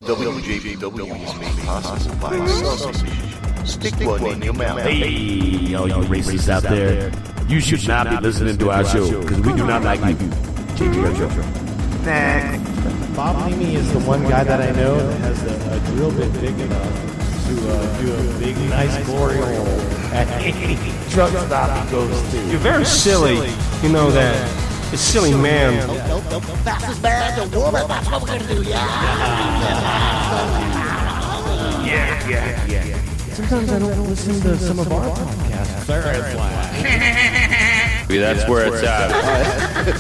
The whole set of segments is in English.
WJBW is made possible by sausage. Stick one in your mouth. Hey, all you racists out there, you should not be listening to our show because we do not like you. JBW. Next. Bob Mimi is the one guy that I know that has a drill bit big enough to do a big, nice glory hole at any truck stop he goes to. You're very silly. You know that. It's silly, man. The fastest man, the woman, that's what we're going to do, Yeah. Sometimes I don't listen to some of our podcasts. Maybe that's where it's at.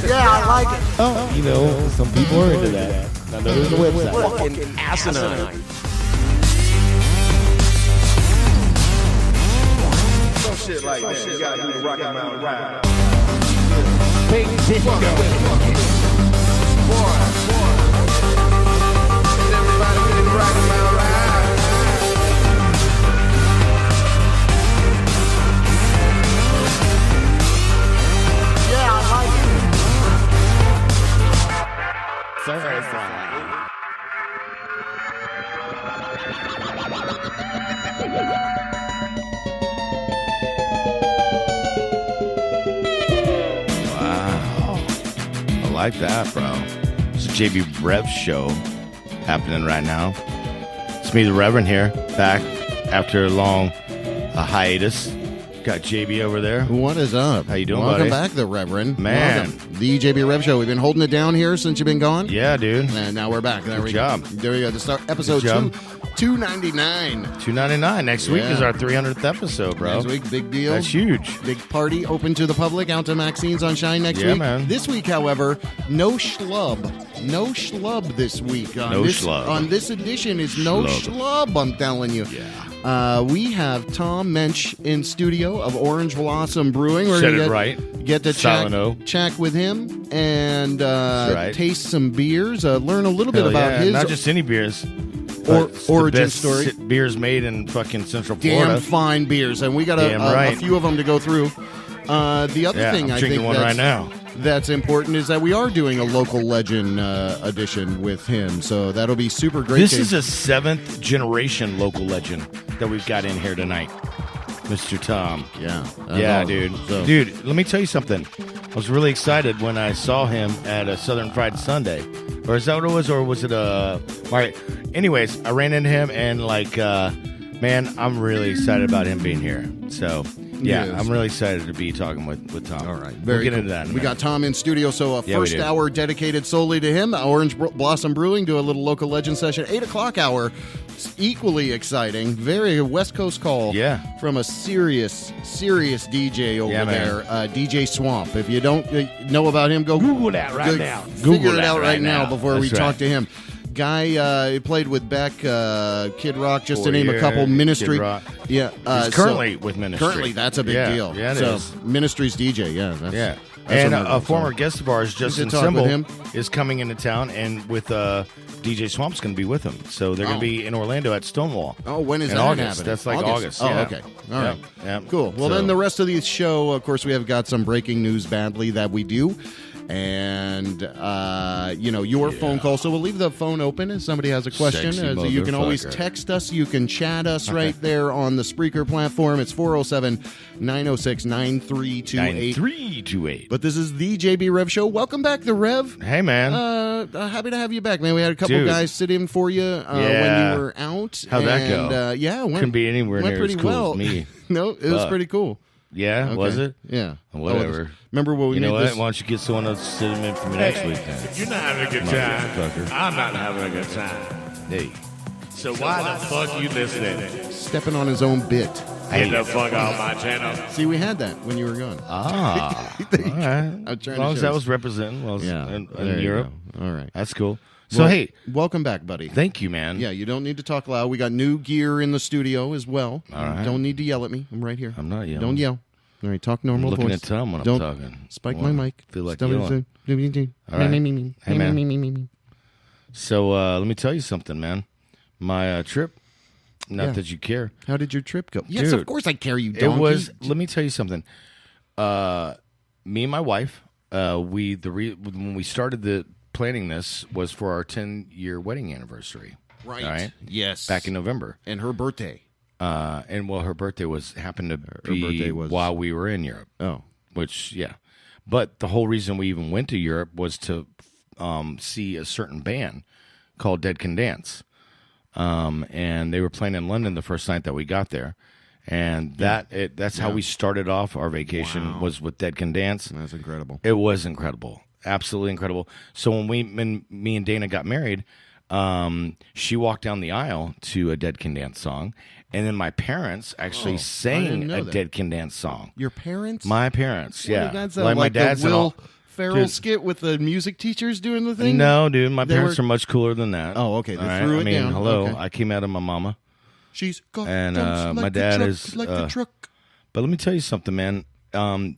Yeah, I like it. Oh, you know, some people are into that. I know there's a website. Fucking asinine. Some shit like that. You gotta do the Rocky Mountain ride. Big disco. Everybody get the Rocky Mountain ride. Yeah, I like it. Wow. I like that, bro. It's a JB Rev show happening right now. It's me, the Reverend, here, back after a long hiatus. Got JB over there. What is up? How you doing, Welcome buddy? back, the Reverend. Man. Welcome. The JB Rev Show. We've been holding it down here since you've been gone. Yeah, dude. And now we're back. There we job. go. There we go. To start episode Good job. 299. $2.99. Next week is our 300th episode, bro. Next week, big deal. That's huge. Big party open to the public out to Maxine's on Shine next Yeah, week. man. This week, however, no schlub. No schlub this week. No schlub. On this edition is no schlub, I'm telling you. Yeah. We have Tom Moensch in studio of Orange Blossom Brewing. We're Said gonna it right. Get to Silent O. check with him and right. taste some beers, learn a little bit Hell about yeah. his Not just any beers. or, but origin the best story. Beers made in fucking Central Damn Florida. fine beers, and we got a Damn few of them to go through. The other Yeah, thing I'm I drinking think one right now. that's important is that we are doing a local legend edition with him, so that'll be super great. This is a 7th generation local legend that we've got in here tonight, Mr. Tom. yeah, Dude. So, Dude, let me tell you something. I was really excited when I saw him at a Southern Fried Sunday. Or is that what it was? Or was it all right. Anyways, I ran into him and man, I'm really excited about him being here. So yeah, Yes. I'm really excited to be talking with Tom. All right, We'll very get cool. into that in a We got minute. Tom in studio, so Yeah, we first do. hour dedicated solely to him. Orange Blossom Brewing, do a little local legend session. 8 o'clock hour, it's equally exciting. Very West Coast call. Yeah. From a serious DJ over Yeah, man. there, DJ Swamp. If you don't know about him, go Google that right now. Figure Google it that out right now now. before we That's talk right. to him. Guy he played with Beck, Kid Rock, just to 4 name a years, couple. Ministry, Kid Rock. yeah. He's currently with Ministry. Currently, that's a big Yeah. deal. Yeah, it so, is. Ministry's DJ, yeah. That's, Yeah. that's And what I'm a doing, former so. guest of ours, Justin talk with Symbol, him. is coming into town, and with DJ Swamp's going to be with him. So they're going Oh. to be in Orlando at Stonewall. Oh, when is in that August. happening? That's like August. Oh, yeah. okay. All right. Yeah. Cool. Well, So- then the rest of the show, of course, we have got some breaking news badly that we do. And, your phone call. So we'll leave the phone open if somebody has a question. Sexy So you can always motherfucker. text us. You can chat us right there on the Spreaker platform. It's 407-906-9328. 9328. But this is the JB Rev Show. Welcome back, the Rev. Hey, man. Happy to have you back, man. We had a couple Dude. guys sit in for you when Yeah. you were out. How'd that go? It went, Couldn't be anywhere went near pretty as cool well. as me. No, it was Fuck. pretty cool. Yeah, Okay. was it? Yeah. Whatever. Remember what we You know made what? this? Why don't you get someone else to sit him in for me next week then? If you're not having a good time, Motherfucker. I'm not having a good time. Hey. So why the fuck you listening? Stepping on his own bit. Get the fuck off my channel. See, we had that when you were gone. Ah. All right. I'm trying As to long as show that us. was representing in there you Europe. go. All right. That's cool. So, Well, hey, welcome back, buddy. thank you, man. Yeah, you don't need to talk loud. We got new gear in the studio as well. All right. Don't need to yell at me. I'm right here. I'm not yelling. Don't yell. All right, talk normal I'm looking voice. at Tom when Don't I'm talking. spike Well, my mic. feel like Stop yelling. it. All right. Hey, man. So let me tell you something, man. My trip, not Yeah. that you care. How did your trip go? Yes, Dude, of course I care, you It donkey. was. Let me tell you something. Me and my wife, when we started the planning this was for our 10-year wedding anniversary. Right. All right. Yes. Back in November. And her birthday. And well, her birthday happened to be birthday was- while we were in Europe. Oh. Which, yeah. But the whole reason we even went to Europe was to see a certain band called Dead Can Dance. And they were playing in London the first night that we got there. And that's how we started off our vacation was with Dead Can Dance. That's incredible. It was incredible. Absolutely incredible. So when me and Dana got married, she walked down the aisle to a Dead Can Dance song. And then my parents actually sang a Dead Can Dance song. Your parents? My parents, yeah. That's like my dad's the and all. Will Ferrell skit with the music teachers doing the thing? No, dude. My They parents were- are much cooler than that. Oh, okay. They All right? threw it I mean, down. hello. Okay. I came out of my mama. She's got And, dumps my like the dad truck, is, like the truck. But let me tell you something, man. And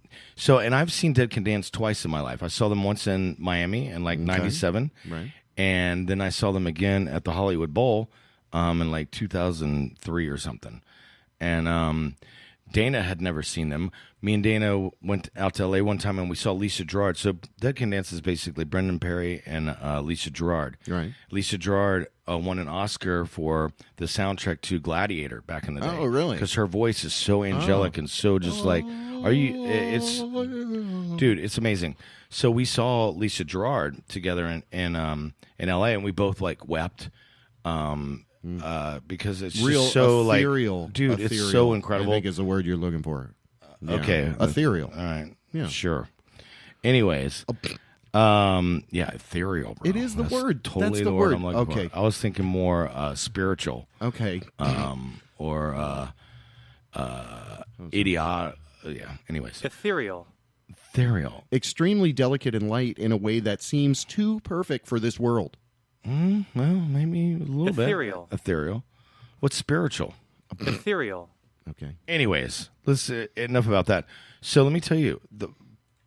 I've seen Dead Can Dance twice in my life. I saw them once in Miami in like 97. Right. And then I saw them again at the Hollywood Bowl in like 2003 or something. And Dana had never seen them. Me and Dana went out to LA one time and we saw Lisa Gerrard. So Dead Can Dance is basically Brendan Perry and Lisa Gerrard. Right. Lisa Gerrard won an Oscar for the soundtrack to Gladiator back in the day. Oh, really? Because her voice is so angelic and so just like, it's amazing. So we saw Lisa Gerrard together in LA and we both like wept. Because it's Real just so ethereal. like, dude, Ethereal, it's so incredible. I think is the word you're looking for. Yeah. Okay, Ethereal. All right, Yeah. sure. Anyways, ethereal. Bro. It is the That's word. Totally That's the the word. word. I'm looking Okay. for. I was thinking more spiritual, Okay. or idiot. Yeah. Anyways, Ethereal. ethereal. Extremely delicate and light in a way that seems too perfect for this world. Well, maybe a little Ethereal. bit. Ethereal. What's spiritual? Ethereal. Okay. Anyways, let's enough about that. So let me tell you the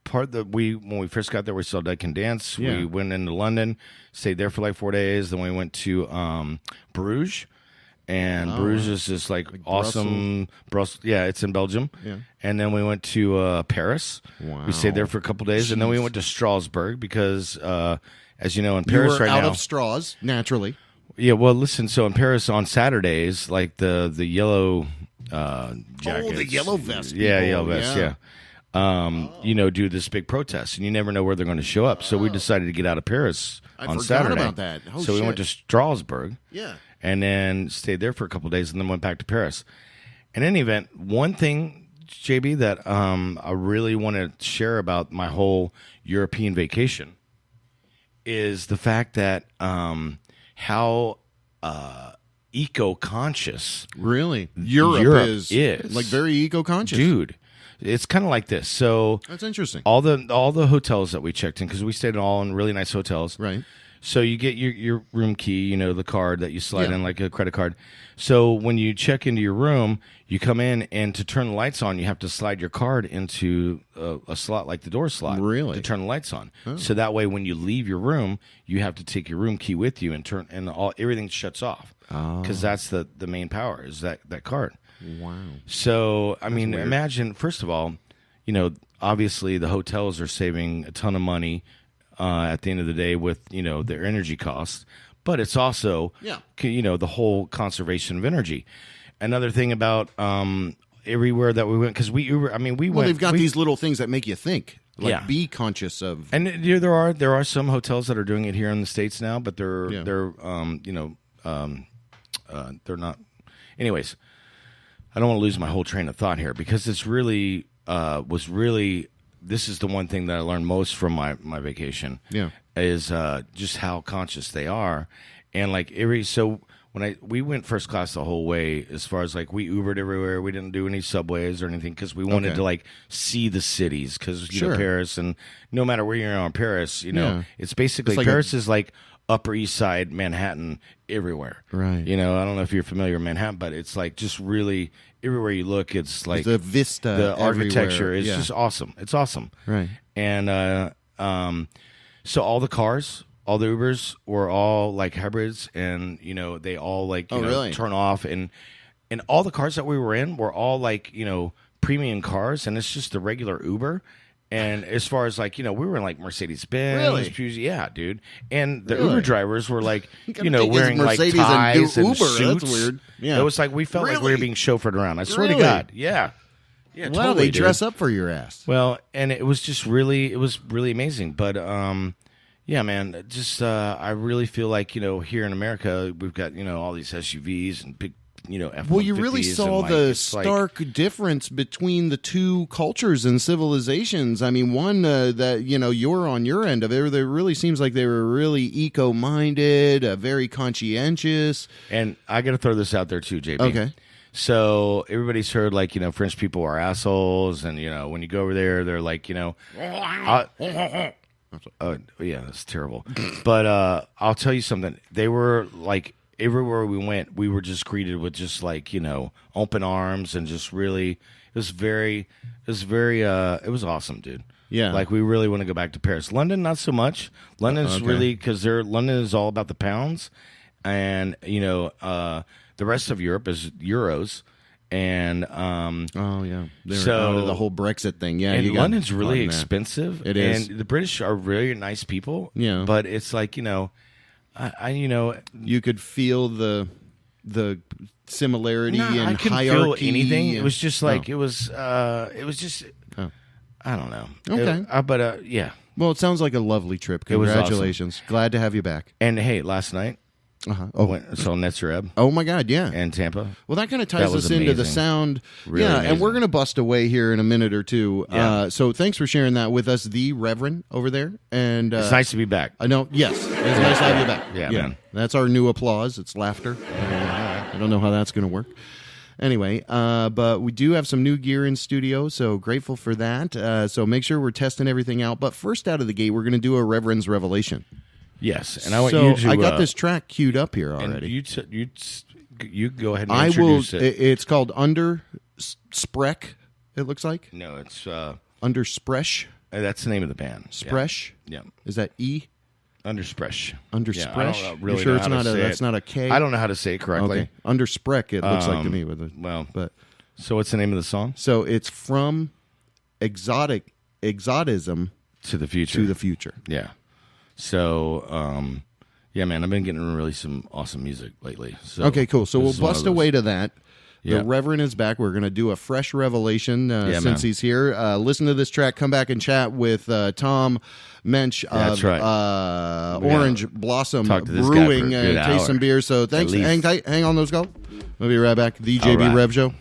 part that when we first got there, we saw Dead Can Dance. Yeah. We went into London, stayed there for like 4 days. Then we went to Bruges, and Bruges is this like awesome. Brussels, yeah, it's in Belgium. Yeah. And then we went to Paris. Wow. We stayed there for a couple days, and then we went to Strasbourg because, as you know, in You Paris were right out now. of straws, naturally. Yeah, well, listen. So in Paris on Saturdays, like the yellow jackets, the yellow vest yeah, people, yellow vest, yeah. Do this big protest, and you never know where they're going to show up. So we decided to get out of Paris I on forgot Saturday. about that. Oh, so we went to shit. Strasbourg, Yeah. and then stayed there for a couple of days, and then went back to Paris. In any event, one thing, JB, that I really want to share about my whole European vacation is the fact that how eco-conscious Really? Europe is like very eco-conscious. dude. It's kind of like this. So That's interesting. all the hotels that we checked in, because we stayed all in really nice hotels, Right. so you get your room key, the card that you slide Yeah. in like a credit card. So when you check into your room, you come in, and to turn the lights on, you have to slide your card into a slot like the door slot. Really? To turn the lights on. So that way, when you leave your room, you have to take your room key with you and everything shuts off. Because that's the main power is that card. Wow. So, I mean, imagine, first of all, obviously the hotels are saving a ton of money at the end of the day with, their energy costs. But it's also, the whole conservation of energy. Another thing about everywhere that we went, because we went. Well, they've got these little things that make you think. Like, Yeah. be conscious of. And there are some hotels that are doing it here in the States now, but they're not. Anyways, I don't want to lose my whole train of thought here because it's really this is the one thing that I learned most from my vacation. Yeah. Is just how conscious they are, and like when we went first class the whole way, as far as like we Ubered everywhere, we didn't do any subways or anything because we wanted to like see the cities because Sure. Paris, and no matter where you're in Paris, Yeah. it's basically It's like Paris is like Upper East Side, Manhattan, everywhere. Right. I don't know if you're familiar with Manhattan, but it's like just really everywhere you look, it's like the vista. the architecture everywhere. is Yeah. just awesome. It's awesome. Right. And so all the cars, all the Ubers were all like hybrids, and they all like really? turn off, and all the cars that we were in were all like premium cars, and it's just the regular Uber, And as far as like, we were in like Mercedes Benz, Really? yeah, dude. And the Really? Uber drivers were like, gotta take his wearing like Mercedes and do ties and Uber. suits. That's weird. Yeah. It was like we felt like we were Really? being chauffeured around. I swear to Really? God, yeah. Yeah, Wow, totally, they dress dude. up for your ass. Well, and it was just really, amazing. But yeah, man, just I really feel like here in America we've got all these SUVs and big F-150s. Well, you really and, saw like, the it's like- stark difference between the two cultures and civilizations. I mean, one that you're on your end of it, it really seems like they were really eco-minded, very conscientious. And I got to throw this out there too, JB. Okay. So everybody's heard like French people are assholes, and when you go over there, they're like oh yeah, that's terrible. But I'll tell you something. They were like everywhere we went, we were just greeted with just like open arms and just really. It was awesome, dude. Yeah. Like we really want to go back to Paris. London, not so much. London's Okay. really because London is all about the pounds, and the rest of Europe is euros, and Oh yeah, they're So- out of the whole Brexit thing. Yeah, and you got London's really on that. expensive. It is. and the British are really nice people. Yeah. but it's like I You could feel the similarity no, and I couldn't hierarchy. feel anything. It and- was just like Oh. it was just Oh. I don't know. Okay. But yeah. Well, it sounds like a lovely trip. It was awesome. Congratulations. Glad to have you back. And hey, last night Oh. saw Netzereb Oh my God, yeah. and Tampa. Well, that kind of That ties was us into the amazing. sound. Really yeah, and amazing. we're going to bust away here in a minute or two. Yeah. So thanks for sharing that with us, the Reverend over there. And It's nice to be back. I know. Yes, it's nice to have you back. Yeah, man. That's our new applause. It's laughter. I don't know how that's going to work. Anyway, but we do have some new gear in studio, so grateful for that. So make sure we're testing everything out. But first out of the gate, we're going to do a Reverend's Revelation. Yes, and I want So you to. I got this track queued up here and already. you go ahead and I will. introduce it. It's called Under Sprech. It looks like No, it's Under Spresh. that's the name of the band. Spresh. Yeah. Is that E? Under Spresh. Under Yeah, I Spresh. don't really you sure know it's how to not a? say That's it. not a K. I don't know how to say it correctly. Okay. Under Sprech. It looks like to me with a. Well, But so what's the name of the song? so it's from exotism To the Future. to the future. Yeah. So, yeah, man, I've been getting really some awesome music lately. So Okay, cool. So this we'll is one of bust those. away to that. Yeah. The Reverend is back. We're going to do a fresh revelation Yeah, since man. he's here. Listen to this track. Come back and chat with Tom Moensch That's of right. Orange Blossom Talk to this guy Brewing for a good and taste hour. some beer. So thanks. least. Hang tight. Hang on those, go. We'll be right back. The JB right. Rev Show.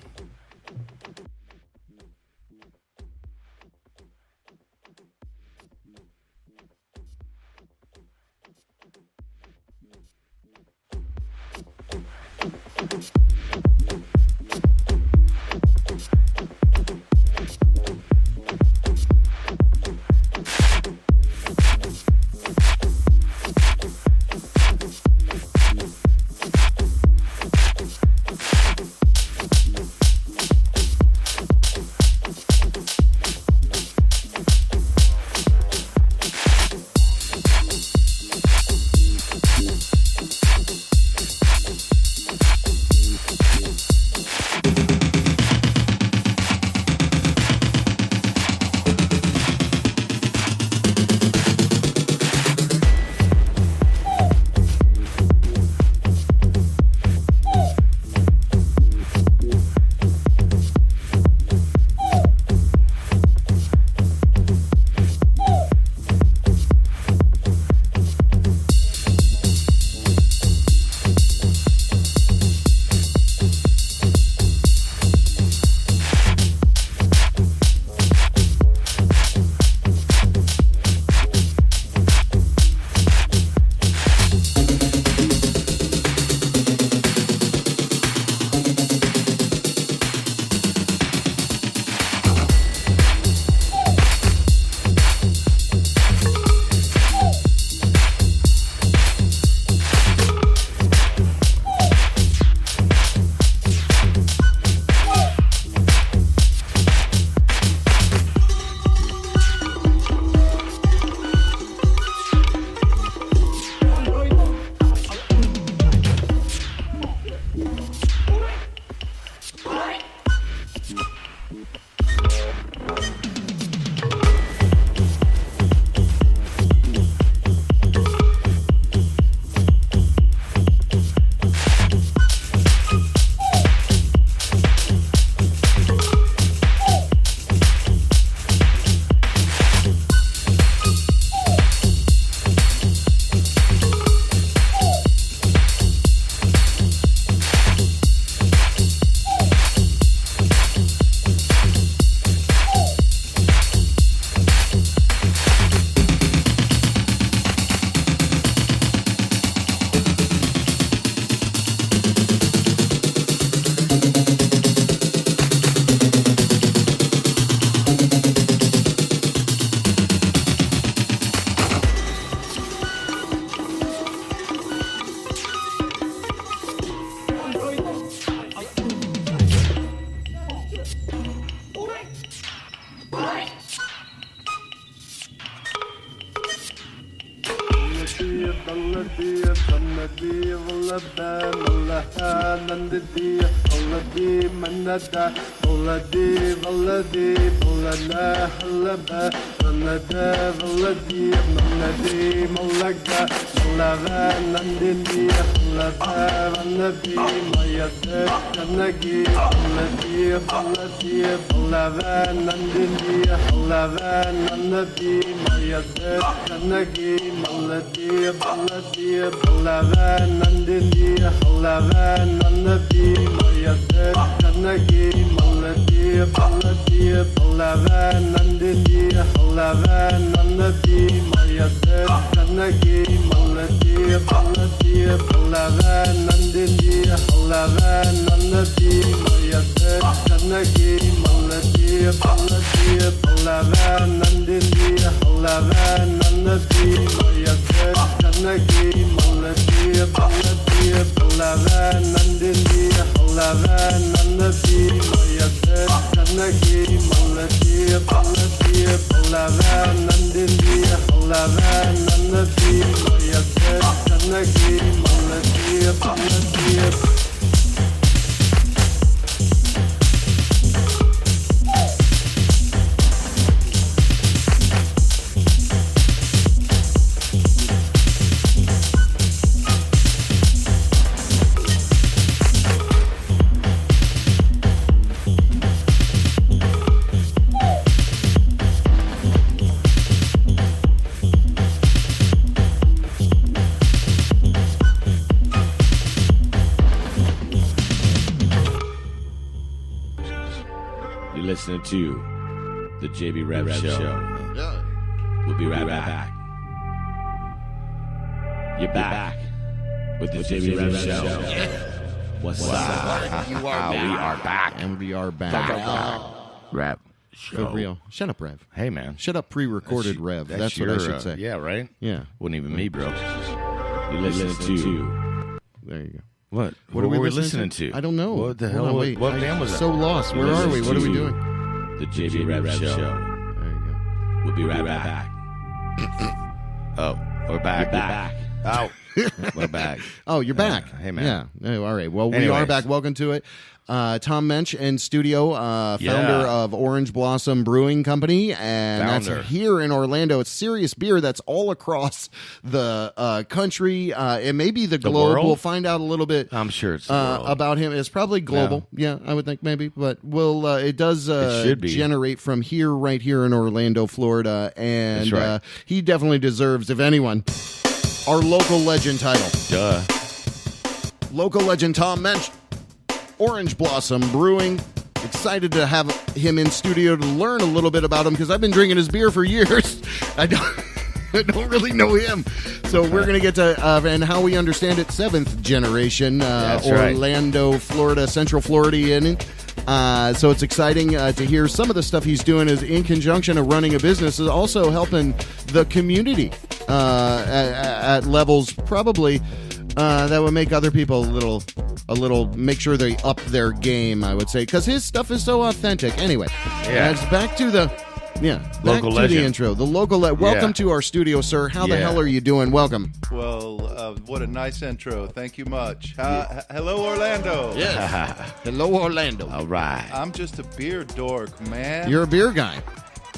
You're listening to the JB Rev Show. We'll be right back. You're back with the JB Rev Show. What's up? We are back. And we are back. Rap For show. real. Shut up, Rev. Hey, man. Shut up, pre-recorded Rev. That's what I your, should say. Yeah, right? Yeah. Wasn't even me, bro. You're listening to There you go. What? What were are we listening to? I don't know. What the Hold hell? on, was- wait. What band was that? So lost. Where are we? What are we doing? the JB Rev Show. There you go. We'll be right back. Oh, we're back. You're back. Oh, we're back. Oh, you're back. Hey, man. Yeah. Oh, all right. Well, we are Anyways. back. Welcome to it. Tom Moensch in studio, founder Yeah. of Orange Blossom Brewing Company, and Founder. that's here in Orlando. It's serious beer that's all across the country. It may be the globe. world? We'll find out a little bit. I'm sure it's the world. About him. It's probably global. Yeah, I would think maybe, but we'll. It does should be. generate from here, right here in Orlando, Florida, and That's right. he definitely deserves, if anyone, our local legend title. Duh. Local legend Tom Moensch, Orange Blossom Brewing. Excited to have him in studio to learn a little bit about him because I've been drinking his beer for years. I don't really know him. So we're going to get to, and how we understand it, 7th generation That's right. Orlando, Florida, Central Floridian. So it's exciting to hear some of the stuff he's doing is in conjunction of running a business is also helping the community at levels probably that would make other people a little make sure they up their game, I would say, because his stuff is so authentic. Anyway, Yeah. it's back to the back Local to legend. the intro. The local welcome Yeah. to our studio, sir. How the Yeah. hell are you doing? Welcome. Well, what a nice intro. Thank you much. Hello, Orlando. Hello, Orlando. All right. I'm just a beer dork, man. You're a beer guy.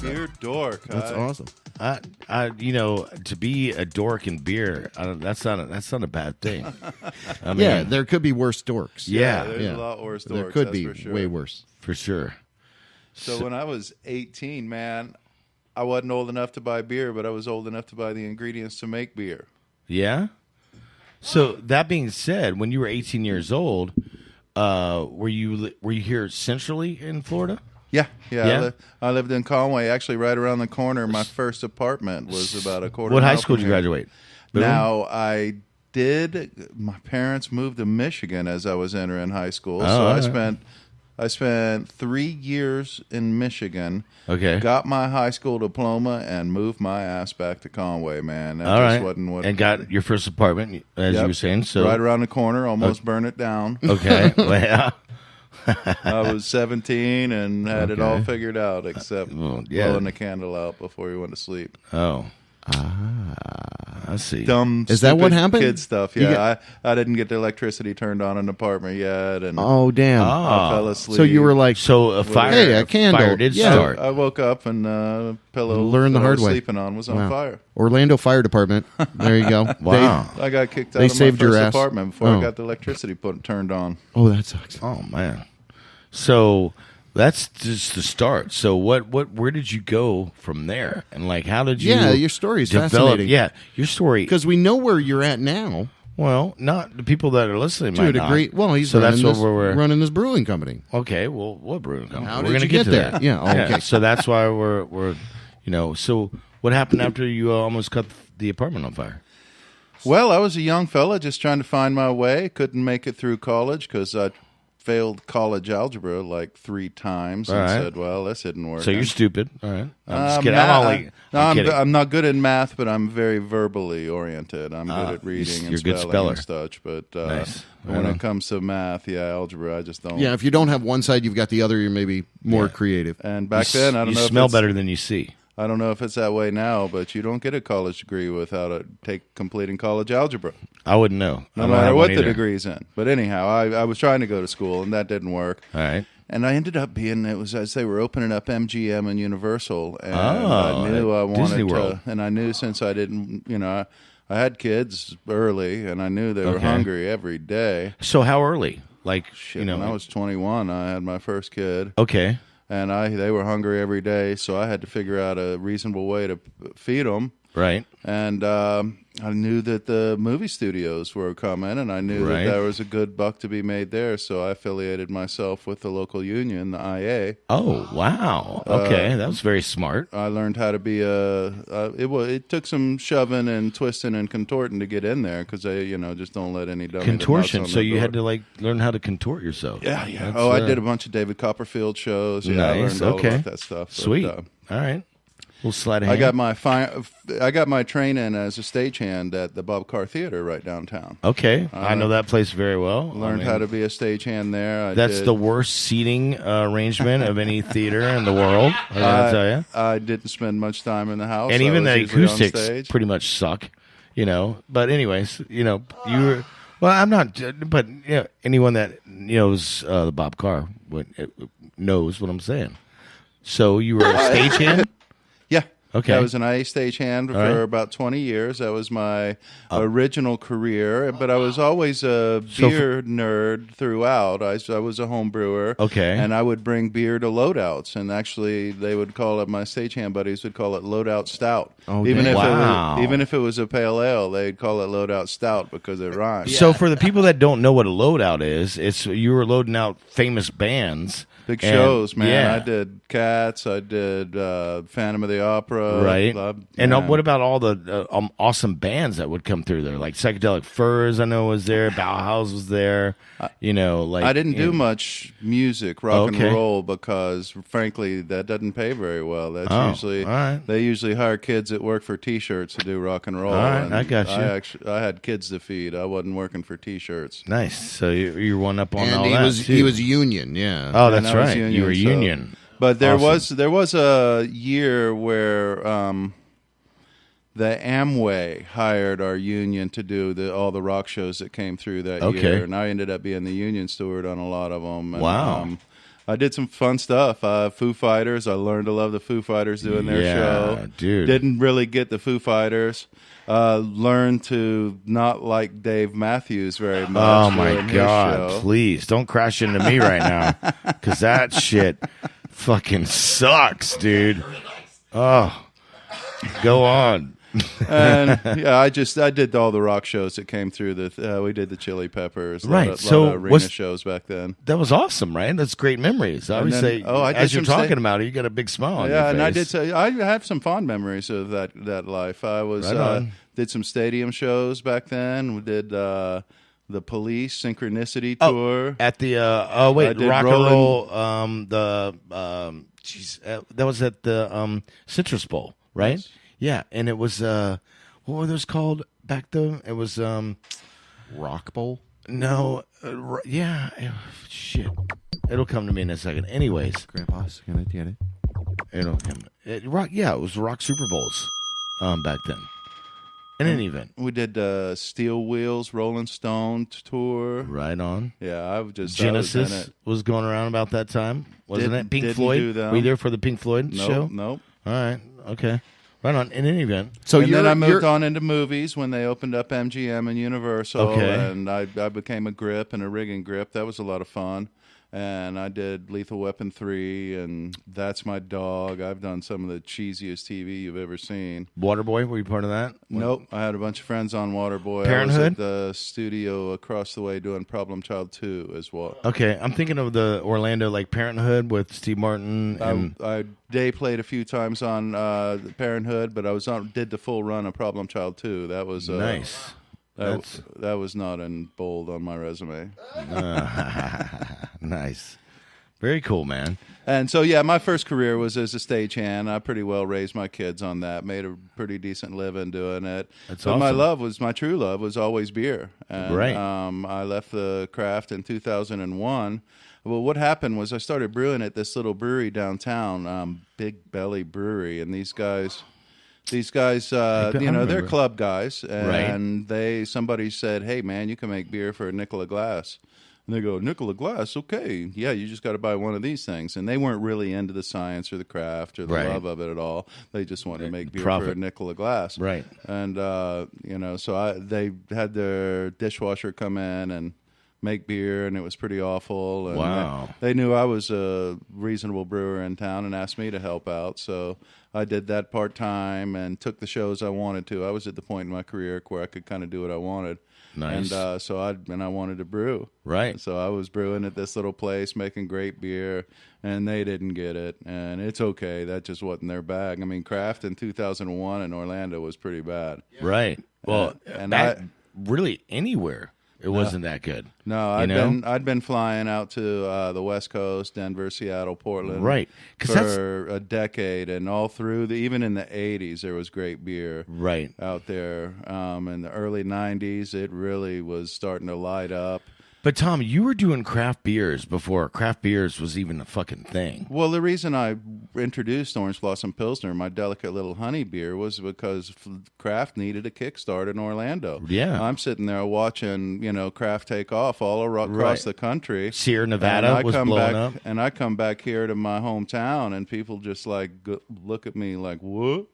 beer dork. That's awesome. To be a dork in beer, that's not a bad thing. I mean, Yeah, there could be worse dorks. yeah, There's Yeah. a lot worse dorks. There could that's be for sure. way worse. for sure. So when I was 18, man, I wasn't old enough to buy beer, but I was old enough to buy the ingredients to make beer. Yeah. So that being said, when you were 18 years old, were you here centrally in Florida? Yeah. Yeah? I lived in Conway, actually right around the corner. My first apartment was about a quarter What mile high school from did you here. graduate? Boone? Now, I did. My parents moved to Michigan as I was entering high school, Oh, so all I right. spent 3 years in Michigan. Okay. Got my high school diploma and moved my ass back to Conway. Man, that All just right. wasn't what. And got your first apartment, as Yep. you were saying. So right around the corner, almost burned it down. Okay. Well, yeah. I was 17 and had it all Okay. figured out, except Well, yeah. blowing the candle out before we went to sleep. Oh. I see. Dumb. Is that what stupid happened? Kid stuff. You Yeah, I didn't get the electricity turned on in the apartment yet, and Oh, damn. I fell asleep. So you were like, So a fire, Hey, a candle. fire did Yeah. start. I woke up and pillow Learned the that I hard was way. sleeping on was on Wow. fire. Orlando Fire Department. There you go. Wow. I got kicked out They of my saved your first ass. apartment before Oh. I got the electricity turned on. Oh, that sucks. Oh man. So that's just the start. So where did you go from there? And like how did you Yeah, your story is develop? fascinating. Yeah, your story. Because we know where you're at now. Well, not the people that are listening To might a degree. not. Well, he's so running, that's this, what we're running this brewing company. Okay, well, what brewing company? How We're did gonna you get get to there? that. Yeah, okay. So that's why we're so what happened after you almost cut the apartment on fire? Well, I was a young fella just trying to find my way. Couldn't make it through college because I failed college algebra like 3 times and All right. said, well, this didn't work. So you're stupid. All right. I'm just Um, kidding. I'm kidding. I'm not good in math, but I'm very verbally oriented. I'm good at reading you're a and good spelling speller. and such. But Nice. when Right it comes to math, algebra, I just don't. Yeah, if you don't have one side, you've got the other. You're maybe more creative. And back then, I don't you know. smell if it's, better than you see. I don't know if it's that way now, but you don't get a college degree without completing college algebra. I wouldn't know. No I don't matter have what one the either. degree's in. But anyhow, I was trying to go to school, and that didn't work. All right. And I ended up being, it was as they were opening up MGM and Universal. And I knew I at wanted Disney to. World. And I knew since I didn't, I had kids early, and I knew they were Okay. hungry every day. So how early? Like When I was 21, I had my first kid. Okay. And they were hungry every day, so I had to figure out a reasonable way to feed them. Right. And I knew that the movie studios were coming, and I knew Right. that there was a good buck to be made there. So I affiliated myself with the local union, the IA. Oh wow. Okay, that was very smart. I learned how to be it took some shoving and twisting and contorting to get in there because they just don't let any dummy Contortion. So you had to like learn how to contort yourself. Yeah. That's, I did a bunch of David Copperfield shows. Yeah, I Nice. learned all Okay. about that stuff. But, Sweet. All right. We'll slide a hand. I got my training as a stagehand at the Bob Carr Theater right downtown. Okay, I know that place very well. Learned how to be a stagehand there. That's the worst seating arrangement of any theater in the world. I gotta tell you. I didn't spend much time in the house, And I even was the usually on acoustics stage. pretty much suck. But anyways, you were. Well, I'm not. But anyone that knows the Bob Carr knows what I'm saying. So you were a stagehand. Yeah. Okay. I was an IA stagehand for right. about 20 years. That was my original career, but I was always a beer nerd throughout. I was a home brewer. Okay. And I would bring beer to loadouts, and actually they would call it, my stagehand buddies would call it loadout stout. Oh, even dang. if Wow. even if it was a pale ale, they'd call it loadout stout because it rhymed. So for the people that don't know what a loadout is, it's you were loading out famous bands. Big And- shows, man. yeah. I did Cats. I did Phantom of the Opera. Right. And man. what about all the awesome bands that would come through there? Like Psychedelic Furs, I know was there. Bauhaus was there. Like I didn't do much music, rock Okay. and roll, because frankly, that doesn't pay very well. That's Oh, usually all right. they usually hire kids that work for T-shirts to do rock and roll. All right, and I got you. I had kids to feed. I wasn't working for T-shirts. Nice. So you're one up on And all he that was too. he was union, yeah. Oh, And that's I was right. union, You were so- union. But there Awesome. was a year where the Amway hired our union to do all the rock shows that came through that Okay. year, and I ended up being the union steward on a lot of them. And, Wow. I did some fun stuff. Foo Fighters. I learned to love the Foo Fighters doing their Yeah, show. dude. Didn't really get the Foo Fighters. Learned to not like Dave Matthews very much. Oh my doing his God! show. Please don't crash into me right now, because that shit fucking sucks, dude. Oh, go on. And yeah, I did all the rock shows that came through. We did the Chili Peppers, Right, A lot so of arena was- shows back then. That was awesome, right? That's great memories. I always then- say, I did as you're some talking sta- about it, you got a big smile on your Yeah, face. and I did say I have some fond memories of that life. I was Right on. did some stadium shows back then. We did the Police Synchronicity tour. At the I wait, did rock Rollin'- and roll. That was at the Citrus Bowl, right? Yes. Yeah, and it was what were those called back then? It was Rock Bowl. no, yeah, shit. It'll come to me in a second. Anyways, Grandpa's gonna get it. it'll come. Rock, yeah, it was Rock Super Bowls. back then. In any event. We did Steel Wheels, Rolling Stone tour. Right on. Yeah, I was in Genesis it. was going around about that time, wasn't it? Pink Didn't Floyd? do them. Were you there for the Pink Floyd show? Nope. All right. Okay. Right on. In any event. So and then I moved on into movies when they opened up MGM and Universal, Okay. and I became a grip and a rigging grip. That was a lot of fun. And I did Lethal Weapon 3, and That's My Dog. I've done some of the cheesiest TV you've ever seen. Waterboy, were you part of that? Nope. I had a bunch of friends on Waterboy. Parenthood? I was at the studio across the way doing Problem Child 2 as well. Okay. I'm thinking of the Orlando, like, Parenthood with Steve Martin. And I day played a few times on Parenthood, but I did the full run of Problem Child 2. That was nice. That was not in bold on my resume. Nice. Very cool, man. And so, yeah, my first career was as a stagehand. I pretty well raised my kids on that, made a pretty decent living doing it. That's but awesome. my true love was always beer. And, Right. I left the craft in 2001. Well, what happened was I started brewing at this little brewery downtown, Big Belly Brewery, and these guys, they're club guys, and somebody said, "Hey, man, you can make beer for a nickel a glass." And they go, "Nickel a glass? Okay. Yeah, you just got to buy one of these things." And they weren't really into the science or the craft or the love of it at all. They just wanted to make beer for a nickel a glass. Right. And, they had their dishwasher come in and make beer, and it was pretty awful. And Wow. They knew I was a reasonable brewer in town and asked me to help out. So I did that part-time and took the shows I wanted to. I was at the point in my career where I could kind of do what I wanted. Nice. And I wanted to brew. Right. So I was brewing at this little place, making great beer, and they didn't get it. And it's okay. That just wasn't their bag. I mean, craft in 2001 in Orlando was pretty bad. Right. Well, and really anywhere. It wasn't that good. No, I'd been flying out to the West Coast, Denver, Seattle, Portland, Right. for a decade, and all through even in the 80s, there was great beer, Right. out there. In the early 90s, it really was starting to light up. But Tom, you were doing craft beers before craft beers was even a fucking thing. Well, the reason I introduced Orange Blossom Pilsner, my delicate little honey beer, was because craft needed a kickstart in Orlando. Yeah. I'm sitting there watching, craft take off all across the country. Sierra Nevada was blowing up. And I come back here to my hometown, and people just look at me like, what?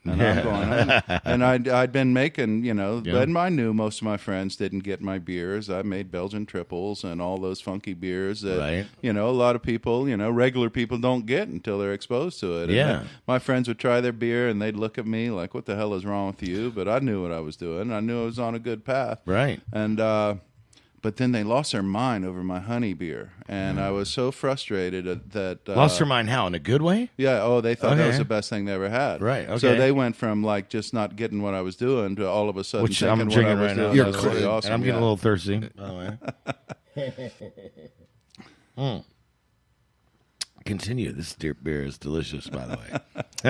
And I'm going, and I'd been making, but I knew most of my friends didn't get my beers. I made Belgian triples and all those funky beers that, a lot of people, regular people don't get until they're exposed to it. Yeah. And my friends would try their beer and they'd look at me like, what the hell is wrong with you? But I knew what I was doing. I knew I was on a good path. Right. And, but then they lost their mind over my honey beer, and I was so frustrated that Lost their mind how? In a good way? Yeah. Oh, they thought that was the best thing they ever had. Right. Okay. So they went from just not getting what I was doing to all of a sudden Which thinking I'm what I drinking was right now. doing was pretty awesome. And I'm getting a little thirsty, by the way. Continue. This beer is delicious, by the way.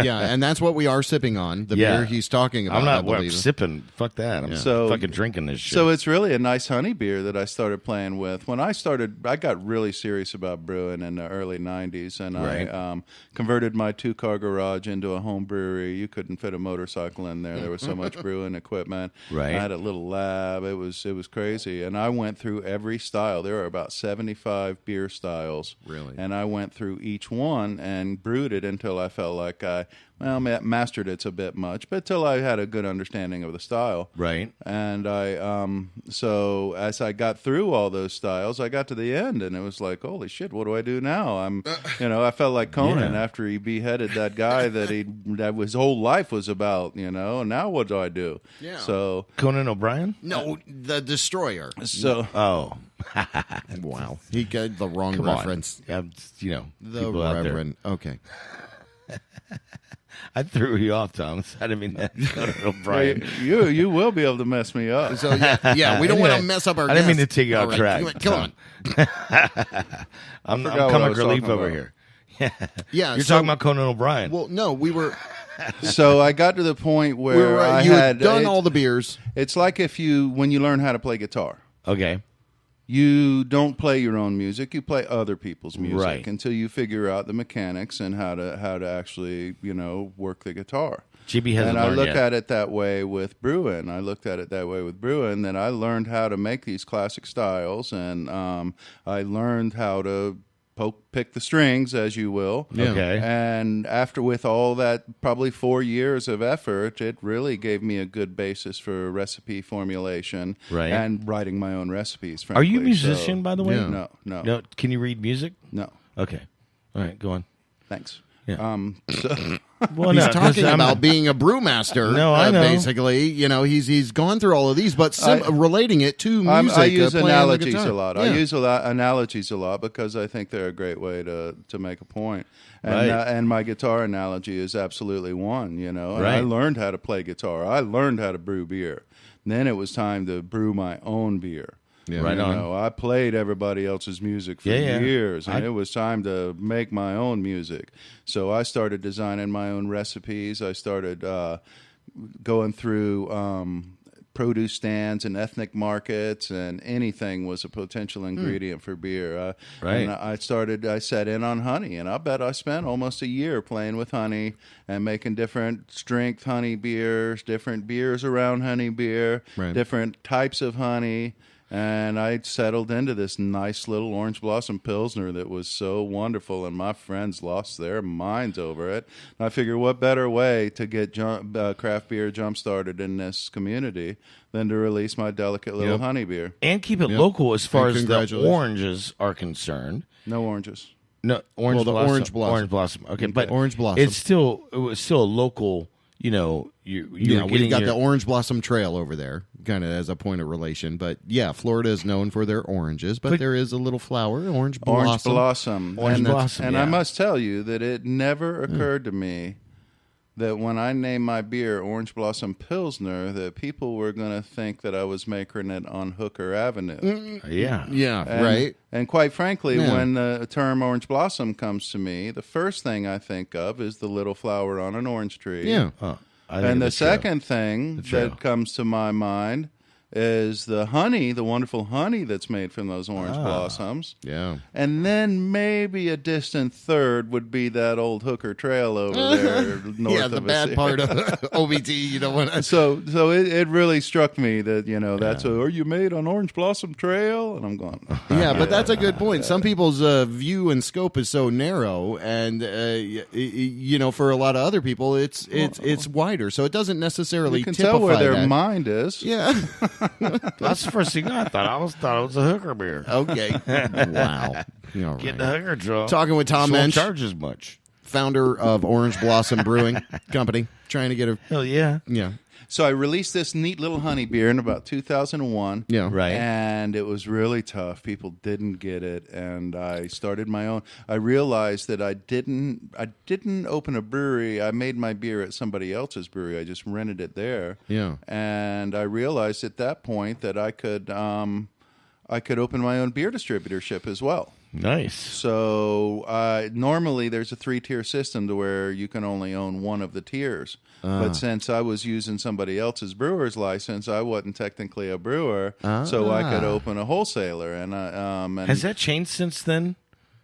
Yeah, and that's what we are sipping on. The beer he's talking about. I'm not I believe. sipping. Fuck that. I'm fucking drinking this shit. So it's really a nice honey beer that I started playing with. When I got really serious about brewing in the early 90s, and I converted my 2-car garage into a home brewery. You couldn't fit a motorcycle in there. There was so much brewing equipment. Right. I had a little lab. It was crazy. And I went through every style. There are about 75 beer styles. Really? And I went through each one and brewed it until I felt like I mastered it's a bit much, but till I had a good understanding of the style. Right. And so as I got through all those styles, I got to the end, and it was like, holy shit, what do I do now? I felt like Conan after he beheaded that guy that his whole life was about, and now what do I do? Yeah. So Conan O'Brien? No, the Destroyer. So Oh. Wow. He got the wrong Come on. reference. Yeah, The people out there. Reverend. Okay. I threw you off, Thomas. I didn't mean that. Conan O'Brien. you will be able to mess me up. So yeah, we don't want to mess up our. I didn't mean to guest. take you All off right, track. Come on. I'm forgot what I comic was relief talking over about. here. Yeah, You're so- talking about Conan O'Brien. Well, no, we were. So I got to the point where I you had done all the beers. It's like when you learn how to play guitar. Okay. You don't play your own music; you play other people's music Right. until you figure out the mechanics and how to actually work the guitar. GB hasn't And I learned look yet. at it that way with brewing. Then I learned how to make these classic styles, and I learned how to pick the strings, as you will. Yeah. Okay. And with all that, probably 4 years of effort, it really gave me a good basis for recipe formulation Right. and writing my own recipes. Are you a frankly. musician, So- by the way? Yeah. No. Can you read music? No. Okay. All right, go on. Thanks. Yeah. So Well, He's no, 'cause talking I'm- about being a brewmaster. No, I know. Basically, he's gone through all of these, but relating it to music. I use playing the analogies guitar. a lot. Yeah. I use analogies a lot because I think they're a great way to make a point. And, Right. And my guitar analogy is absolutely one, And Right. I learned how to play guitar. I learned how to brew beer. And then it was time to brew my own beer. Yeah. Right on. I played everybody else's music for Yeah. years, and it was time to make my own music. So I started designing my own recipes. I started going through produce stands and ethnic markets, and anything was a potential ingredient for beer. Right. And I set in on honey, and I bet I spent almost a year playing with honey and making different strength honey beers, different beers around honey beer, Right. different types of honey. And I settled into this nice little Orange Blossom Pilsner that was so wonderful, and my friends lost their minds over it. And I figured, what better way to get craft beer jump-started in this community than to release my delicate little Yep. honey beer? And keep it local as far And as the congratulations. oranges are concerned. No oranges. No, Orange the Blossom. Orange Blossom. Orange Blossom. Okay, but Orange Blossom. it was still a local. You're Yeah, getting we've got your, the Orange Blossom Trail over there, kind of as a point of relation. But yeah, Florida is known for their oranges, but there is a little flower, Orange Blossom. Orange Blossom. Orange and Blossom, And yeah. I must tell you that it never occurred to me that when I named my beer Orange Blossom Pilsner, that people were going to think that I was making it on Hooker Avenue. Yeah. Yeah, And- right. And quite frankly, Yeah. when the term Orange Blossom comes to me, the first thing I think of is the little flower on an orange tree. Yeah. I think And the that's true. second thing trail. that comes to my mind is the honey, the wonderful honey that's made from those orange blossoms. Yeah. And then maybe a distant third would be that old Hooker Trail over there north Yeah, of the us bad here. part of OBT, you don't want to. So it really struck me that, that's are you made on Orange Blossom Trail? And I'm going, Yeah, but that's a good point. Some people's view and scope is so narrow, and for a lot of other people, it's wider. So it doesn't necessarily you can tell where typify their that. mind is. Yeah. That's the first thing I thought. I thought it was a hooker beer. Okay. Wow. All Get right. the hooker drunk. Talking with Tom So won't Moensch, charge as much. founder of Orange Blossom Brewing Company, trying to get a Hell yeah. So I released this neat little honey beer in about 2001. yeah. Right. And it was really tough. People didn't get it, and I started my own. I realized that I didn't open a brewery. I made my beer at somebody else's brewery. I just rented it there. Yeah. And I realized at that point that I could open my own beer distributorship as well. Nice. So normally there's a 3-tier system to where you can only own one of the tiers. But since I was using somebody else's brewer's license, I wasn't technically a brewer, so I could open a wholesaler. And Has that changed since then?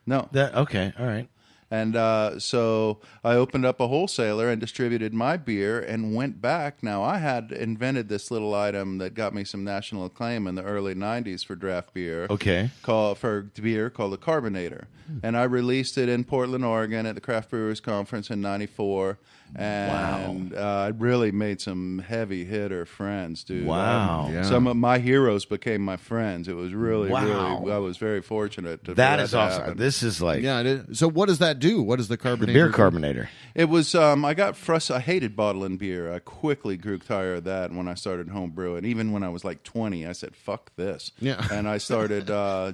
no. Okay. All right. And so I opened up a wholesaler and distributed my beer and went back. Now, I had invented this little item that got me some national acclaim in the early 90s for draft beer. Okay. Called the Carbonator. And I released it in Portland, Oregon at the Craft Brewers Conference in 94. And I really made some heavy hitter friends, dude. Wow. Yeah. Some of my heroes became my friends. It was really, Wow. really, I was very fortunate. For That is to awesome. happen. This is like Yeah. It is. So what does that do? What does the the carbonator beer do? carbonator. It was, I got frustrated. I hated bottling beer. I quickly grew tired of that when I started home brewing. Even when I was like 20, I said, fuck this. Yeah. And I started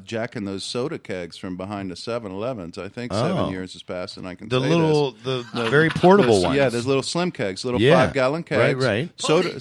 jacking those soda kegs from behind the 7-Elevens. I think Oh. 7 years has passed, and I can The say little, this. the very portable Those- ones. Yeah, there's little slim kegs, little Yeah. 5-gallon kegs. Right.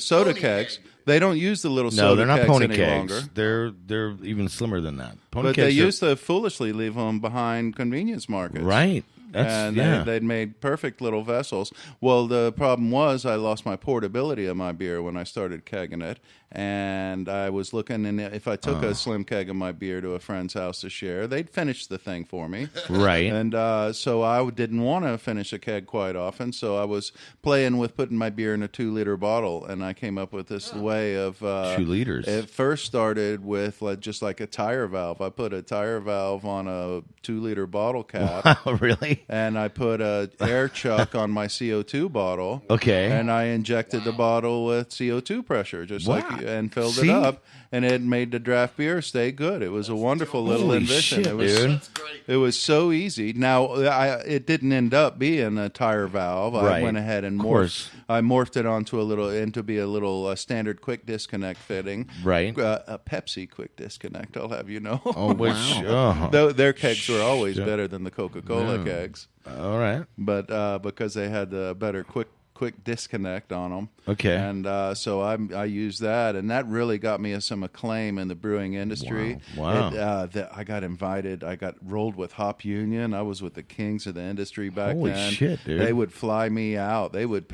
Soda kegs. They don't use the little No, soda they're not kegs pony any kegs. longer. They're even slimmer than that. Pony But they kegs are- used to foolishly leave them behind convenience markets. right. That's And yeah. they'd made perfect little vessels. Well, the problem was I lost my portability of my beer when I started kegging it, And I was looking, and if I took a slim keg of my beer to a friend's house to share, they'd finish the thing for me. Right. And so I didn't want to finish a keg quite often, so I was playing with putting my beer in a 2-liter bottle, and I came up with this way of 2 liters. It first started with just like a tire valve. I put a tire valve on a 2-liter bottle cap. Oh, really? And I put a air chuck on my CO2 bottle. Okay. And I injected the bottle with CO2 pressure, just like and filled See? it up, and it made the draft beer stay good. It was a wonderful little Holy invention. shit, It was, dude. it was so easy. Now, it didn't end up being a tire valve. I Right. went ahead and Of course. morphed it onto a little standard quick disconnect fitting. Right. A Pepsi quick disconnect, I'll have you know. Oh, Which, wow. Though their kegs were always better than the Coca-Cola kegs, all right. but because they had the better quick disconnect on them. Okay. And so I used that, and that really got me some acclaim in the brewing industry. Wow. I got invited. I got rolled with Hop Union. I was with the kings of the industry back Holy then. shit, dude. They would fly me out. They would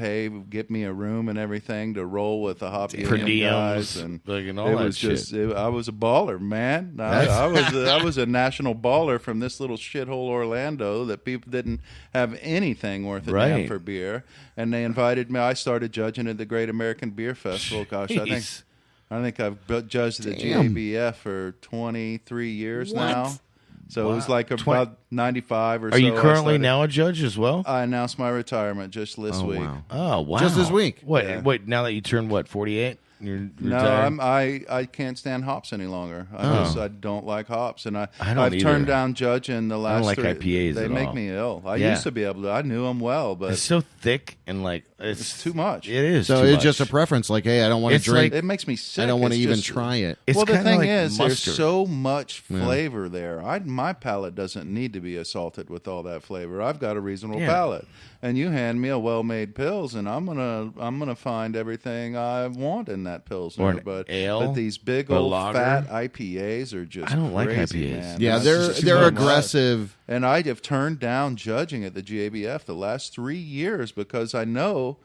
get me a room and everything to roll with the Hop Per Union diems, guys, and like, and all it that was shit. just. I was a baller, man. I was a national baller from this little shithole Orlando that people didn't have anything worth a damn Right. for beer, and they invited me. I started judging at the Great American Beer Festival. Gosh, Jeez. I think I've judged the GABF for 23 years now. So it was like about 95 or so. Are you I currently started. now a judge as well? I announced my retirement just this week. Wow. Oh, wow. Just this week? What? Yeah. Wait, now that you turned, 48? You're No, retired? I can't stand hops any longer. I don't like hops, and I don't I've turned either. down judging the last. like 3. IPAs They at make all. me ill. I Yeah. used to be able to. I knew them well, but It's so thick and like it's too much. It is. So too it's much. just a preference. Like, hey, I don't want to It's drink. like- It makes me sick. I don't want to It's even just- try it. It's well, the kinda thing like is, there's mustard. so much flavor there. My palate doesn't need to be assaulted with all that flavor. I've got a reasonable Yeah. palate, and you hand me a well-made Pils, and I'm gonna find everything I want in that Pilsner. Or an but ale, but these big or old lager. fat IPAs are just I don't like crazy, IPAs. man. Yeah, That's just too they're much. aggressive. And I have turned down judging at the GABF the last 3 years because I know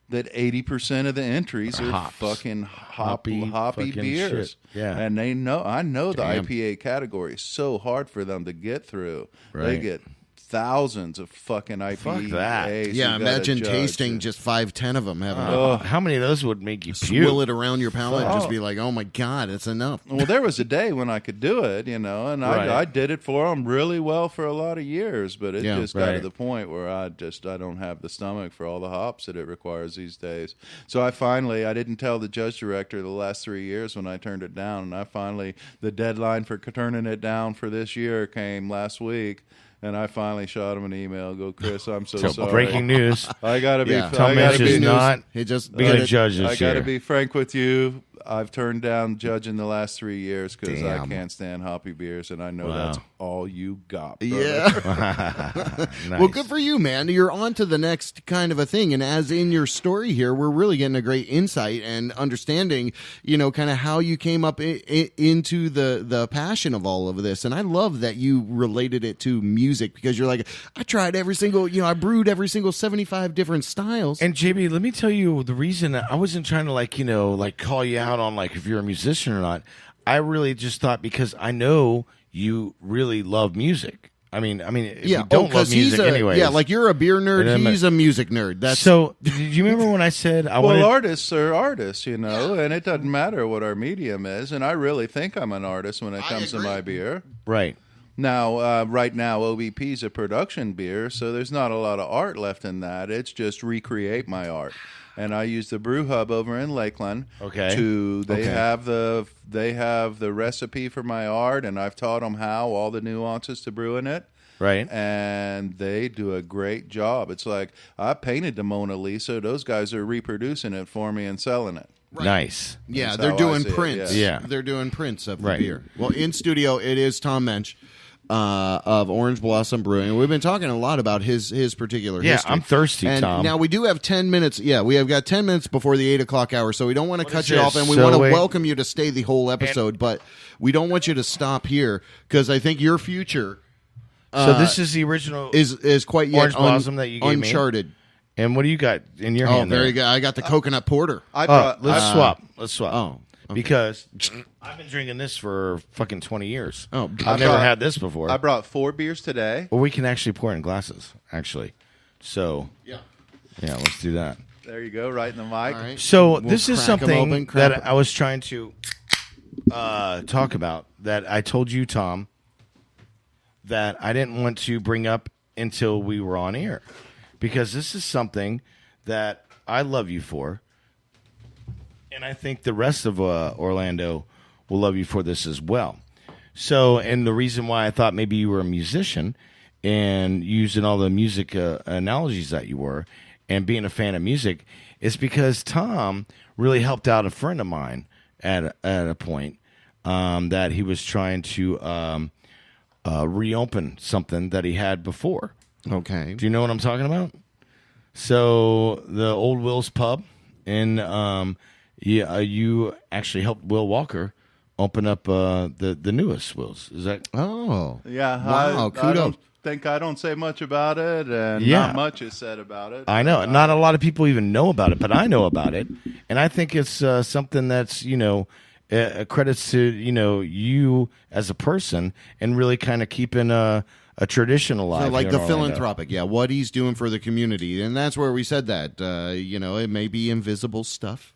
that 80% of the entries are Hops. fucking hoppy fucking beers. shit. Yeah. And I know the Damn. IPA category is so hard for them to get through. They Right. get thousands of fucking IPAs. Fuck that. you Yeah, gotta imagine judge. tasting just 5-10 of them, having to How many of those would make you puke? swill it around your palate and just be like, oh my God, it's enough. Well, there was a day when I could do it, and Right. I did it for them really well for a lot of years, but it Yeah, just got to right. the point where I don't have the stomach for all the hops that it requires these days. So I didn't tell the judge director the last 3 years when I turned it down, and the deadline for turning it down for this year came last week. And I finally shot him an email. Go, Chris, I'm so sorry. Breaking news. I gotta be. Yeah. Tom I gotta Moensch be is not He just being a judge I this got to year. be frank with you. I've turned down judging the last 3 years because I Damn. can't stand hoppy beers, and I know Wow. that's all you got. Brother. Yeah. Nice. Well, good for you, man. You're on to the next kind of a thing. And as in your story here, we're really getting a great insight and understanding, kind of how you came up into the passion of all of this. And I love that you related it to music because you're like, I tried I brewed every single 75 different styles. And JB, let me tell you the reason I wasn't trying to call you out on if you're a musician or not. I really just thought because I know you really love music. I mean, if you don't love music anyway. Yeah, like you're a beer nerd, he's a music nerd. That's So, did you remember when I said I wanted? Artists are artists, and it doesn't matter what our medium is. And I really think I'm an artist when it comes to my beer. Right. Now, right now, OBP is a production beer, so there's not a lot of art left in that. It's just recreate my art. And I use the brew hub over in Lakeland. Okay. They have the recipe for my art, and I've taught them all the nuances to brewing it. Right. And they do a great job. It's like I painted the Mona Lisa. Those guys are reproducing it for me and selling it. Nice. Yeah, That's they're how I doing see it, prints. yeah. They're doing prints of the Right. beer. Well, in studio, it is Tom Moensch of Orange Blossom Brewing. And we've been talking a lot about his particular Yeah, history. I'm thirsty, and Tom. Now, we do have 10 minutes. Yeah, we have got 10 minutes before the 8 o'clock hour, so we don't want to cut is you this? off, and we So want to wait- welcome you to stay the whole episode, but we don't want you to stop here because I think your future So this is the original. is quite yet Orange Blossom that you gave me? uncharted. And what do you got in your Oh, hand? very there? good. I got the coconut porter. I Oh, brought, let's swap. Let's swap. Oh. because I've been drinking this for fucking 20 years. Oh, I've never had this before. I brought 4 beers today. Well, we can actually pour it in glasses, actually. So, yeah, let's do that. There you go, right in the mic. All right. So We'll this is crack 'em something open, crack that I was trying to talk about that I told you, Tom, that I didn't want to bring up until we were on air, because this is something that I love you for, and I think the rest of Orlando will love you for this as well. So, and the reason why I thought maybe you were a musician and using all the music analogies that you were and being a fan of music is because Tom really helped out a friend of mine at a point that he was trying to reopen something that he had before. Okay. Do you know what I'm talking about? So the old Will's Pub, and you actually helped Will Walker open up the newest Will's. Is that? Oh. Yeah. Wow, kudos. I don't say much about it, and Yeah. not much is said about it. I know. Not a lot of people even know about it, but I know about it, and I think it's something that's credits to you as a person and really kind of keeping a tradition alive. So like here the in Orlando. philanthropic, what he's doing for the community. And that's where we said that, it may be invisible stuff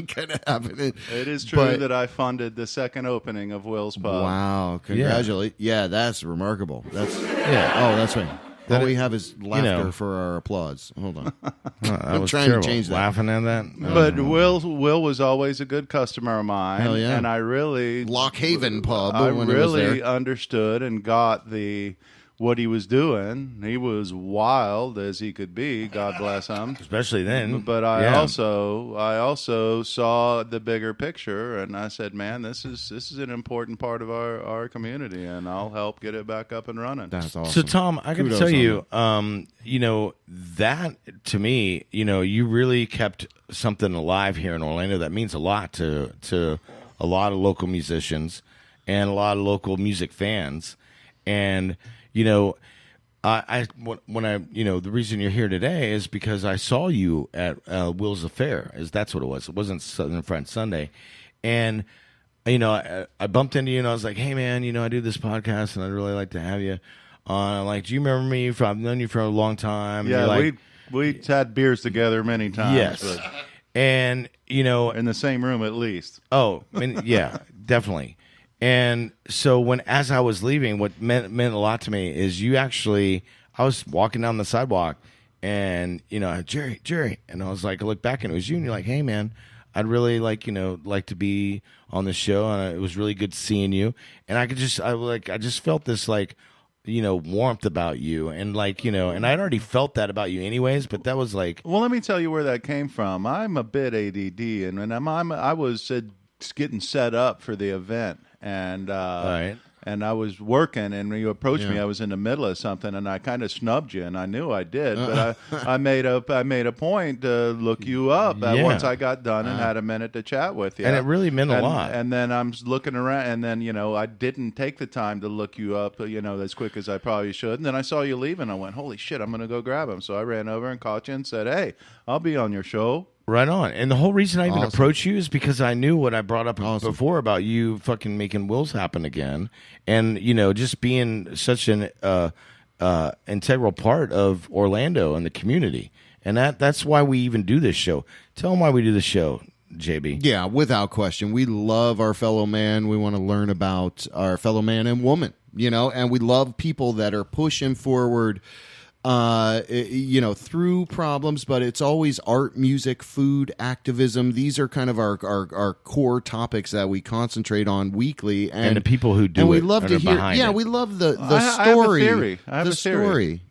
kind of happening. It is true that I funded the second opening of Will's Pub. Wow, congratulations. Yeah, that's remarkable. That's that's right. That All we have is laughter for our applause. Hold on. I was trying terrible. to change that. Laughing at that. But Will was always a good customer of mine. Hell yeah. And I really Lock Haven Pub. I when it was really there. understood and got what he was doing. He was wild as he could be, God bless him. Especially then. But I also saw the bigger picture, and I said, man, this is an important part of our community, and I'll help get it back up and running. That's awesome. So Tom, I got to Kudos tell on you, that to me, you really kept something alive here in Orlando that means a lot to a lot of local musicians and a lot of local music fans. And when I the reason you're here today is because I saw you at Will's Affair. That's what it was. It wasn't Southern Fried Sunday, and I bumped into you and I was like, hey man, I do this podcast and I'd really like to have you on. Like, do you remember me? I've known you for a long time. Yeah, like, we had beers together many times. yes, but and in the same room at least. Oh, yeah, definitely. And so as I was leaving, what meant a lot to me is I was walking down the sidewalk and, Jerry, and I was like, I looked back and it was you and you're like, hey man, I'd really like to be on the show. And it was really good seeing you. And I just felt this warmth about you and and I'd already felt that about you anyways, but that was like, well, let me tell you where that came from. I'm a bit ADD and when I was getting set up for the event. And right. And I was working, and when you approached me, I was in the middle of something, and I kind of snubbed you, and I knew I did, but I made a point to look you up once I got done and had a minute to chat with you, and it really meant a lot. And then I'm looking around, and then I didn't take the time to look you up, as quick as I probably should. And then I saw you leave, and I went, "Holy shit, I'm gonna go grab him." So I ran over and caught you and said, "Hey, I'll be on your show." Right on. And the whole reason I even Awesome. approached you is because I knew what I brought up before about you fucking making Will's happen again. And, just being such an integral part of Orlando and the community. And that's why we even do this show. Tell them why we do the show, JB. Yeah, without question. We love our fellow man. We want to learn about our fellow man and woman, and we love people that are pushing forward through problems, but it's always art, music, food, activism. These are kind of our core topics that we concentrate on weekly, and the people who do and we it love to hear. behind Yeah, it. we love the I story. I have the a theory. story.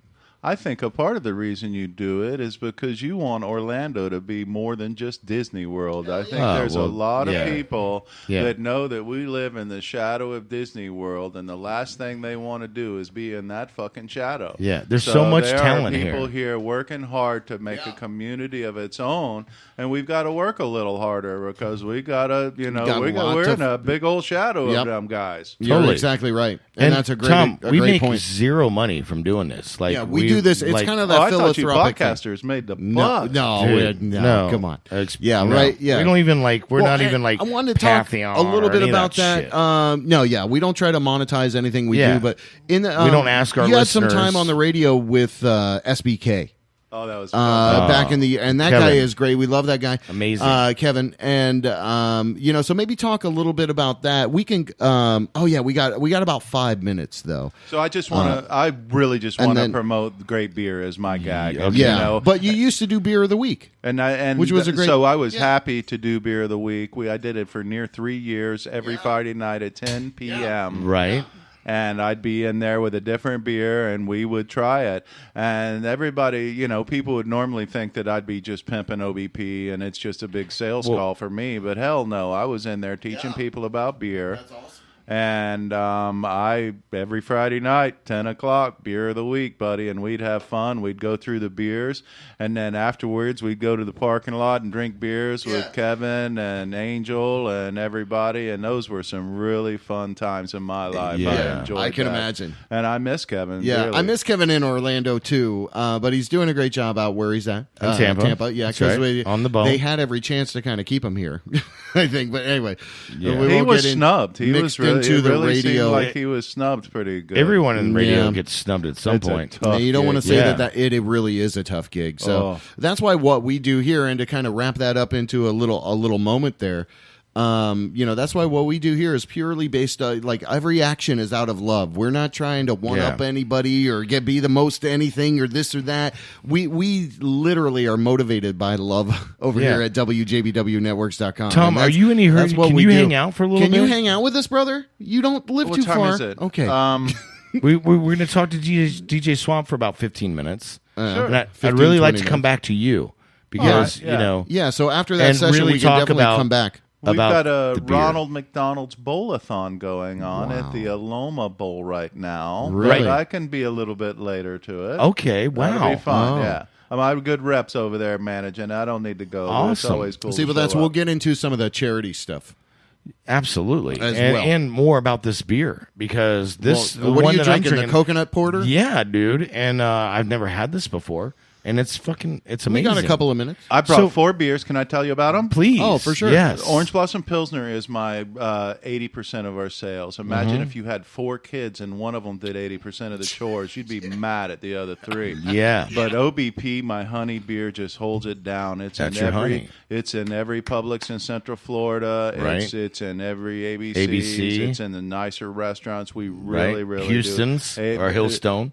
I think a part of the reason you do it is because you want Orlando to be more than just Disney World. I think there's a lot of people that know that we live in the shadow of Disney World, and the last thing they want to do is be in that fucking shadow. Yeah, there's so much there talent are people here. here working hard to make a community of its own, and we've got to work a little harder because we got to, we're in a big old shadow of them guys. You're Totally. exactly right, and that's a great, Tom, a we great make point. zero money from doing this. Like We do this. It's like- kind of Oh, that I thought you philanthropic thing. podcasters made the No, buck. no, come on. Yeah, no. right. Yeah, We don't even like. We're Well, not even like. I wanted to talk Pantheon a little or bit any of about that. shit. No, yeah, we don't try to monetize anything we Yeah. do, but in the We don't ask our You had some listeners- time on the radio with SBK. Oh, that was fun. Back in the and that Kevin. guy is great. We love that guy. Amazing. Kevin. And so maybe talk a little bit about that. We can. We got about 5 minutes though. So I just want to. I really just want to then- promote great beer as my gag. Okay. Yeah, You know? but you used to do beer of the week. Which was a great- So I was yeah. happy to do beer of the week. I did it for near 3 years, every Friday night at 10 p.m. Right. And I'd be in there with a different beer, and we would try it. And everybody, people would normally think that I'd be just pimping OBP, and it's just a big sales call for me. But hell no, I was in there teaching people about beer. That's awesome. And every Friday night, 10 o'clock, beer of the week, buddy, and we'd have fun. We'd go through the beers, and then afterwards we'd go to the parking lot and drink beers with Kevin and Angel and everybody, and those were some really fun times in my life. Yeah. I enjoyed I can that. imagine. And I miss Kevin. Yeah, really. I miss Kevin in Orlando too, but he's doing a great job out where he's at. In Tampa. Yeah, That's because right. On the bone. they had every chance to kind of keep him here, I think. But anyway, Yeah. we He won't was get snubbed. He mixed was really, into it the really seemed radio. like he was snubbed pretty good. Everyone in radio Yeah. gets snubbed at some It's a point. tough You don't gig. want to say Yeah. that it really is a tough gig. So Oh. that's why what we do here, and to kind of wrap that up into a little moment there. That's why what we do here is purely based like every action is out of love. We're not trying to one up anybody or be the most anything or this or that. We literally are motivated by love over here at WJBWnetworks.com. Tom, are you in any hurry? That's what Can we you do. hang out for a little Can bit? you hang out with us, brother? You don't live What too time far. is it? Okay. We're going to talk to DJ Swamp for about 15 minutes. Sure. And I'd 15, really like 20 to come minutes. back to you because, yeah. yeah, so after that and session, really we can talk definitely about- come back. We've about got a the beer. Ronald McDonald's Bowl-a-thon going on at the Aloma Bowl right now. Really? But I can be a little bit later to it. Okay, That'll wow. be fun, Oh. yeah. I have good reps over there managing. I don't need to go. But it's Awesome. always cool See, to but that's show we'll up. get into some of the charity stuff. Absolutely. As and, well. and more about this beer because this Well, the what one are you that I'm drinking? The coconut porter? Yeah, dude. And I've never had this before. And it's it's We amazing. got a couple of minutes. I brought So- 4 beers. Can I tell you about them? Please. Oh, for sure. Yes. Orange Blossom Pilsner is my 80% of our sales. Imagine Mm-hmm. if you had 4 kids and one of them did 80% of the chores. You'd be mad at the other 3. Yeah. But OBP, my honey beer, just holds it down. It's That's in your every. honey. It's in every Publix in Central Florida. Right. It's in every ABC. ABC. It's in the nicer restaurants. We Right. really Houston's do. or Hillstone.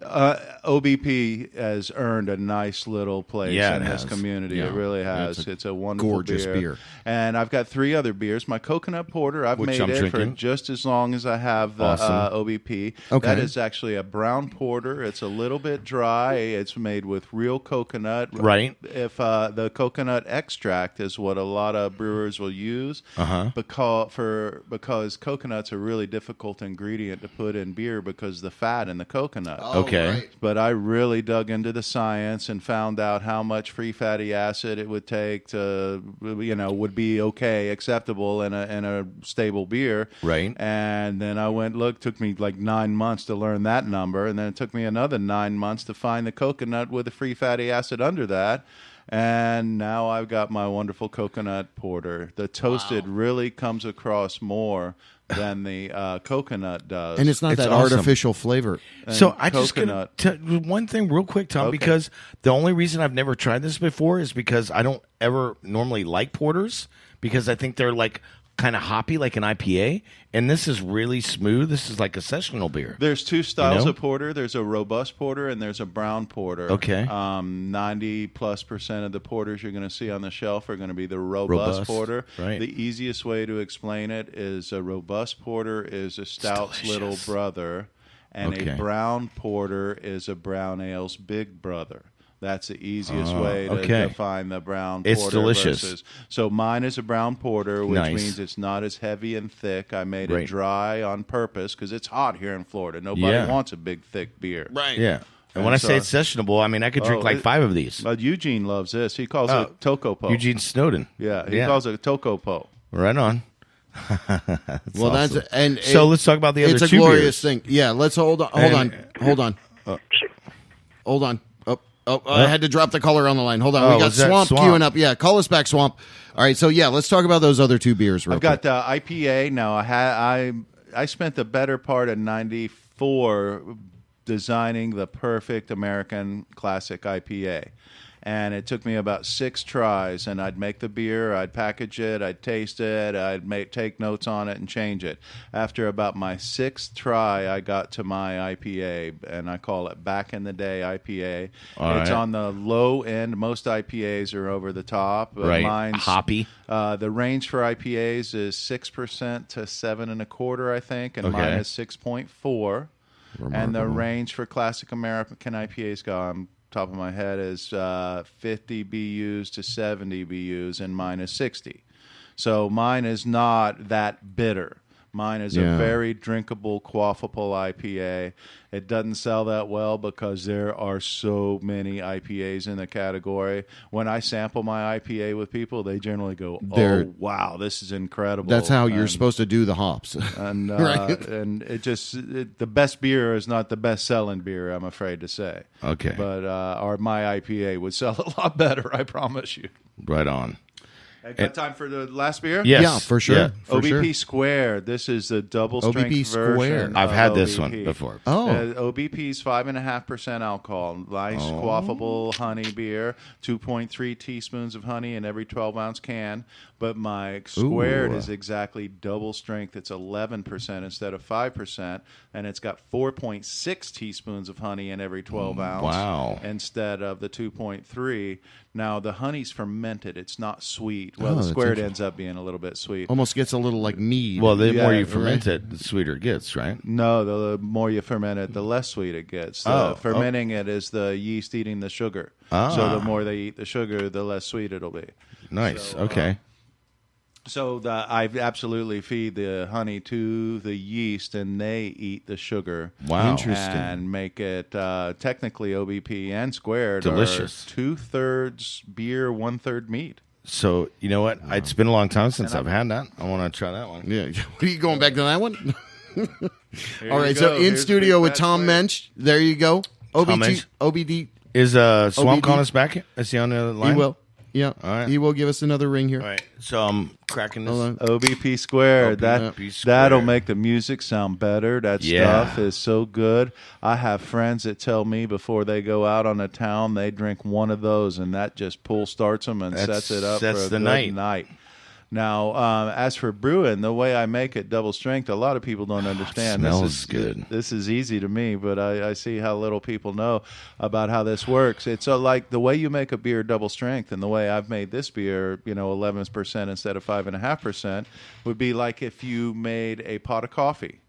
OBP has earned a nice little place Yeah, in it this has. community. Yeah. It really has. It's a wonderful gorgeous beer. And I've got 3 other beers. My coconut porter, I've Which made I'm it drinking. for just as long as I have the Awesome. OBP. Okay. That is actually a brown porter. It's a little bit dry. It's made with real coconut. Right. If the coconut extract is what a lot of brewers will use, because coconut's a really difficult ingredient to put in beer because the fat in the coconut. Okay. right. But I really dug into the science and found out how much free fatty acid it would take to, would be okay, acceptable in a stable beer. Right. And then I took me like 9 months to learn that number. And then it took me another 9 months to find the coconut with the free fatty acid under that. And now I've got my wonderful coconut porter. The toasted really comes across more than the coconut does. And it's not It's that awesome. artificial flavor. So And I just coconut. one thing real quick, Tom, Okay. because the only reason I've never tried this before is because I don't ever normally like porters because I think they're like kind of hoppy like an IPA, and this is really smooth. This is like a sessional beer. There's 2 styles know? of porter. There's a robust porter and there's a brown porter. Okay. 90+% of the porters you're going to see on the shelf are going to be the robust porter. right. The easiest way to explain it is a robust porter is a stout's little delicious. brother, and Okay. a brown porter is a brown ale's big brother. That's the easiest way to okay. define the brown It's porter. delicious. Versus, so mine is a brown porter, which Nice. means it's not as heavy and thick. I made Right. it dry on purpose because it's hot here in Florida. Nobody Yeah. wants a big, thick beer. Right. Yeah. And when And I say so- it's sessionable, I mean I could drink Oh, like 5 of these. But Eugene loves this. He calls it Tokopo. Eugene Snowden. Yeah, he calls it Tokopo. Right on. Well, awesome. that's and So let's talk about the other It's a 2 glorious beers. thing. Yeah, let's hold on. Oh, I had to drop the caller on the line. Hold on. Oh, We got was that Swamp Swamp? queuing up. Yeah, call us back, Swamp. All right, so yeah, let's talk about those other two beers real I've quick. got IPA. Now, I spent the better part of 94 designing the perfect American classic IPA. And it took me about 6 tries, and I'd make the beer, I'd package it, I'd taste it, I'd take notes on it and change it. After about my 6th try, I got to my IPA, and I call it Back in the Day IPA. It's on the low end. Most IPAs are over the top. Right. Mine's Hoppy. The range for IPAs is 6% to 7.25%, I think, and mine is 6.4. And the range for classic American IPAs top of my head is 50 BUs to 70 BUs, and mine is 60. So mine is not that bitter. Mine is a very drinkable, quaffable IPA. It doesn't sell that well because there are so many IPAs in the category. When I sample my IPA with people, they generally go, "Oh, wow, this is incredible." That's how you're supposed to do the hops. And Right. and the best beer is not the best selling beer, I'm afraid to say. Okay. But my IPA would sell a lot better, I promise you. Right on. I got time for the last beer? Yes. Yeah, for sure. Yeah. For OBP sure. Squared. This is the double strength OBP Squared. version. I've of had this OBP. one before. Oh. OBP's 5.5% alcohol. Nice, quaffable honey beer. 2.3 teaspoons of honey in every 12-ounce can. But my Squared is exactly double strength. It's 11% instead of 5%. And it's got 4.6 teaspoons of honey in every 12 ounce. Wow. Instead of the 2.3. Now, the honey's fermented. It's not sweet. Well, the that's Squared ends up being a little bit sweet. Almost gets a little like mead. Well, the more Yeah, you ferment it, the sweeter it gets, right? No, the more you ferment it, the less sweet it gets. Fermenting it is the yeast eating the sugar. So the more they eat the sugar, the less sweet it'll be. Nice. Okay. So I absolutely feed the honey to the yeast, and they eat the sugar. Wow. Interesting. And make it technically OBP and Squared Delicious. are 2/3 beer, 1/3 meat. So, you know what? It's been a long time since I've had that. I want to try that one. Yeah. Are you going back to that one? Here All you right, go. so in Here's studio Big with Bad Tom Squared. Moensch. There you go. Moensch. OBD. Is Swamp OBD? calling us back? Is he on the line? He will. Yeah. All right. He will give us another ring here. All right. So I'm cracking this. Hold on. OBP Squared. OBP Squared. That'll make the music sound better. That Yeah. stuff is so good. I have friends that tell me before they go out on the town, they drink one of those, and that just pull starts them and sets it up for Sets a the good night. Now, as for brewing, the way I make it double strength, a lot of people don't understand. smells This is good. This is easy to me, but I see how little people know about how this works. It's like the way you make a beer double strength, and the way I've made this beer, 11% instead of 5.5%, would be like if you made a pot of coffee.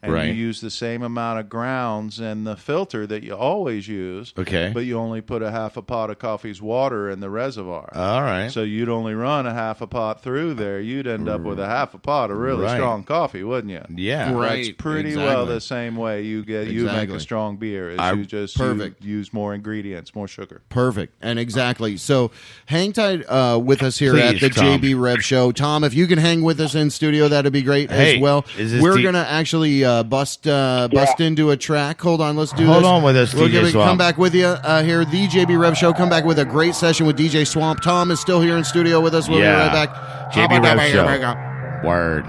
And Right. you use the same amount of grounds in the filter that you always use. Okay. But you only put a half a pot of coffee's water in the reservoir. All right. So you'd only run a half a pot through there. You'd end up with a half a pot of really Right. strong coffee, wouldn't you? Yeah. Right. That's pretty exactly. well the same way you make Exactly. a strong beer. Is you just Perfect. use more ingredients, more sugar. Perfect. And exactly. So hang tight with us here at Please, the Tom. JB Rev Show. Tom, if you can hang with us in studio, that'd be great Hey, as well. is this We're D- going to actually bust into a track. Hold on. Let's do Hold this. on with us, We'll DJ Swamp. come back with you here. The JB Rev Show. Come back with a great session with DJ Swamp. Tom is still here in studio with us. We'll Yeah. be right back. JB Rev Show. Word.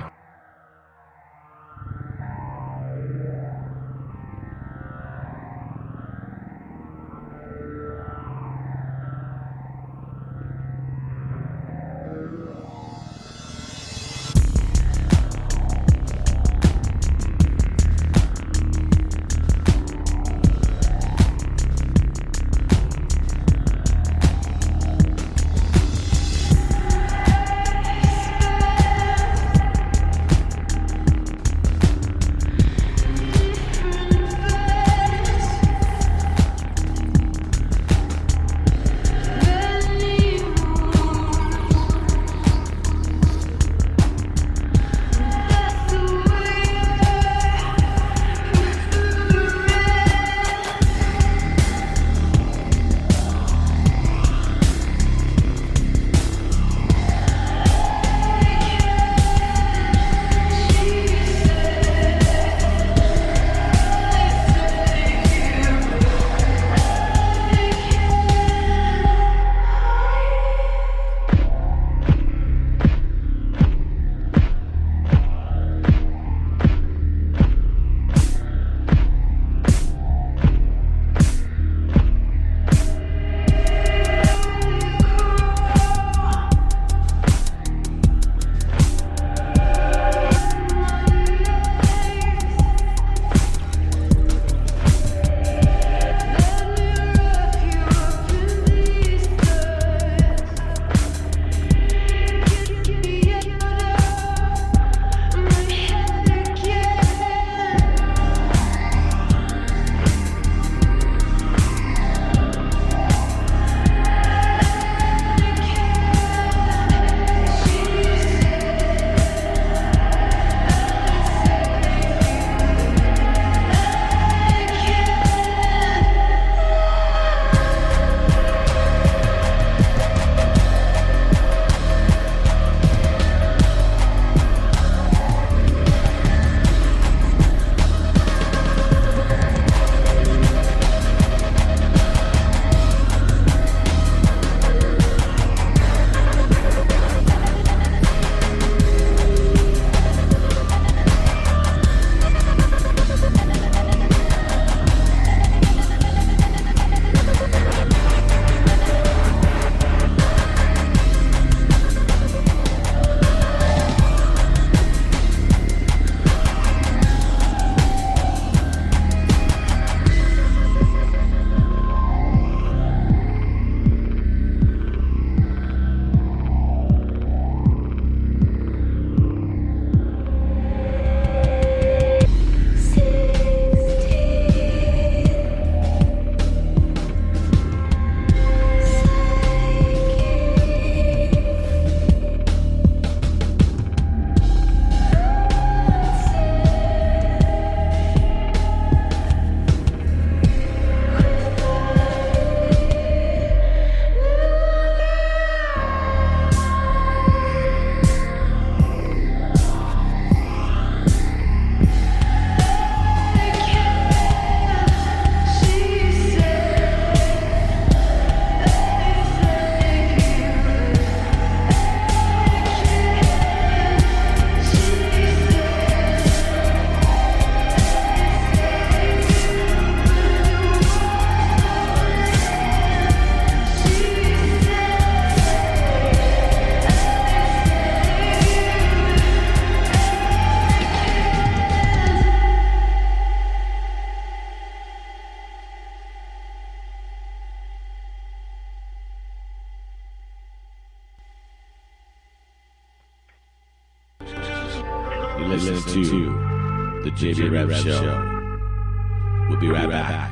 listening to the JB Rev Show. We'll be right back.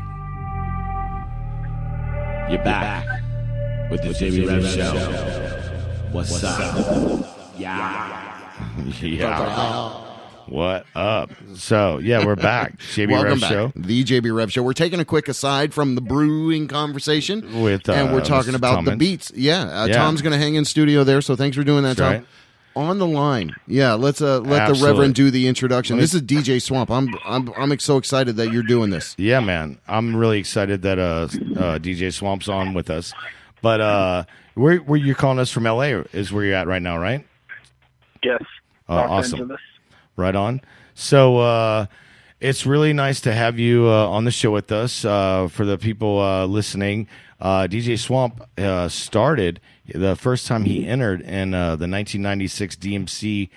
You're back with the JB Rev Show. What's up? Yeah. What up? So, yeah, we're back. JB Welcome Rev back. Show. The JB Rev Show. We're taking a quick aside from the brewing conversation. With, and we're talking Mr. about Tom the Moensch. beats. Yeah, Yeah. Tom's going to hang in studio there, so thanks for doing that, That's Tom. right. On the line. Yeah, let's let the Absolutely. Reverend do the introduction. Let me- This is DJ Swamp. I'm so excited that you're doing this. Yeah, man. I'm really excited that DJ Swamp's on with us. But where you're calling us from LA is where you're at right now, right? Yes. Los Awesome. Angeles. Right on. So it's really nice to have you on the show with us. For the people listening, DJ Swamp started the first time he entered in the 1996 DMC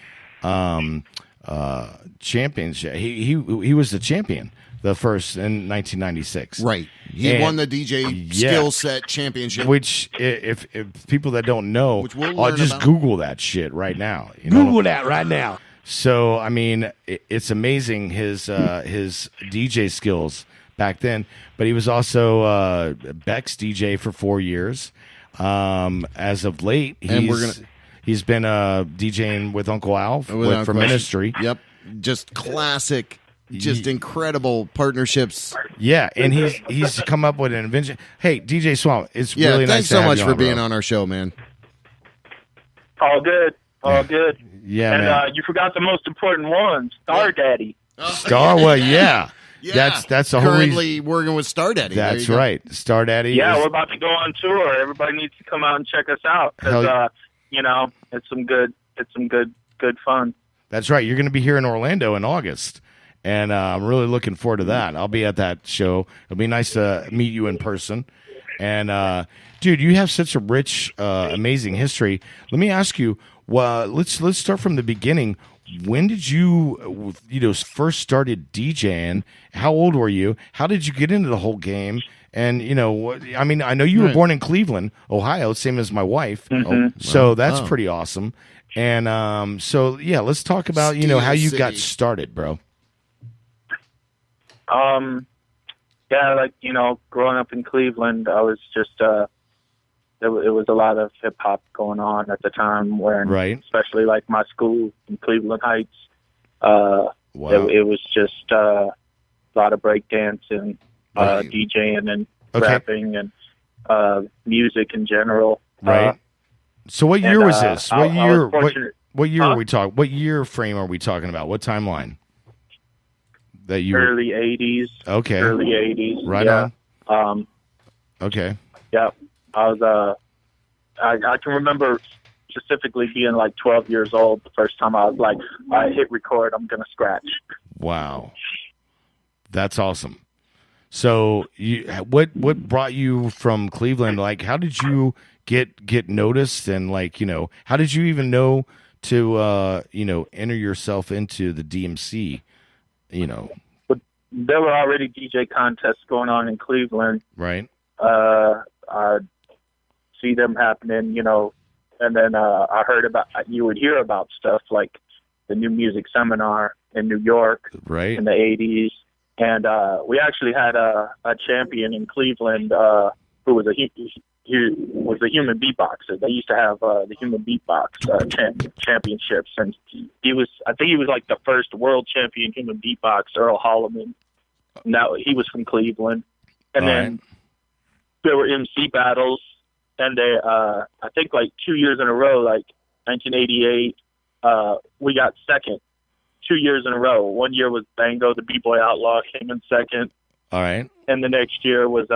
championship. He was the champion, the first in 1996. Right. He And- won the DJ Yeah. Skill Set Championship. Which, if people that don't know, Which we'll I'll learn just about. Google that shit right now. You know? Google that right now. So, I mean, it's amazing his DJ skills back then. But he was also Beck's DJ for 4 years. As of late, And he's been DJing with Uncle Al Without for question. Ministry. Yep. Just classic, just incredible partnerships. Yeah, and he's come up with an invention. Hey, DJ Swamp, it's Yeah, really nice thanks to so have much you for on, being bro. on our show, man. All good. All good. Yeah, and man. you forgot the most important one, Star Daddy. Star, well, yeah. Yeah. That's the whole reason. Currently working with Star Daddy. There That's you go. right. Star Daddy. Yeah, is- we're about to go on tour. Everybody needs to come out and check us out Hell yeah. because it's some good fun. That's right. You're going to be here in Orlando in August, and I'm really looking forward to that. I'll be at that show. It'll be nice to meet you in person. And dude, you have such a rich, amazing history. Let me ask you. Well, let's start from the beginning. When did you first started DJing? How old were you? How did you get into the whole game? And I mean, I know you were born in Cleveland, Ohio, same as my wife. So that's pretty awesome. And so yeah, let's talk about how you got City. started, bro. Yeah, growing up in Cleveland, I was just it was a lot of hip hop going on at the time, where Right. especially like my school in Cleveland Heights. Wow. It was just a lot of breakdancing, Right. DJing, and Okay. rapping, and music in general. Right. So what year and, was this? I What was year? fortunate- What year Huh? are we talking? What year frame are we talking about? What timeline? That you were Early '80s. okay? Early '80s. Right yeah. on. Okay. Yeah, I was. I can remember specifically being like 12 years old the first time I was like, I hit record. I'm gonna scratch. Wow, that's awesome. So, what brought you from Cleveland? Like, how did you get noticed? And how did you even know to enter yourself into the DMC? But there were already DJ contests going on in Cleveland. Right. I see them happening, and then I heard about. You would hear about stuff like the New Music Seminar in New York Right. in the '80s. And we actually had a champion in Cleveland who was he was a human beatboxer. They used to have the human beatbox championships, and I think he was like the first world champion human beatbox, Earl Holliman. Now he was from Cleveland, and All then there were MC battles, and they I think like 2 years in a row, like 1988, we got second. 2 years in a row. 1 year was Bango, the B-Boy Outlaw, came in second. All right. And the next year was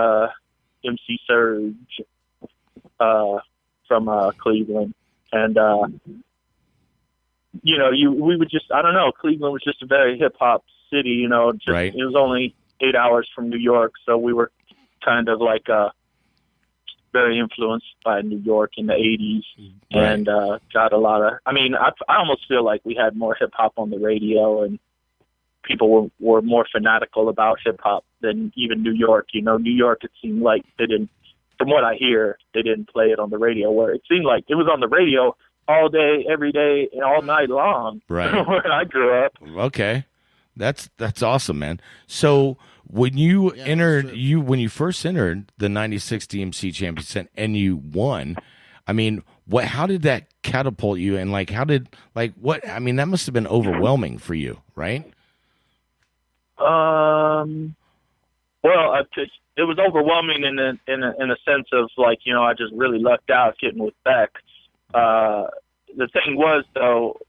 MC Surge from Cleveland. And, we would just, I don't know, Cleveland was just a very hip-hop city, Right. It was only 8 hours from New York, so we were kind of like very influenced by New York in the 80s. Right. And got a lot of, I almost feel like we had more hip hop on the radio, and people were more fanatical about hip hop than even New York. New York, it seemed like they didn't, from what I hear, they didn't play it on the radio, where it seemed like it was on the radio, all day, every day, and all night long. Right. When I grew up. Okay, that's awesome, man. So when you when you first entered the '96 DMC Championship and you won, I mean, how did that catapult you? And like, I mean, that must have been overwhelming for you, right? Well, it was overwhelming in a sense of like, you know, I just really lucked out getting with Beck. The thing was, though,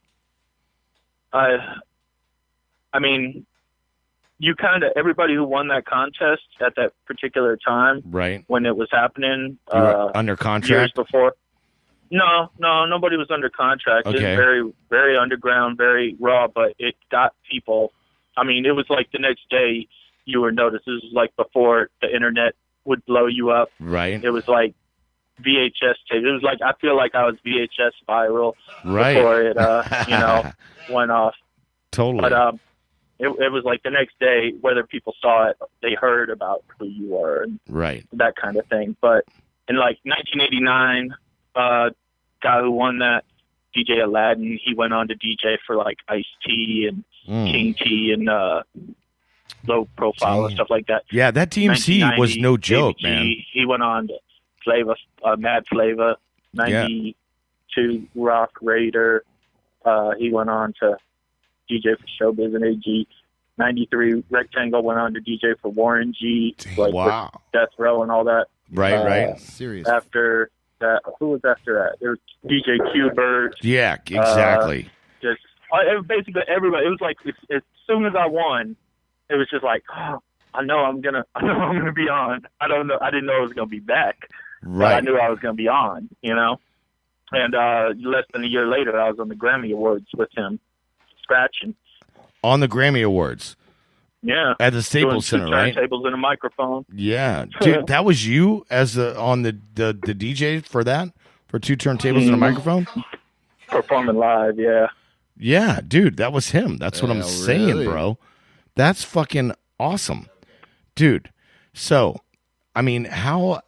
I mean, you kind of, everybody who won that contest at that particular time, right, when it was happening, you were under contract years before. No, nobody was under contract. Okay. It was very, very underground, very raw, but it got people. I mean, it was like the next day you were noticed. This was like before the internet would blow you up. Right. It was like VHS tape. It was like, I feel like I was VHS viral right before it, you know, went off. Totally. But it was like the next day, whether people saw it, they heard about who you were and right, that kind of thing. But in like 1989, guy who won that, DJ Aladdin, he went on to DJ for like Ice-T and King T and Low Profile and stuff like that. Yeah, that DMC was no joke, man. He went on to Flavor, Mad Flavor, 92 Rock Raider. He went on to DJ for Showbiz and AG. 93 Rectangle went on to DJ for Warren G. Like wow. with Death Row and all that. Right. Serious. After that, who was after that? There was DJ Q-Bert. Yeah, exactly. Just basically everybody. It was like as soon as I won, it was just like, oh, I know I'm gonna be on. I don't know. I didn't know I was gonna be back. Right. But I knew I was gonna be on. You know. And less than a year later, I was on the Grammy Awards with him, scratching. On the Grammy Awards. Yeah. At the Staples Center, right? Turntables and a microphone. Yeah. Dude, that was you as on the DJ for that? For 2 turntables and a microphone? Performing live, yeah. Yeah, dude, that was him. That's what I'm saying, really? bro. That's fucking awesome. Dude. So, how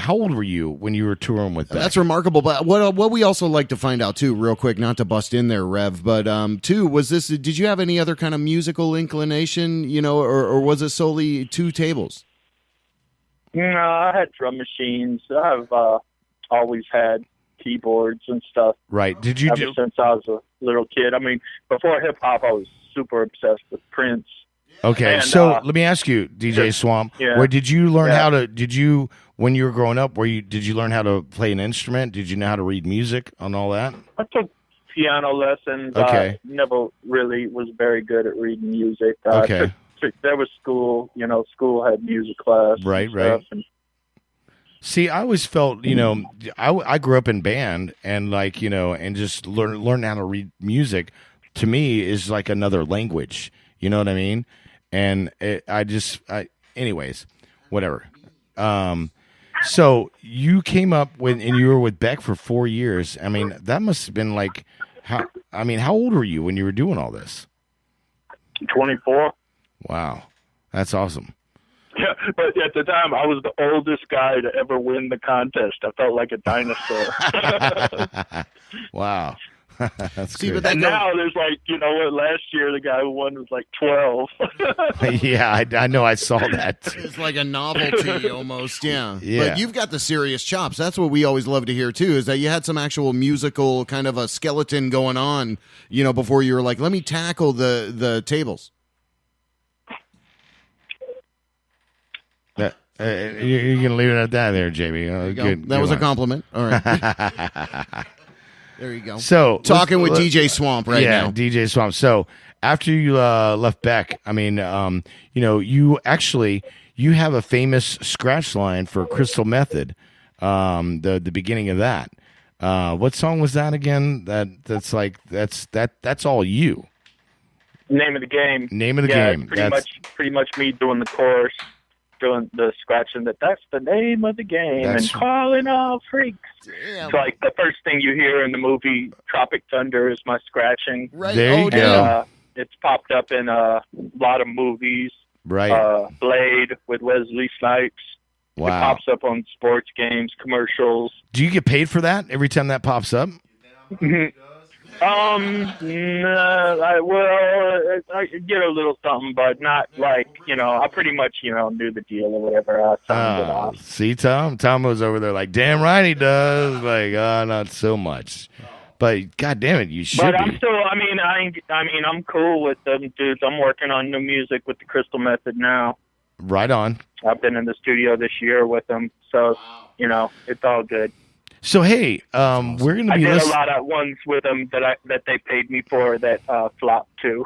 old were you when you were touring with that? That's remarkable. But what we also like to find out too, real quick, not to bust in there, Rev, but too, was this? Did you have any other kind of musical inclination, you know, or was it solely 2 tables? No, I had drum machines. I've always had keyboards and stuff. Right. Did you ever since I was a little kid? I mean, before hip hop, I was super obsessed with Prince. Okay, and, so let me ask you, DJ Swamp, where did you learn how to? When you were growing up, did you learn how to play an instrument? Did you know how to read music and all that? I took piano lessons. Okay. I never really was very good at reading music. Okay. There was school. You know, school had music class. Right. And, see, I always felt, you know, I grew up in band and like, you know, and just learn how to read music to me is like another language. You know what I mean? And anyways, whatever. So you came up and you were with Beck for 4 years. I mean, that must have been like, how old were you when you were doing all this? 24. Wow. That's awesome. Yeah, but at the time, I was the oldest guy to ever win the contest. I felt like a dinosaur. Wow. That's See, good. but now there's like, you know what, last year the guy who won was like 12. Yeah, I know. I saw that. It's like a novelty almost, yeah. Yeah. But you've got the serious chops. That's what we always love to hear, too, is that you had some actual musical kind of a skeleton going on, you know, before you were like, let me tackle the tables. You're going to leave it at that there, JB. Good. That was a compliment. All right. There you go. So talking with DJ Swamp now. DJ Swamp. So after you left Beck, I mean, you know, you have a famous scratch line for Crystal Method. The beginning of that. What song was that again? That's all you. Name of the game. Name of the game. Pretty much me doing the chorus, doing the scratching. That's the name of the game, and calling all freaks. It's like the first thing you hear in the movie Tropic Thunder is my scratching. Right. There you go. And, it's popped up in a lot of movies. Right. Blade with Wesley Snipes. Wow. It pops up on sports games, commercials. Do you get paid for that every time that pops up? I get a little something, but not like, I pretty much, knew the deal or whatever. Signed it off. See, Tom was over there like, damn right he does. Like, not so much. But God damn it, you should. But be. I'm still, I'm cool with them dudes. I'm working on new music with the Crystal Method now. Right on. I've been in the studio this year with them, so it's all good. So hey, we're gonna be. I did a lot of ones with them that they paid me for that flopped too.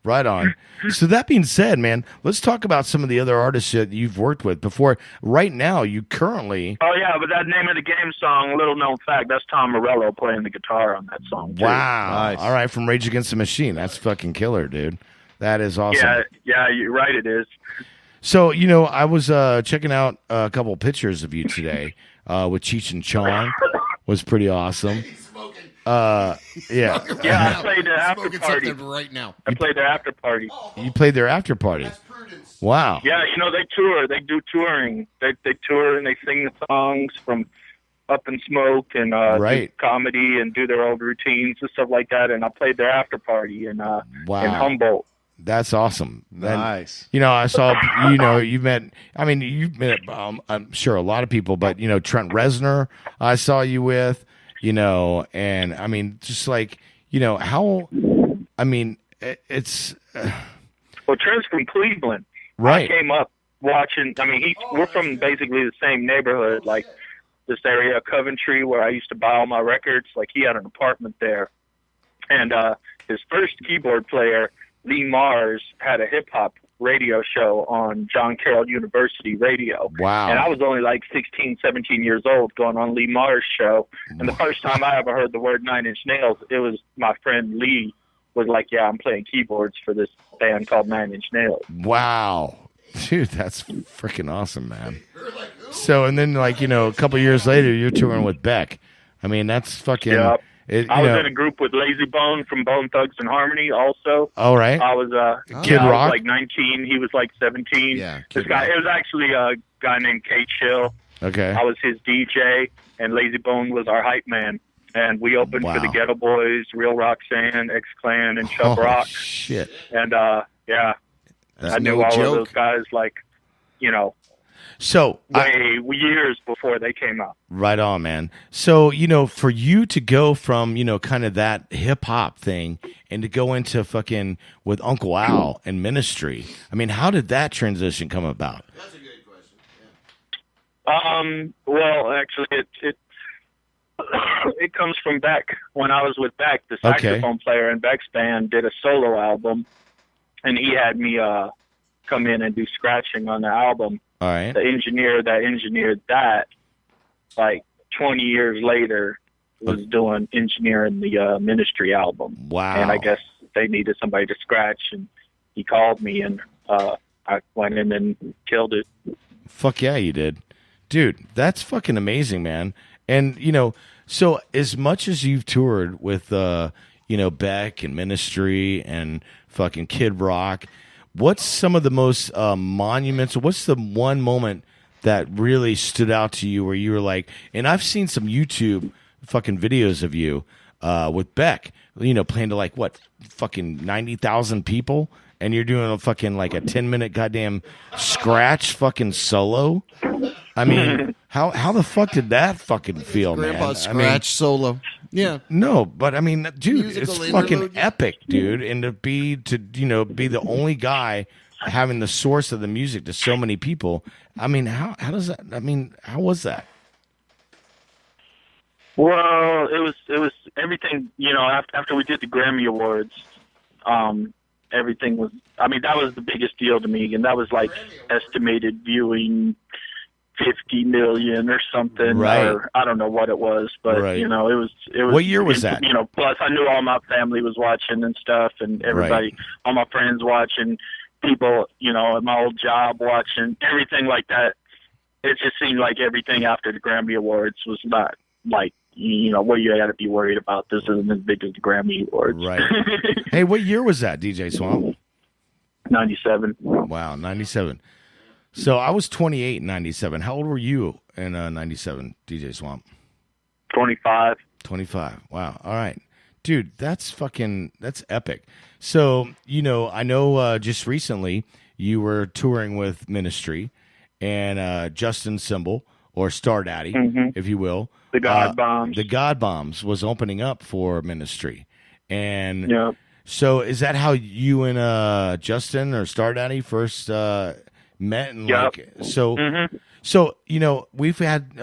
Right on. So that being said, man, let's talk about some of the other artists that you've worked with before. Right now, you currently. Oh yeah, but that Name of the Game song, little known fact, that's Tom Morello playing the guitar on that song too. Wow. Nice. All right, from Rage Against the Machine. That's fucking killer, dude. That is awesome. Yeah, you're right. It is. So, I was checking out a couple pictures of you today with Cheech and Chong. Was pretty awesome. Yeah. Yeah, I played their after party right now. I played their after party. You played their after party. Wow. Yeah, they tour. They do touring. They tour and they sing the songs from Up in Smoke and do comedy and do their old routines and stuff like that. And I played their after party in Humboldt. That's awesome. Nice. And, I saw, you've met, I'm sure a lot of people, but, Trent Reznor, I saw you with, and just like, how, it's. Well, Trent's from Cleveland. Right. I came up watching, we're from basically the same neighborhood, like this area of Coventry where I used to buy all my records. Like he had an apartment there. And his first keyboard player, Lee Mars, had a hip-hop radio show on John Carroll University Radio. Wow. And I was only like 16, 17 years old going on Lee Mars' show. And the first time I ever heard the word Nine Inch Nails, it was my friend Lee was like, yeah, I'm playing keyboards for this band called Nine Inch Nails. Wow. Dude, that's freaking awesome, man. So, and then like, a couple years later, you're touring with Beck. That's fucking... Yeah. I was in a group with Lazy Bone from Bone Thugs and Harmony also. All right. I was Kid I Rock? was like 19. He was like 17. Yeah, This guy, it was actually a guy named Kate Chill. Okay. I was his DJ, and Lazy Bone was our hype man. And we opened for the Ghetto Boys, Real Roxanne, X-Clan, and Chubb Rock. Shit. And, yeah, That's I knew no all joke. of those guys, like, So years before they came out. Right on, man. So, for you to go from, kind of that hip hop thing and to go into fucking with Uncle Al and Ministry, how did that transition come about? That's a good question. Yeah. Well, actually, it comes from Beck. When I was with Beck, the saxophone player in Beck's band did a solo album, and he had me come in and do scratching on the album. All right. The engineer that engineered that, like 20 years later, was doing engineering the Ministry album. Wow. And I guess they needed somebody to scratch, and he called me, and I went in and killed it. Fuck yeah, you did. Dude, that's fucking amazing, man. And, so as much as you've toured with, Beck and Ministry and fucking Kid Rock, what's some of the most monumental, what's the one moment that really stood out to you where you were like, and I've seen some YouTube fucking videos of you with Beck, playing to like, what, fucking 90,000 people? And you're doing a fucking like a 10-minute goddamn scratch fucking solo? How the fuck did that fucking feel, Grandpa man? scratch solo. Yeah. No, but dude, Musical it's fucking interlude. epic, dude. And to be the only guy having the source of the music to so many people. How does that? How was that? Well, it was everything. After we did the Grammy Awards, everything was. That was the biggest deal to me, and that was like estimated viewing 50 million or something, right? Or I don't know what it was, but right. it was. What year was that? Plus I knew all my family was watching and stuff, and everybody, all my friends watching, people, at my old job watching, everything like that. It just seemed like everything after the Grammy Awards was not like, what you got to be worried about. This isn't as big as the Grammy Awards. Right. Hey, what year was that, DJ Swamp? 97. Wow, 97. So I was 28 in 97. How old were you in 97, DJ Swamp? 25. 25. Wow. All right. Dude, that's epic. So, I know just recently you were touring with Ministry and Justin Symbol, or Star Daddy, if you will. The God Bombs. The God Bombs was opening up for Ministry. And so is that how you and Justin or Star Daddy first met? And So, we've had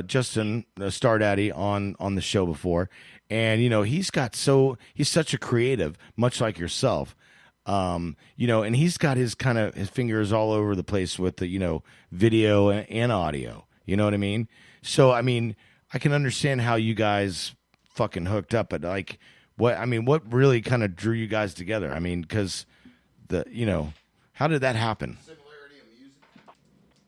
Justin Star Daddy on the show before, and he's such a creative, much like yourself. And he's got his fingers all over the place with the video and audio. You know what I mean? So I can understand how you guys fucking hooked up, but what really kind of drew you guys together? Because how did that happen?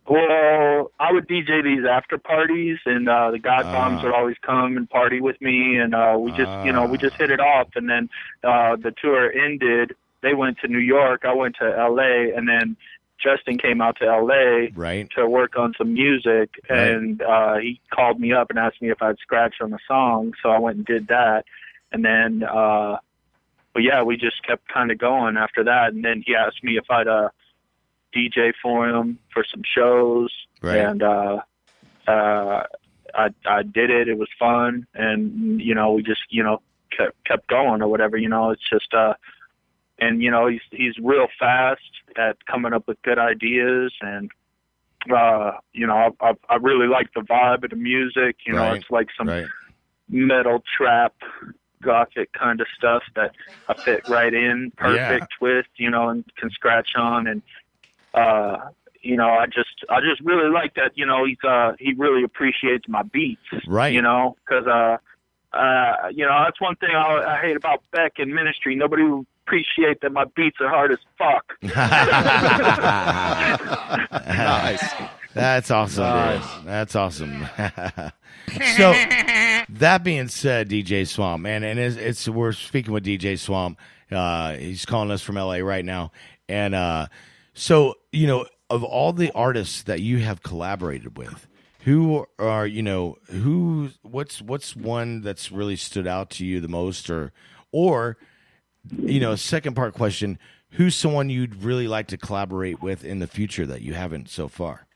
Well, I would DJ these after parties, and the God Bombs would always come and party with me, and we just hit it off. And then the tour ended. They went to New York. I went to L.A., and then Justin came out to L.A. to work on some music, and he called me up and asked me if I'd scratch on a song. So I went and did that, and then, we just kept kind of going after that. And then he asked me if I'd DJ for him for some shows, and I did it. It was fun, and we just kept going or whatever. It's just and he's real fast at coming up with good ideas, and I really like the vibe of the music. It's like some metal trap gothic kind of stuff that I fit right in perfect with, and can scratch on. And I just really like that. He really appreciates my beats, because that's one thing I hate about Beck and Ministry. Nobody will appreciate that my beats are hard as fuck. Nice. That's awesome. Nice. That's awesome. So that being said, DJ Swamp, man, and we're speaking with DJ Swamp. He's calling us from LA right now, and so of all the artists that you have collaborated with, who are what's one that's really stood out to you the most, or second part question, who's someone you'd really like to collaborate with in the future that you haven't so far?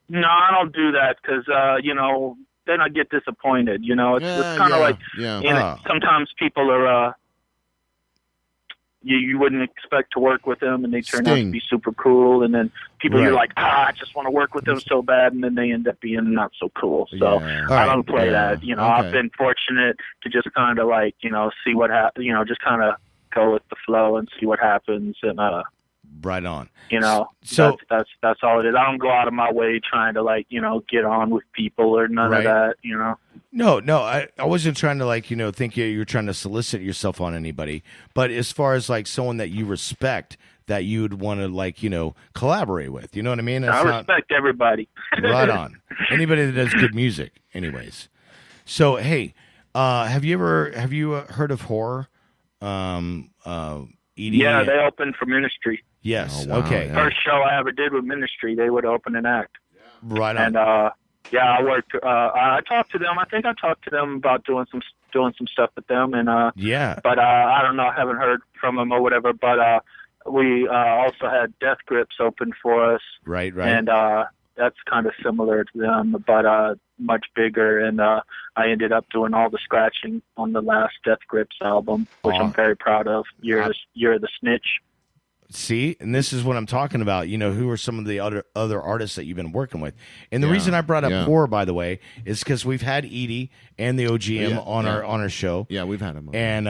No, I don't do that because, then I get disappointed. It's kind of like, sometimes people are, you wouldn't expect to work with them, and they turn out to be super cool. And then people, you're like, I just want to work with them so bad, and then they end up being not so cool. So I don't play that. I've been fortunate to just kind of like, see what happens, just kind of go with the flow and see what happens. And, right on. So that's all it is. I don't go out of my way trying to like, get on with people or none of that, No, I wasn't trying to think you're trying to solicit yourself on anybody. But as far as like someone that you respect that you'd want to collaborate with, you know what I mean? I respect everybody. Right on. Anybody that does good music, anyways. So hey, have you heard of Horror? Edie? Yeah, they opened for Ministry. Yes. Oh, wow. Okay. First show I ever did with Ministry, they would open an act. Right on. And I worked. I talked to them. I think I talked to them about doing some stuff with them. And but I don't know. I haven't heard from them or whatever. But we also had Death Grips open for us. Right. And that's kind of similar to them, but much bigger. And I ended up doing all the scratching on the last Death Grips album, which I'm very proud of. You're the Snitch. See, and this is what I'm talking about. Who are some of the other artists that you've been working with? And the reason I brought up Horror, by the way, is because we've had Edie and the OGM on our show. Yeah, we've had them. And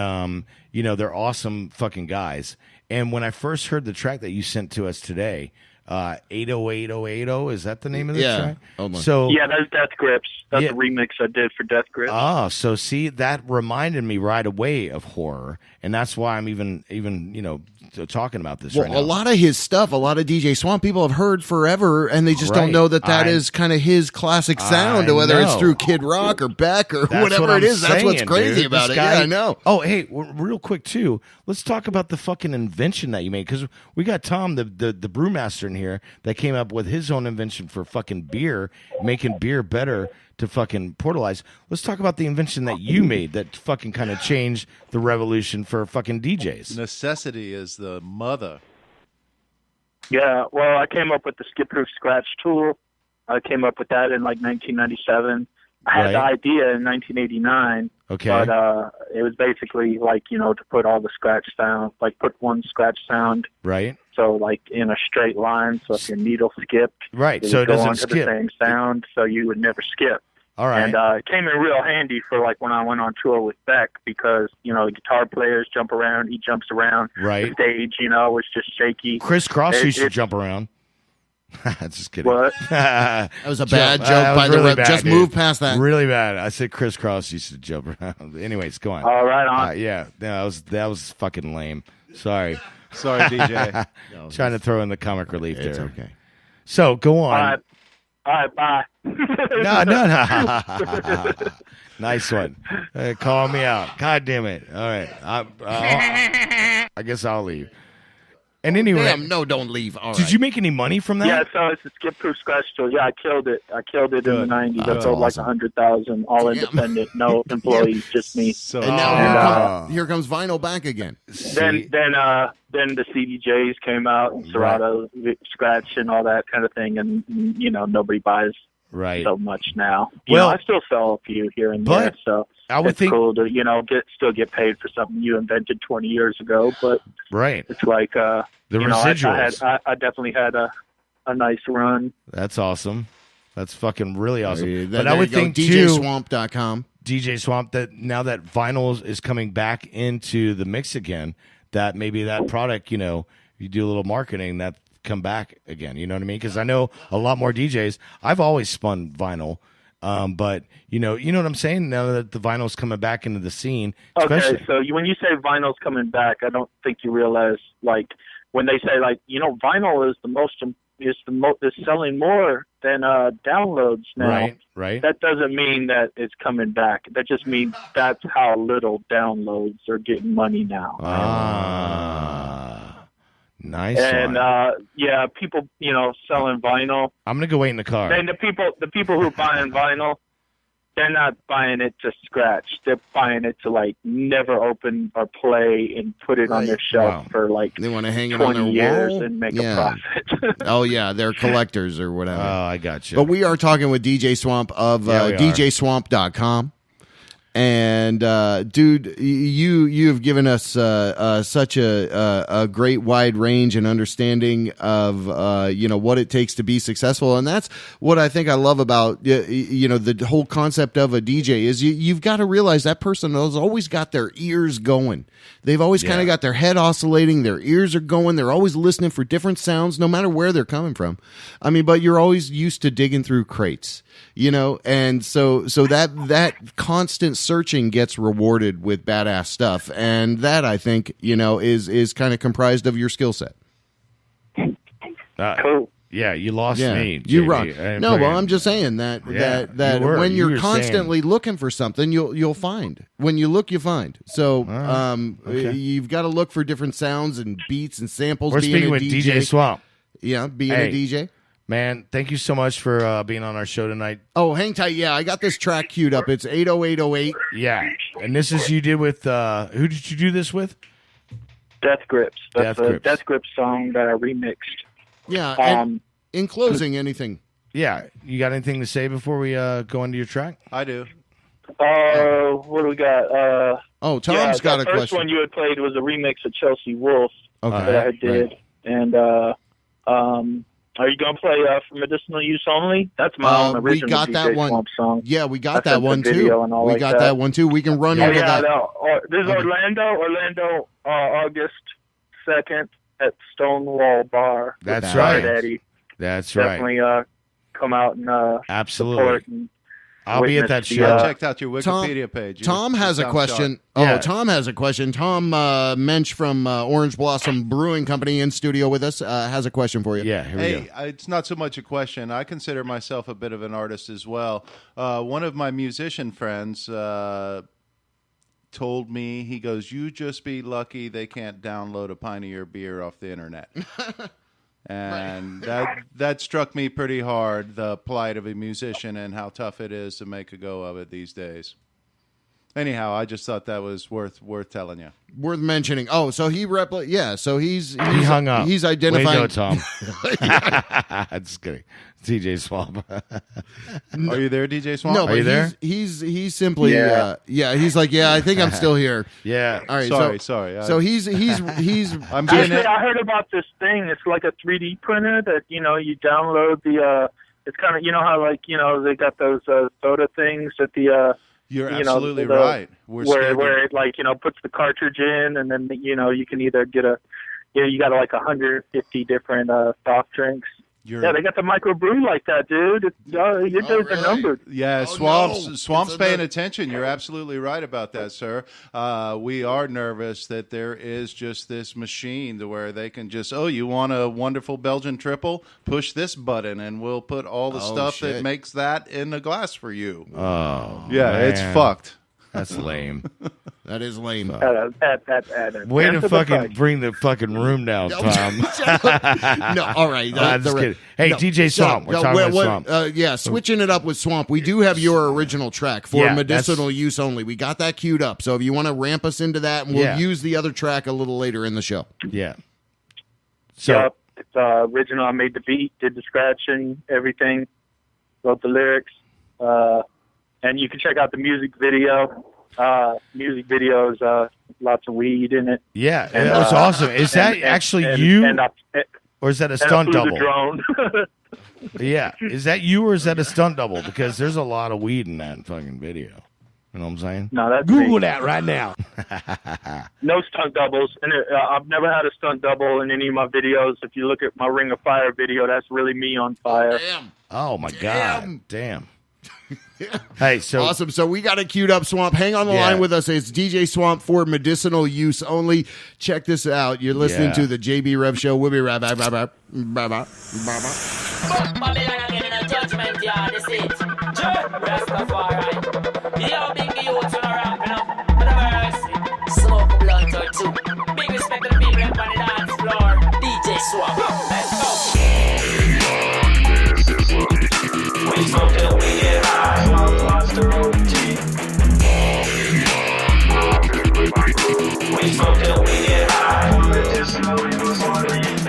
they're awesome fucking guys. And when I first heard the track that you sent to us today, 808080, is that the name of the track? So that's Death Grips. That's a remix I did for Death Grips. So see, that reminded me right away of Horror, and that's why I'm even talking about this right now. A lot of his stuff, a lot of DJ Swamp people have heard forever, and they just don't know that is kind of his classic sound, whether it's through Kid Rock or Beck or whatever it is. That's what's crazy about it. Yeah, I know. Oh, hey, real quick too, let's talk about the fucking invention that you made, because we got Tom, the brewmaster, in in here that came up with his own invention for fucking beer, making beer better to fucking portalize. Let's talk about the invention that you made that fucking kind of changed the revolution for fucking DJs. Necessity is the mother. Yeah, well, I came up with the skip-proof scratch tool. I came up with that in like 1997. I had the idea in 1989. Okay. But it was basically like, to put all the scratch sound, like put one scratch sound. Right. So like in a straight line. So if your needle skipped, right. it So would it go doesn't on to skip. the same sound, so you would never skip. All right. And it came in real handy for like when I went on tour with Beck because, the guitar players jump around, he jumps around. Right. The stage, was just shaky. Chris Cross used to jump around. Just kidding. What? That was a bad joke by the really rep. bad, Just dude. move past that. Really bad. I said Chris Cross used to jump around. Anyways, go on. All right, on. Yeah, that was fucking lame. Sorry. Sorry, DJ. Trying to throw in the comic relief It's there. okay. So go on. All right, bye. No. Nice one. Call me out. God damn it. All right. I guess I'll leave. And anyway, Damn, no, don't leave. All did right. you make any money from that? Yeah, so it's a skip-proof scratch tool. Yeah, I killed it. I killed it in the 90s. I That's sold like awesome. 100,000, all independent, no employees, just me. So And now here comes vinyl back again. Then the CDJs came out, and Serato scratch and all that kind of thing, and nobody buys Right. so much now. Well, I still sell a few here and but there, so I would it's think cool to still get paid for something you invented 20 years ago. But right. it's like The residuals. I definitely had a nice run. That's awesome. That's fucking really awesome. But I would think too, DJSwamp.com. DJ Swamp, that now that vinyl is coming back into the mix again, that maybe that product, you do a little marketing, that come back again. You know what I mean? Because I know a lot more DJs. I've always spun vinyl, but you know what I'm saying. Now that the vinyl's coming back into the scene, especially. Okay, so when you say vinyl's coming back, I don't think you realize like when they say like vinyl is selling more than downloads now. Right. That doesn't mean that it's coming back. That just means that's how little downloads are getting money now. Nice. And one. people selling vinyl. I'm gonna go wait in the car. And the people who buying vinyl, they're not buying it to scratch. They're buying it to like never open or play and put it on their shelf for like They want to hang it 20 on their years wall and make a profit. Oh yeah, they're collectors or whatever. I got you. But we are talking with DJ Swamp of DJSwamp.com. And dude, you have given us such a great wide range and understanding of what it takes to be successful, and that's what I think I love about the whole concept of a DJ is you've got to realize that person has always got their ears going. They've always kind of got their head oscillating, their ears are going, they're always listening for different sounds, no matter where they're coming from. I mean, but you're always used to digging through crates, and so that constant searching gets rewarded with badass stuff, and that I think is kind of comprised of your skill set. Cool. Yeah, you lost me. You JB. run. No, well, I'm just saying that when You you're were constantly looking for something, you'll find. When you look, you find. So you've got to look for different sounds and beats and samples. We're being speaking a with DJ. DJ Swamp. Yeah, being a DJ. Man, thank you so much for being on our show tonight. Oh, hang tight. Yeah, I got this track queued up. It's 80808. Yeah, and this is you did with who did you do this with? Death Grips. That's Death a Grips. Death Grips song that I remixed. Yeah. And in closing, anything? Yeah, you got anything to say before we go into your track? I do. What do we got? Tom's got a the first question. one you had played was a remix of Chelsea Wolf Okay. that I did, Right. and are you gonna play for medicinal use only? That's my own original we got DJ that one. Swamp song. Yeah, we got I that sent the one too. video and all We like got that one too. We can run into that. This is Orlando, August 2nd at Stonewall Bar. That's with right. Daddy. That's Definitely come out and Absolutely. support and I'll be at that witness the, show. I checked out your Wikipedia page. Tom has a sound question. sharp. Tom has a question. Tom Moensch from Orange Blossom Brewing Company in studio with us has a question for you. Yeah, here we go. Hey, it's not so much a question. I consider myself a bit of an artist as well. One of my musician friends told me, he goes, "You just be lucky they can't download a pint of your beer off the internet." And that struck me pretty hard, the plight of a musician and how tough it is to make a go of it these days. Anyhow, I just thought that was worth telling you. Worth mentioning. Oh, so he so he's He hung up. He's identifying. Way to go, Tom. Just kidding. DJ Swamp. Are you there, DJ Swamp? No, Are you there? He's simply he's like, I think I'm still here. Yeah. All right. Sorry. So he's I'm doing Actually, it. I heard about this thing. It's like a 3D printer that, you download the, it's kind of, how, like, they got those soda things at the, You're absolutely right. Where it, like, puts the cartridge in, and then, you can either get you got like 150 different soft drinks. Yeah, they got the microbrew like that, dude. Your days are numbered. Yeah, Swamp's paying attention. You're absolutely right about that, sir. We are nervous that there is just this machine to where they can just, you want a wonderful Belgian triple? Push this button, and we'll put all the stuff that makes that in the glass for you. Oh, yeah, man. It's fucked. That's lame. That is lame. Way to fucking bring the fucking room down, Tom. No, all right. Just kidding. Hey, DJ Swamp. We're talking about Swamp. Switching it up with Swamp. We do have your original track for medicinal use only. We got that queued up. So if you want to ramp us into that, and we'll use the other track a little later in the show. Yeah. So it's original. I made the beat, did the scratching, everything, wrote the lyrics. And you can check out the music video. Music videos, lots of weed in it. Yeah, and, that was awesome. Is that actually you? Or is that a stunt double? Drone. Yeah. Is that you or is that a stunt double? Because there's a lot of weed in that fucking video. You know what I'm saying? No, that's Google me. that right now. No stunt doubles. And I've never had a stunt double in any of my videos. If you look at my Ring of Fire video, that's really me on fire. Damn. Oh, my God. Damn. Hey, so awesome. So we got it queued up, Swamp. Hang on the line with us. It's DJ Swamp for medicinal use only. Check this out. You're listening to the JB Rev Show. We'll be right back. Smoke a blunt or two. Big respect to the people up on the dance floor. DJ Swamp. Let's go. We smoke till we get high. Swamp lost the routine. We smoke till we get high.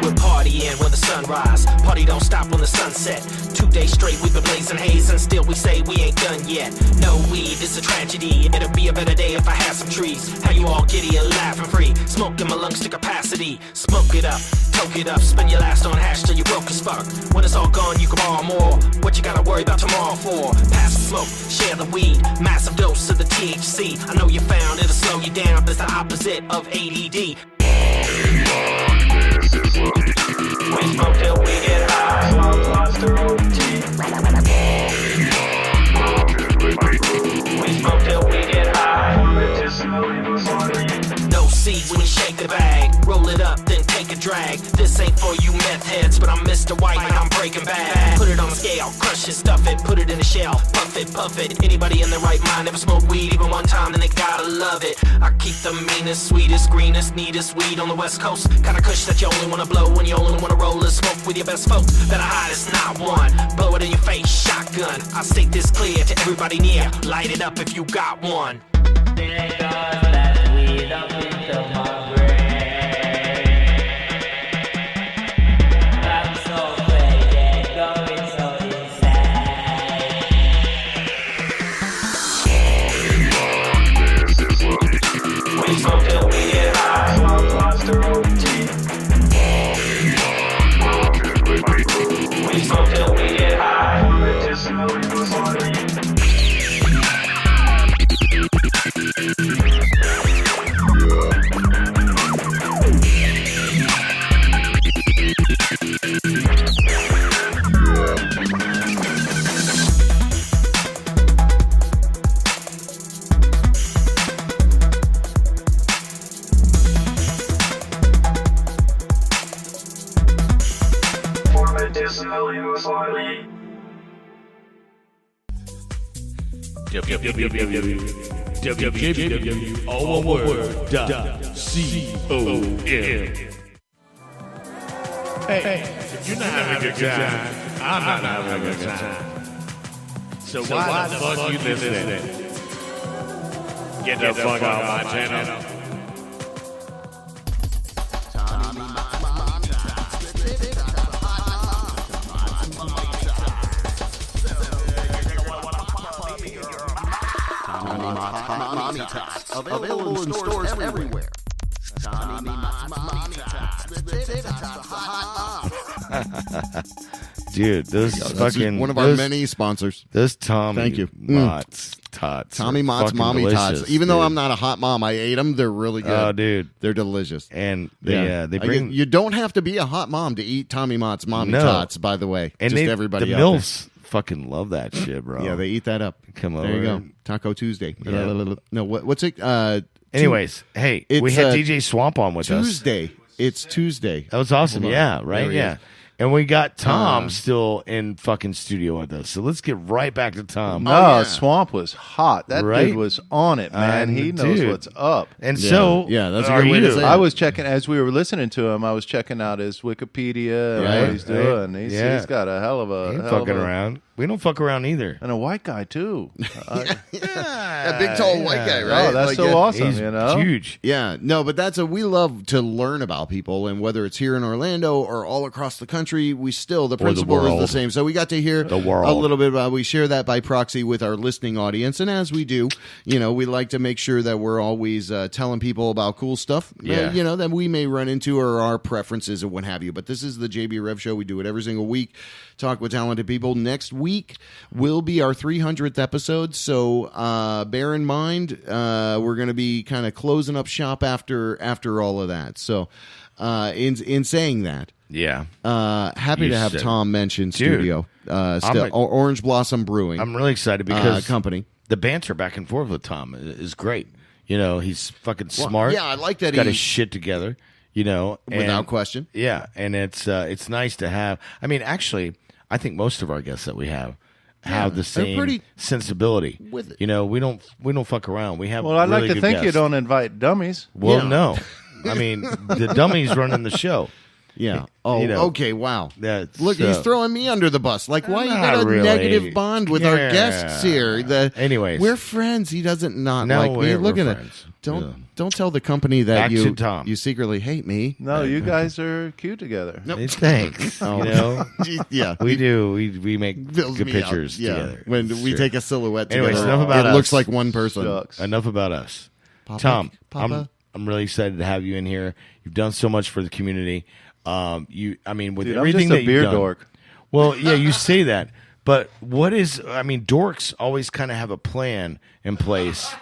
We're partying when the sunrise. Party don't stop when the sunset. 2 days straight we've been blazing haze, and still we say we ain't done yet. No weed, it's a tragedy. It'll be a better day if I had some trees. How you all giddy and laughing free? Smoke in my lungs to capacity. Smoke it up, toke it up. Spend your last on hash till you broke as fuck. When it's all gone, you can borrow more. What you gotta worry about tomorrow for? Pass the smoke, share the weed. Massive dose of the THC. I know you found it'll slow you down. It's the opposite of ADD. We smoke till we get high. Swamp lost the routine. We smoke till we get high. No seeds when you shake the bag. Roll it up, then take a drag. This ain't for you meth heads, but I'm Mr. White and I'm breaking bad. Put it on the scale, crush it, stuff it, put it in a shell. Puff it, puff it. Anybody in their right mind ever smoke weed even one time, then they gotta love it. I keep the meanest, sweetest, greenest, neatest weed on the West Coast. Kinda kush that you only wanna blow when you only wanna roll and smoke with your best folks. Better hide, it's not one. Blow it in your face, shotgun. I state this clear to everybody near. Light it up if you got one. We smoke till we get high. Swamp lost the routine. We smoke till we get high. WJBW, all one word, .com. Hey, if you're not having a good time, I'm not having a good time. So why the fuck you listening? Get the fuck off my channel. Mommy Tots. Available in stores everywhere. Tommy Mommy Tots. Dude, those fucking one of our many sponsors. Those Tommy Thank you. Mott's Tots. Tommy Mott's Mommy delicious, Tots. Even though dude. I'm not a hot mom, I ate them. They're really good. Oh, dude. They're delicious. And they bring... You don't have to be a hot mom to eat Tommy Mott's Mommy Tots, by the way. And just everybody the out there. MILFs fucking love that shit, bro. Yeah, they eat that up. Come There you over. go. Taco Tuesday. Yeah. No, what's it? Anyways, hey, we had DJ Swamp on with us. Tuesday. It's Tuesday. That was awesome. Hold on. Yeah, right? There he Yeah. is. And we got Tom still in fucking studio with us. So let's get right back to Tom. No, Swamp was hot. That Right? dude was on it, man. He knows Dude. what's up. And so, Yeah, that's a are good way to you? say it. I was checking as we were listening to him. I was checking out his Wikipedia and Right, what he's doing. right. He's, Yeah. he's got a hell of a He ain't hell of fucking a- around. We don't fuck around either. and a white guy too. That big tall white guy, right? Oh, that's Like, so yeah. awesome. He's You know, huge. Yeah, no, but we love to learn about people, and whether it's here in Orlando or all across the country, the principle is the world. same. So we got to hear The world. a little bit about. We share that by proxy with our listening audience, and as we do, we like to make sure that we're always telling people about cool stuff, Yeah. that we may run into or our preferences or what have you. But this is the JB Rev Show. We do it every single week. Talk with talented people. Next week will be our 300th episode, so bear in mind we're going to be kind of closing up shop after all of that. So in saying that, Yeah. happy You to have said- Tom Moensch in Dude, studio. Still, Orange Blossom Brewing. I'm really excited because company. the banter back and forth with Tom is great. He's fucking smart. yeah, I like that He's got he- his shit together, and- Without question. Yeah, and it's nice to have. I mean, actually, I think most of our guests that we have the they're same pretty sensibility. with it. We don't fuck around. We have. well, I'd really like to good think you guests. don't invite dummies. Well, Yeah. no. I mean, the dummies running the show. Yeah. Oh, okay. Wow. That's, Look, he's throwing me under the bus. Like, why you Not got a really. negative bond with our Yeah. guests here? Anyways. we're friends. He doesn't not No, like me. we're Look at it. friends. Don't tell the company that Back to Tom. you secretly hate me. No, you guys are cute together. Hey, thanks. Oh. Yeah. We do. We make Fills good me out. pictures Yeah. together. When we Sure. take a silhouette Anyways, together, enough about it us. looks like one person. Shucks. Enough about us. Papa, Tom, Papa. I'm really excited to have you in here. You've done so much for the community. With Dude, I'm everything just that a beer you've done. dork. Well, yeah, you say that, but dorks always kind of have a plan in place.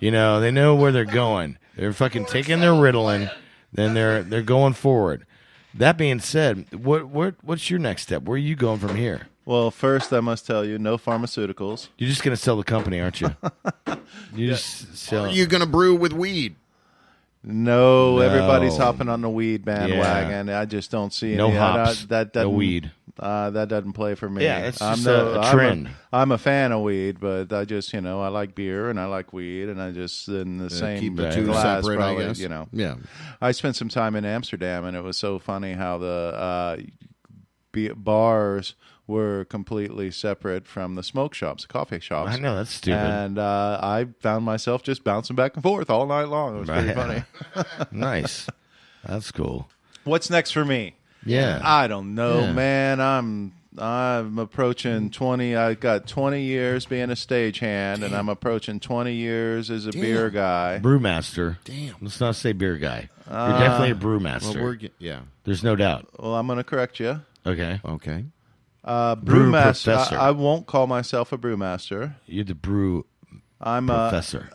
They know where they're going. They're fucking taking their Ritalin, then they're going forward. That being said, what's your next step? Where are you going from here? Well, first I must tell you, no pharmaceuticals. You're just gonna sell the company, aren't you? You just sell. Are you going to brew with weed? No, everybody's hopping on the weed bandwagon. Yeah. I just don't see No any. hops, That no doesn't- weed. That doesn't play for me. Yeah, it's I'm just a trend. I'm a fan of weed, but I just I like beer and I like weed, and I just in the same keep the two glass, separate, probably, I guess. Yeah. I spent some time in Amsterdam, and it was so funny how the bars were completely separate from the smoke shops, the coffee shops. I know, that's stupid. And I found myself just bouncing back and forth all night long. It was pretty funny. Nice. That's cool. What's next for me? Yeah. I don't know, Yeah. man. I'm approaching 20. I got 20 years being a stagehand, and I'm approaching 20 years as a beer guy. Brewmaster. Damn. Let's not say beer guy. You're definitely a brewmaster. Yeah. There's no doubt. Well, I'm going to correct you. Okay. Okay. Brew Brewmaster. professor. I won't call myself a brewmaster. You're the brew I'm professor.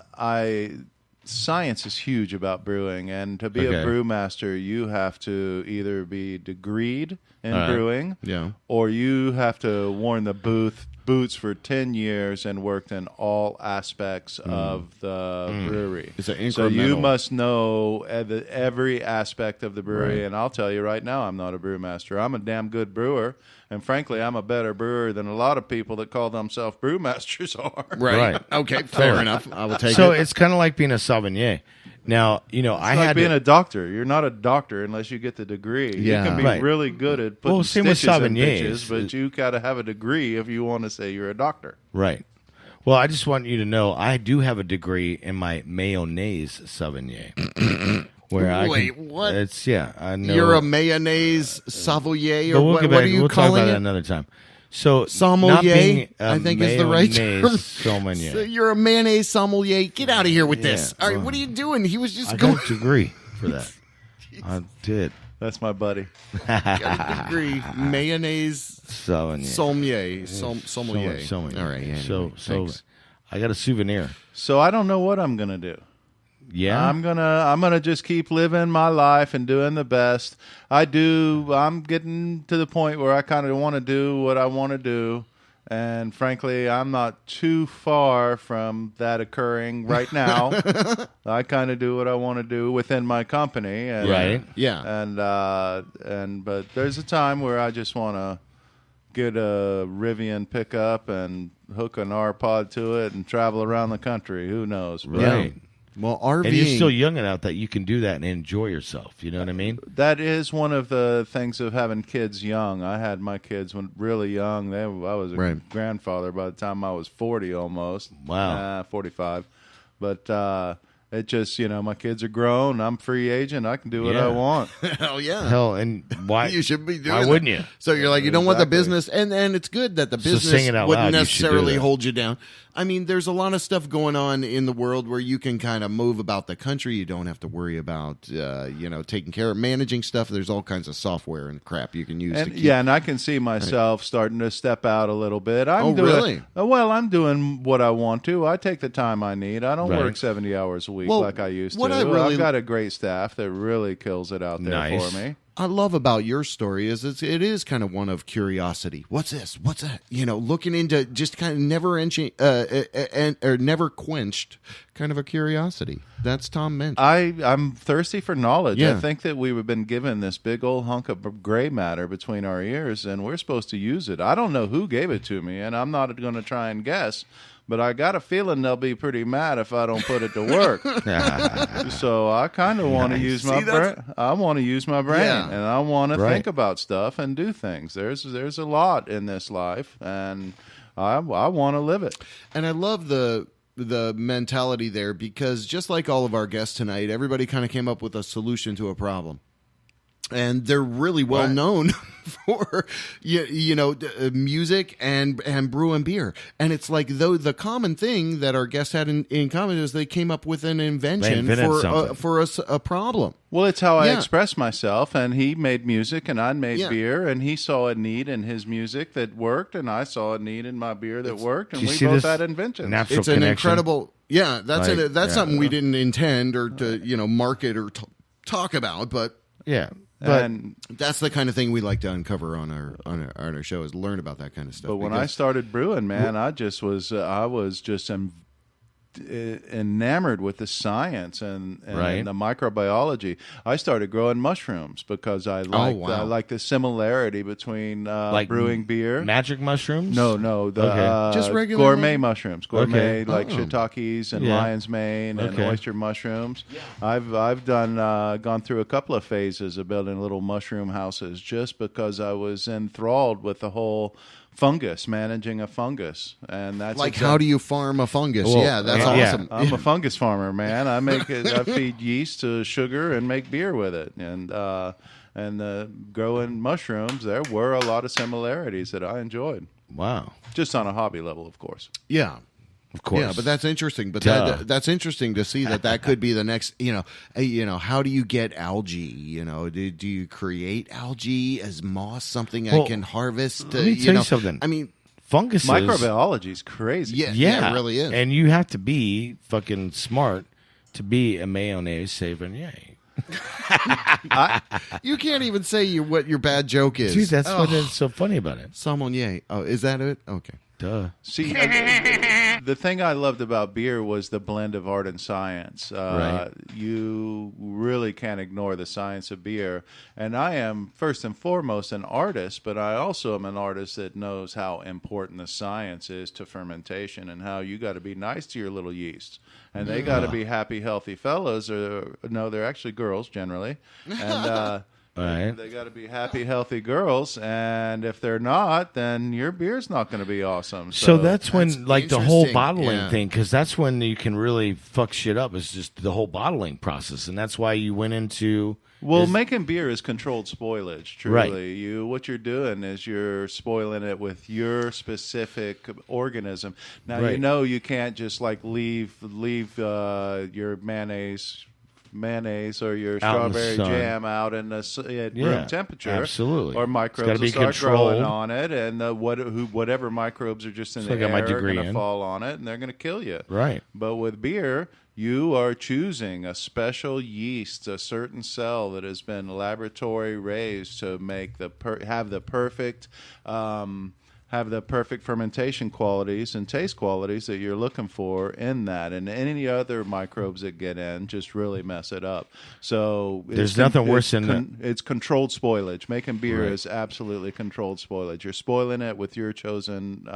Science is huge about brewing, and to be a Okay. brewmaster, you have to either be degreed in All right. brewing, Yeah. or you have to worn the boots for 10 years and worked in all aspects of the brewery. It's an So you incremental- must know every aspect of the brewery, Right. and I'll tell you right now, I'm not a brewmaster. I'm a damn good brewer, and frankly, I'm a better brewer than a lot of people that call themselves brewmasters are. Right. Right. Okay. Fair enough. I will take So it. it's kind of like being a sommelier. Now, I like had being a doctor. You're not a doctor unless you get the degree. Yeah. You can be Right. really good at putting Well, same with stitches in Sauvignets. bitches, but you got to have a degree if you want to say you're a doctor. Right. Well, I just want you to know I do have a degree in my mayonnaise Sauvignon. Wait, what? It's I know. You're a mayonnaise sommelier, But or we'll what, get what back, are you we'll talk calling about that it? another time. So Sommelier, not being a I think is the right mayonnaise term. sommelier. So you're a mayonnaise sommelier. Get out of here with this. Yeah, All right, well, what are you doing? He was just I going got a degree for that. I did. That's my buddy. got a degree. Mayonnaise Sauvignon. sommelier. Sommelier. Sommelier. All right. Yeah, So anyway, thanks. I got a souvenir. So I don't know what I'm gonna do. Yeah. I'm gonna just keep living my life and doing the best. I'm getting to the point where I kind of want to do what I want to do, and frankly, I'm not too far from that occurring right now. I kind of do what I want to do within my company, and, Right. Yeah. but there's a time where I just want to get a Rivian pickup and hook an R-Pod to it and travel around the country. Who knows? But Right. Well, RVing. And you're still young enough that you can do that and enjoy yourself. You know what I mean? that is one of the things of having kids young. I had my kids when really young. I was a Right. grandfather by the time I was 40 almost. Wow. 45. But it just, my kids are grown. I'm free agent. I can do what Yeah. I want. Hell yeah. Hell, and why? You should be doing Why that. wouldn't you? So you're like, you don't want the Exactly. business, and it's good that the So business sing it out wouldn't loud, you should do necessarily that. hold you down. I mean, there's a lot of stuff going on in the world where you can kind of move about the country. You don't have to worry about, taking care of managing stuff. There's all kinds of software and crap you can use. to keep, And I can see myself starting to step out a little bit. Really? Well, I'm doing what I want to. I take the time I need. I don't Right. work 70 hours a week Well, like I used what to. I really- I've got a great staff that really kills it out there Nice. for me. I love about your story is it is kind of one of curiosity. What's this? What's that? Looking into just kind of never quenched kind of a curiosity. That's Tom Moensch. I'm thirsty for knowledge. Yeah. I think that we've been given this big old hunk of gray matter between our ears, and we're supposed to use it. I don't know who gave it to me, and I'm not going to try and guess. But I got a feeling they'll be pretty mad if I don't put it to work. So I kind of want to use my brain. I want to use my brain, Yeah. and I want to Right. think about stuff and do things. There's a lot in this life, and I want to live it. And I love the mentality there because just like all of our guests tonight, everybody kind of came up with a solution to a problem. And they're really well known for music and brew and beer. And it's like though the common thing that our guests had in common is they came up with an invention invented something. for a problem. Well, it's how I Yeah. express myself, and he made music, and I made Yeah. beer, and he saw a need in his music that worked, and I saw a need in my beer that worked, and Do you we see both this had inventions. natural It's an connection? incredible, that's Like, that's something we didn't intend or to market or talk about, but Yeah. But And that's the kind of thing we like to uncover on our show is learn about that kind of stuff. but when I because- started brewing, man, I was just enamored with the science and Right. the microbiology. I started growing mushrooms because I liked wow. I like the similarity between like brewing beer. magic mushrooms? No, the Okay. Just regular gourmet mushrooms, gourmet Okay. like Oh. shiitakes and Yeah. lion's mane and Okay. oyster mushrooms. I've done gone through a couple of phases of building little mushroom houses just because I was enthralled with the whole fungus, managing a fungus, and that's like how do you farm a fungus? Well, yeah, that's yeah. awesome. I'm a fungus farmer, man. I make it. I feed yeast to sugar and make beer with it, and growing mushrooms. There were a lot of similarities that I enjoyed, Wow. just on a hobby level, of course. Yeah. Of course. Yeah, but that's interesting. But Duh. that's interesting to see that could be the next. How do you get algae? Do you create algae as moss? Something I Well, can harvest? let me tell you something. I mean, Funguses. Microbiology is crazy. yeah, it really is. And you have to be fucking smart to be a mayonnaise Sauvignon. You can't even say what your bad joke is. Dude, that's what is so funny about it. Sommelier. Oh, is that it? Okay. Duh. See, the thing I loved about beer was the blend of art and science. Right. You really can't ignore the science of beer. And I am, first and foremost, an artist, but I also am an artist that knows how important the science is to fermentation and how you got to be nice to your little yeasts. And they got to be happy, healthy fellows. Or no, they're actually girls generally. And Right. they got to be happy, healthy girls, and if they're not, then your beer's not going to be awesome. So that's when, That's like, the whole interesting. bottling Yeah. thing, because that's when you can really fuck shit up. Is just the whole bottling process, and that's why you went into. Well, making beer is controlled spoilage. Truly, Right. what you're doing is you're spoiling it with your specific organism. Now Right. you know you can't just like leave your mayonnaise or your Out in the strawberry sun. jam out in the at Yeah, room temperature. absolutely. Or It's microbes gotta will be start growing controlled. on it, and whatever microbes are just in So the I got my air are degree going to in. fall on it, and they're going to kill you. Right. But with beer, you are choosing a special yeast, a certain cell that has been laboratory raised to make have the perfect fermentation qualities and taste qualities that you're looking for in that, and any other microbes that get in just really mess it up. So There's nothing worse than it's controlled spoilage. Making beer Right. is absolutely controlled spoilage. You're spoiling it with your chosen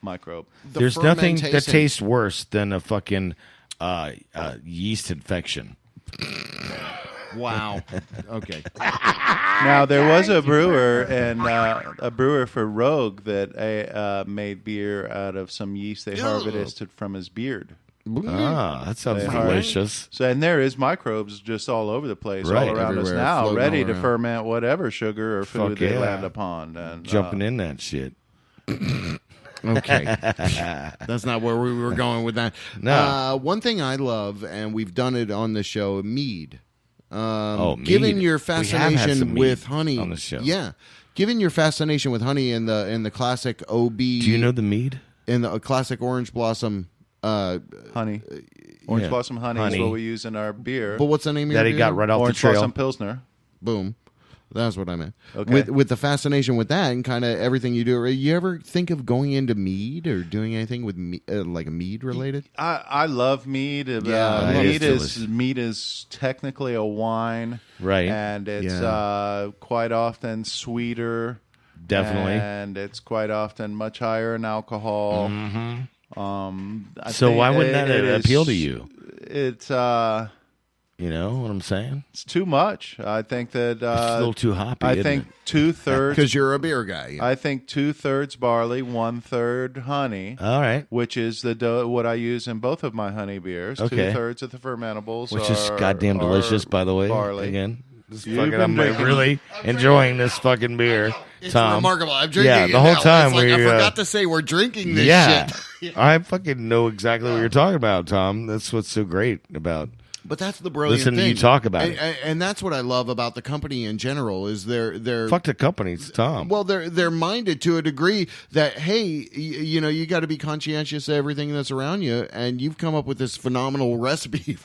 microbe. There's nothing that fermentation- tastes worse than a fucking yeast infection. Wow. Okay. Now there was a brewer for Rogue that made beer out of some yeast they harvested from his beard. Ah, that sounds They delicious. So, and there is microbes just all over the place, Right. all around us Everywhere, now, floating ready all to around. ferment whatever sugar or food Fuck they yeah. land upon. And Jumping in that shit. Okay. That's not where we were going with that. No. One thing I love, and we've done it on the show, mead. Mead. Given your We have had fascination some with mead honey on the show. Yeah. Given your fascination with honey in the classic OB, Do you know the mead? in the classic Orange Blossom honey. Orange Yeah. Blossom honey, Honey. is what we use in our beer. but what's the name of That your he got beer? right off Orange the trail. Blossom Pilsner. Boom. That's what I meant. Okay. With the fascination with that and kind of everything you do, you ever think of going into mead or doing anything with like a mead related? I love mead. Yeah, it is mead is technically a wine, Right. And it's Yeah. quite often sweeter, Definitely. and it's quite often much higher in alcohol. I So think why wouldn't that is- appeal to you? It's You know what I'm saying? it's too much. I think that It's a little too hoppy. I isn't think it? 2/3. Because you're a beer guy. I think 2/3 barley, 1/3 honey. All right. Which is what I use in both of my honey beers. Okay. 2/3 of the fermentables, Which is are- goddamn are delicious, by the way. barley. Again, this You've fucking, been I'm drinking- really enjoying this fucking beer, It's Tom. remarkable. I'm drinking Yeah, it the whole now. time It's like, we, I forgot to say we're drinking this Yeah, shit. I fucking know exactly what you're talking about, Tom. That's what's so great about. But that's the brilliant Listen to thing. you talk about and, it. and that's what I love about the company in general is they're Fuck the companies, Tom. well they're minded to a degree that hey you know you got to be conscientious of everything that's around you, and you've come up with this phenomenal recipe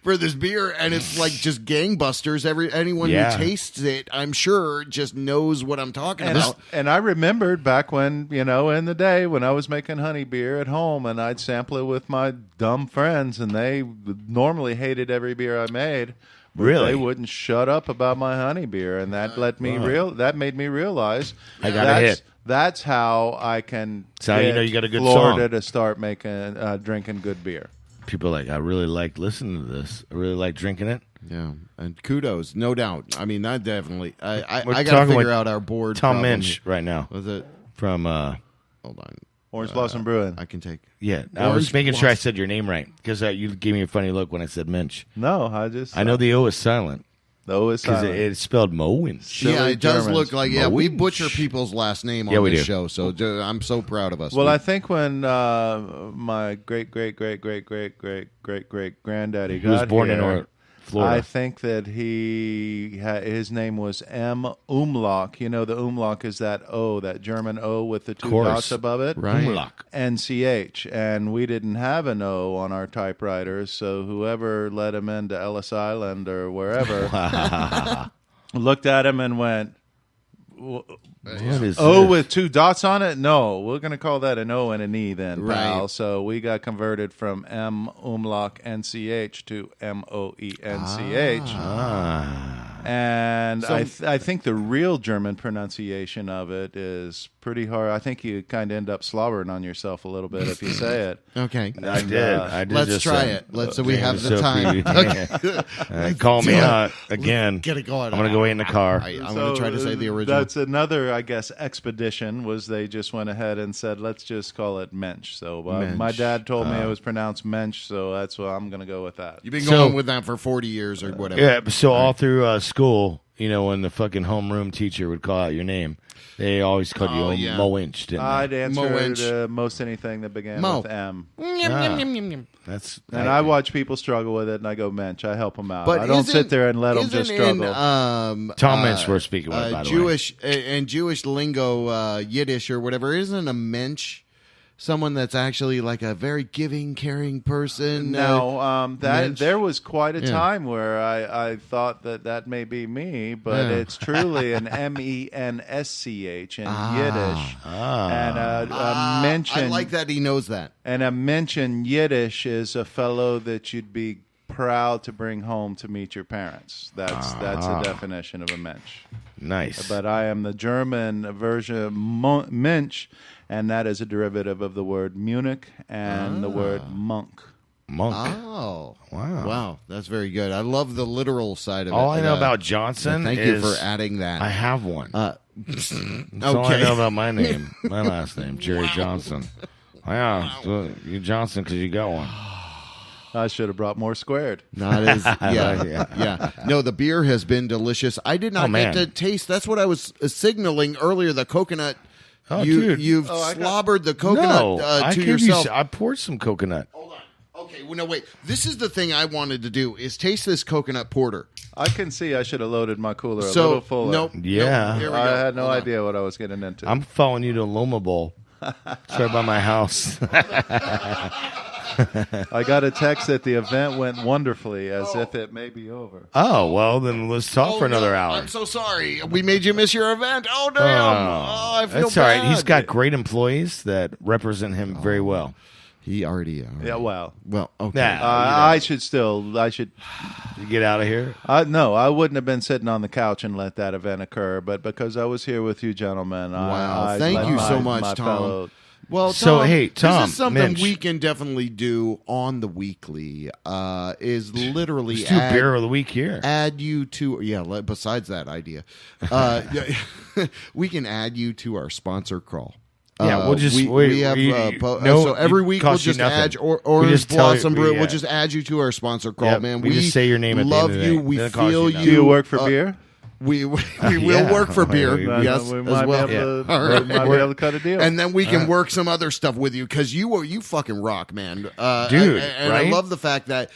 for this beer, and it's like just gangbusters. Anyone Yeah. who tastes it, I'm sure, just knows what I'm talking about. And I remembered back when, in the day when I was making honey beer at home, and I'd sample it with my dumb friends, and they normally hated every beer I made. But Really? They wouldn't shut up about my honey beer, and that that made me realize I got a hit. That's how I can. That's how you get know you got a good Florida song. to start making drinking good beer. People are like, I really like listening to this. I really like drinking it. Yeah, and kudos, no doubt. I mean, that definitely. We're I got to talking figure with out our board. Tom problem Moensch here. right now Was it? from Hold on. Orange Blossom Brewing. I can take. yeah. I Orange was making sure I Blossom. said your name right because you gave me a funny look when I said Moensch. No, I know the O is silent the O is because silent. it's spelled Moensch. Silly Yeah, it does Germans. look like we Moensch. butcher people's last name on Yeah, we this do. show, so I'm so proud of us. Well, I think when my great granddaddy He was got born in here, Florida. I think that his name was M. Umlaut. You know, the Umlaut is that O, that German O with the two Course. dots above it. Right. Umlaut. NCH. And we didn't have an O on our typewriters, so whoever let him into Ellis Island or wherever looked at him and went, What is O this? with 2 dots on it? No, we're going to call that an O and an E then, pal. Right. So we got converted from M umlaut NCH to MOENCH. And I think the real German pronunciation of it is pretty hard. I think you kind of end up slobbering on yourself a little bit if you say it. Okay. I did. Let's just try say- it. So we have the So time. call me do it. out again. Get it going. I'm gonna go wait in the car. I'm going to try to say the original. That's another, I guess, expedition was they just went ahead and said, let's just call it Mensch. So Mensch. my dad told me it was pronounced Mensch, so that's why I'm going to go with that. You've been So- going with that for 40 years or whatever. Yeah. So all through school, when the fucking homeroom teacher would call out your name, they always called you yeah. Moensch, didn't I'd they? answer Moensch. most anything that began Mo. with M. That's And I watch people struggle with it, and I go, Mensch. I help them out. But I don't isn't- sit there and let them isn't just struggle. In, Tom Moensch we're speaking with, by the Jewish and Jewish lingo, Yiddish or whatever, isn't a mensch someone that's actually like a very giving, caring person? No, Mensch? there was quite a Yeah. time where I thought that may be me, but Yeah. it's truly an MENSCH in Yiddish, and a mention. I like that he knows that. And a mensch in Yiddish is a fellow that you'd be proud to bring home to meet your parents. That's the definition of a mensch. Nice. But I am the German version of Mensch, and that is a derivative of the word Munich and the word monk. Monk. Oh, Wow. that's very good. I love the literal side of it. All I know about Johnson thank is you for adding that. I have one. That's all I okay. know about my name. My last name, Jerry Johnson. Yeah, so you Johnson because you got one. I should have brought more squared. Not as yeah. No, the beer has been delicious. I did not get to taste. That's what I was signaling earlier. The coconut. Oh, dude. You've slobbered the coconut I to gave yourself. I poured some coconut. Hold on. Okay, well, no, wait. This is the thing I wanted to do: is taste this coconut porter. I can see I should have loaded my cooler a So little fuller. nope. Yeah. Nope, here we I go. had no Hold on. idea what I was getting into. I'm following you to Loma Bowl. It's right by my house. I got a text that the event went wonderfully, as if it may be over. Oh, well, then let's talk for another no, hour. I'm so sorry. We made you miss your event. Oh damn! I feel That's all right. bad. He's got great employees that represent him very well. He already. Yeah, well, okay. Nah. I should. You get out of here. No, I wouldn't have been sitting on the couch and let that event occur. But because I was here with you gentlemen, Wow. I Thank let you my- so much, my Tom. fellow- Well, So, Tom, hey, Tom, this is something Moensch. we can definitely do on the weekly. Is literally Let's do beer of the week here. add you to besides that idea, we can add you to our sponsor crawl. Yeah, we'll just we have so every week we'll just add Orange Blossom Brewing. yeah. We'll just add you to our sponsor crawl, Yep, man. we just say your name at the love end of the you. day. We Doesn't cost feel you you. nothing. Do you work for beer? We will Yeah. work for beer, We yes, we as might well. be able to, All right. we might be able to cut a deal. And then we can work some other stuff with you because you fucking rock, man. Dude, and I right? love the fact that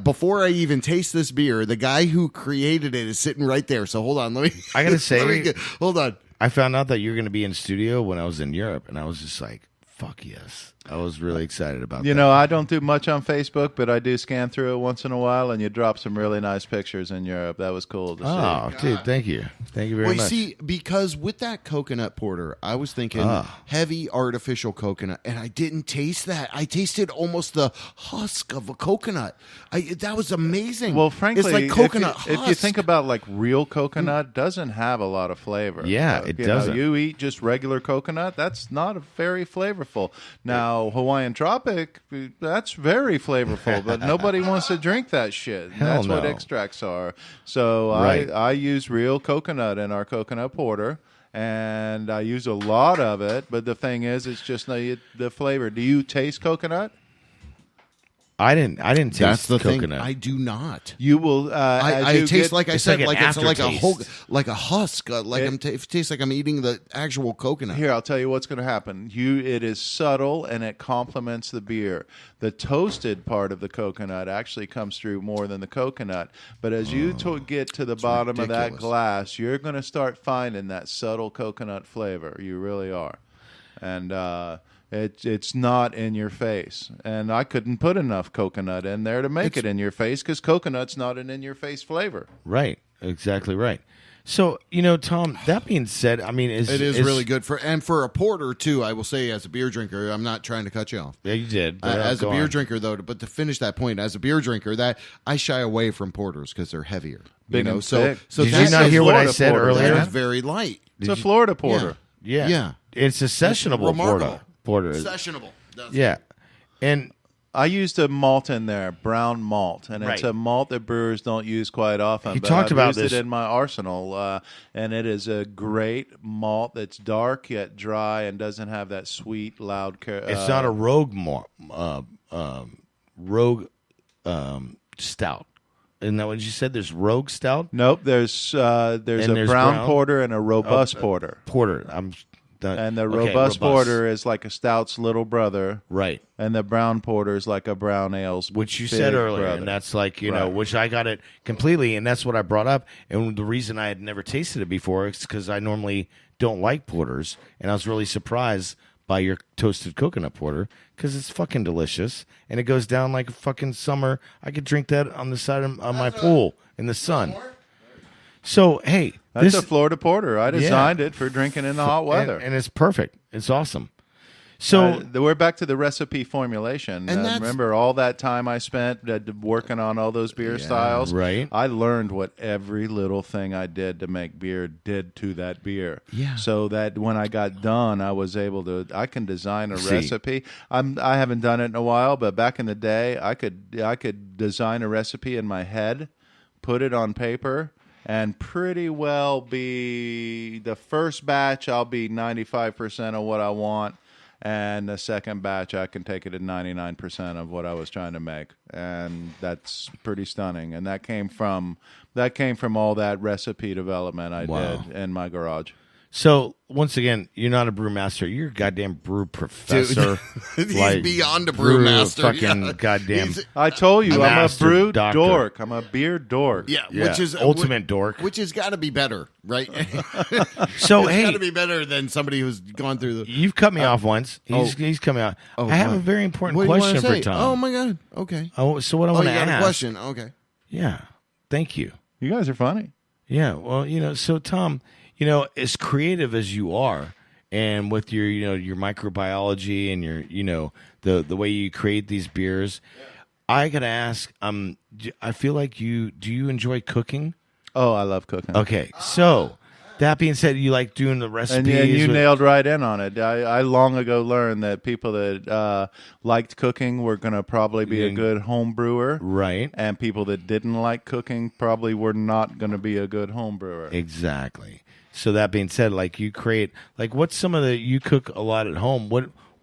before I even taste this beer, the guy who created it is sitting right there. So hold on, let me. I gotta say, hold on. I found out that you're going to be in studio when I was in Europe, and I was just like, fuck yes. I was really excited about that. You know, I don't do much on Facebook, but I do scan through it once in a while, and you drop some really nice pictures in Europe. That was cool to see. Oh, dude, thank you. Thank you very Well, you much. see, because with that coconut porter, I was thinking heavy artificial coconut, and I didn't taste that. I tasted almost the husk of a coconut. That was amazing. Well, frankly, it's like coconut husk. if you think about like real coconut, doesn't have a lot of flavor. Yeah, it doesn't. You eat just regular coconut, that's not very flavorful. Now, Hawaiian Tropic, that's very flavorful, but nobody wants to drink that shit. Hell That's what no. extracts are. So Right. I use real coconut in our coconut porter. And I use a lot of it, but the thing is, it's just the flavor. Do you taste coconut? I didn't taste That's the coconut. thing. I do not. You will. I taste like I it's said, like an it's like a aftertaste. like a husk. It tastes like I'm eating the actual coconut. Here, I'll tell you what's going to happen. It is subtle and it complements the beer. The toasted part of the coconut actually comes through more than the coconut. But as you get to the bottom of that ridiculous. glass, you're going to start finding that subtle coconut flavor. You really are, and it's not in your face. And I couldn't put enough coconut in there to make it in your face because coconut's not an in your face flavor. Right. Exactly right. So, Tom, that being said, I mean, it is really good for a porter too. I will say, as a beer drinker, I'm not trying to cut you off. Yeah, you did. As a beer drinker, though, but to finish that point, as a beer drinker, that I shy away from porters because they're heavier. Big and so thick. Did you not hear what I said earlier? It's very light. It's a Florida porter. Yeah. It's a sessionable porter. Sessionable. Yeah. And I used a malt in there, brown malt, and it's a malt that brewers don't use quite often. He but talked I've about used this it in my arsenal, and it is a great malt that's dark yet dry and doesn't have that sweet, loud. It's not a rogue stout. Isn't that what you said? There's rogue stout. Nope. There's a brown porter and a robust porter. And the robust porter is like a stout's little brother. Right. And the brown porter is like a brown ale's which you said earlier. Brother. And that's like, which I got it completely. And that's what I brought up. And the reason I had never tasted it before is because I normally don't like porters. And I was really surprised by your toasted coconut porter because it's fucking delicious. And it goes down like a fucking summer. I could drink that on the side of my pool in the sun. So, hey. That's a Florida porter. I designed it for drinking in the hot weather. And it's perfect. It's awesome. So we're back to the recipe formulation. And remember all that time I spent working on all those beer styles? Right. I learned what every little thing I did to make beer did to that beer. Yeah. So that when I got done, I was able to, I can design a recipe. I haven't done it in a while, but back in the day, I could design a recipe in my head, put it on paper, and pretty well be the first batch, I'll be 95% of what I want. And the second batch, I can take it at 99% of what I was trying to make. And that's pretty stunning. And that came from all that recipe development I did in my garage. So, once again, you're not a brewmaster. You're a goddamn brew professor. Dude, he's beyond a brewmaster. Fucking goddamn. I told you, I'm a brew doctor. dork. I'm a beer dork. Yeah, which is ultimate dork. Which has got to be better, right? So, it's got to be better than somebody who's gone through the... You've cut me off once. He's coming out. I have a very important question for Tom. Oh, my God. Okay. So what I want to ask... you got a question. Okay. Yeah. Thank you. You guys are funny. Yeah. Well, so Tom... as creative as you are, and with your, your microbiology and your, the way you create these beers, I gotta ask. I feel like do you enjoy cooking? Oh, I love cooking. Okay, so that being said, you like doing the recipes. And you nailed right in on it. I long ago learned that people that liked cooking were going to probably be a good home brewer. Right. And people that didn't like cooking probably were not going to be a good home brewer. Exactly. So that being said, like you create, like what's some of the, you cook a lot at home.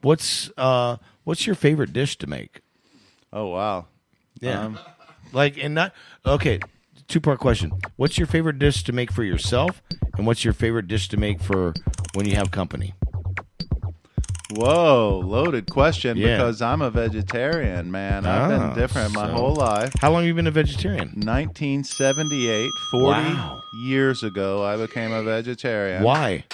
What's your favorite dish to make? Oh, wow. Yeah. Okay. 2-part question. What's your favorite dish to make for yourself? And what's your favorite dish to make for when you have company? Whoa, loaded question because I'm a vegetarian, man. I've been different my whole life. How long have you been a vegetarian? 1978, 40 years ago, I became a vegetarian. Why?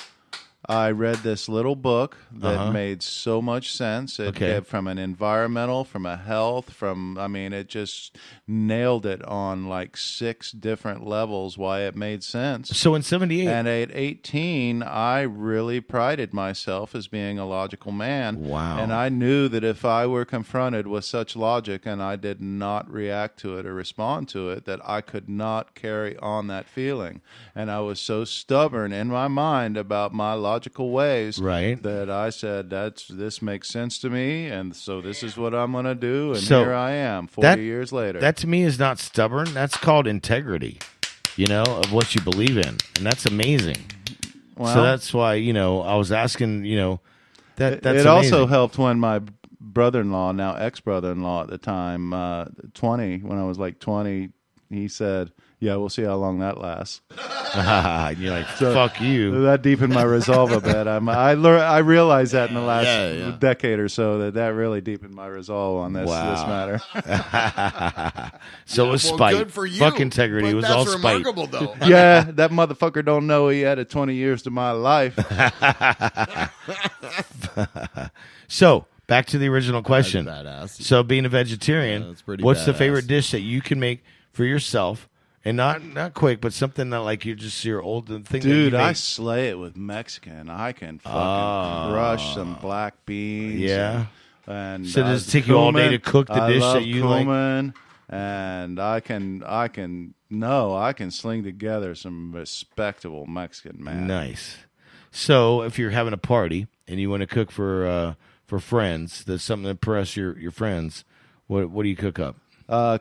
I read this little book that made so much sense. It from an environmental, from a health, it just nailed it on like 6 different levels why it made sense. So in 78. And at 18, I really prided myself as being a logical man. Wow. And I knew that if I were confronted with such logic and I did not react to it or respond to it, that I could not carry on that feeling. And I was so stubborn in my mind about my logical ways that I said, this makes sense to me, and so this is what I'm going to do, and here I am 40 years later. That to me is not stubborn. That's called integrity, of what you believe in, and that's amazing. Well, so that's why, I was asking, that's it also helped when my brother-in-law, now ex-brother-in-law at the time, 20, when I was like 20, he said, yeah, we'll see how long that lasts. You're like, fuck you. That deepened my resolve a bit. I realized that in the last decade or so that really deepened my resolve on this matter. So it was spite. Good for you. Fuck integrity. It was all spite. That's remarkable, though. Yeah, that motherfucker don't know he added 20 years to my life. So back to the original question. That's badass. So being a vegetarian, what's the favorite dish that you can make for yourself And not quick, but something that like you just your old thing. Dude, that you I make. slay it with Mexican. I can fucking crush some black beans. Yeah. And So does it take you all day to cook the dish that you like? cumin, and I can sling together some respectable Mexican, man. Nice. So if you're having a party and you want to cook for friends, that's something to impress your friends. What do you cook up?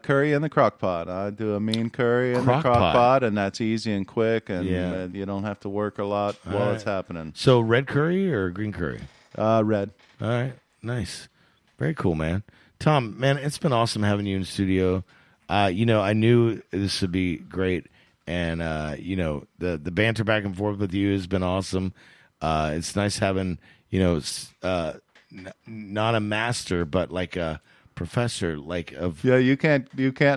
Curry in the crock pot. I do a mean curry in the crock pot, and that's easy and quick, and you don't have to work a lot while it's happening. So red curry or green curry? Red. All right. Nice. Very cool, man. Tom, man, it's been awesome having you in the studio. I knew this would be great, and the banter back and forth with you has been awesome. It's nice having not a master, but like a professor, like of you can't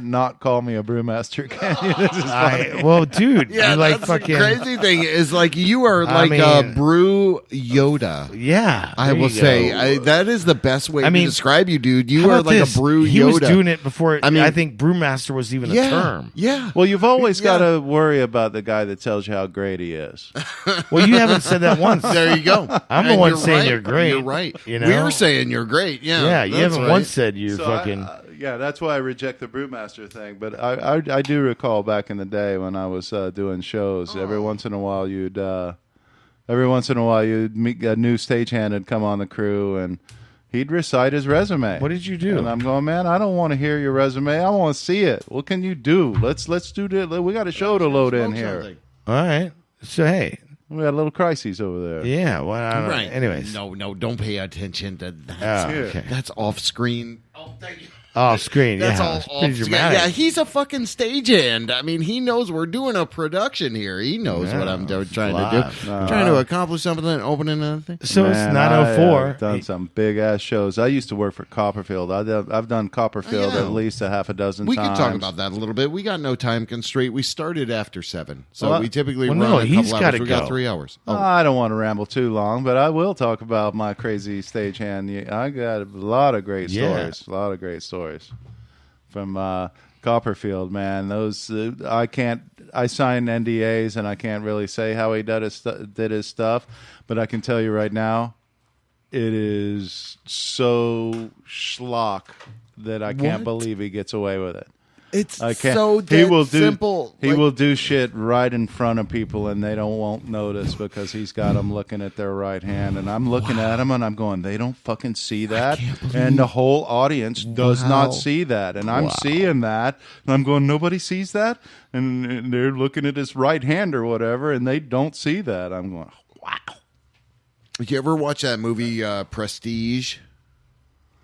not call me a brewmaster, can you? This is funny. well, dude, Yeah, you like that's fucking the crazy thing is like you are like a brew Yoda. Yeah, I will say that is the best way to describe you, dude. You How are about like this? a brew Yoda. He was doing it before. I think brewmaster was even a term. Yeah. Well, you've always got to worry about the guy that tells you how great he is. Well, you haven't said that once. There you go. I'm the And one you're saying right. you're great. You're right. You know? We're saying you're great. Yeah. Yeah, you that's haven't right. once said you're So fucking. yeah, that's why I reject the brewmaster thing. But I do recall back in the day when I was doing shows. Every once in a while, you'd meet a new stagehand had come on the crew, and he'd recite his resume. What did you do? And I'm going, man, I don't want to hear your resume. I want to see it. What can you do? Let's do this. We got a show to load in here. All right. So hey, we got a little crises over there. yeah. Well, I don't know. Right. Anyways, No, don't pay attention to that. Oh, okay. That's off screen. Oh, thank you. Off screen. That's yeah, all it's off pretty screen. dramatic. Yeah, he's a fucking stagehand. I mean, he knows we're doing a production here. He knows what I'm trying to do. Trying to accomplish something and opening another thing. So Man, it's 9:04. I've done some big ass shows. I used to work for Copperfield. I've done Copperfield at least a half a dozen We times. can talk about that a little bit. We got no time constraint. We started after 7, so Well, we typically well, run no, a he's couple gotta hours. We got go. 3 hours. Oh. I don't want to ramble too long, but I will talk about my crazy stagehand. I got a lot of great stories. A lot of great stories from Copperfield, man. Those I signed NDAs and I can't really say how he did his stuff, but I can tell you right now, it is so schlock that I can't believe he gets away with it. It's I can't. so dead simple. He will do shit right in front of people, and they won't notice because he's got them looking at their right hand, and I'm looking at them, and I'm going, they don't fucking see that, and the whole audience does not see that, and I'm seeing that, and I'm going, nobody sees that, and they're looking at his right hand or whatever, and they don't see that. I'm going, wow. Did you ever watch that movie Prestige?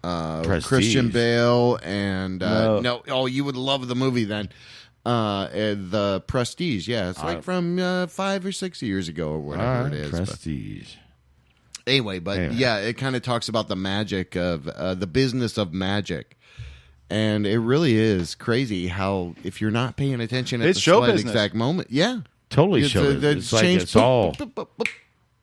Prestige. Christian Bale and No. you would love the movie then. The Prestige, yeah, it's like from 5 or 6 years ago or whatever it is. Prestige. Anyway, yeah, it kind of talks about the magic of the business of magic. And it really is crazy how if you're not paying attention at It's the show slight business. exact moment, yeah, Totally It's show a- it. the It's like change- it's all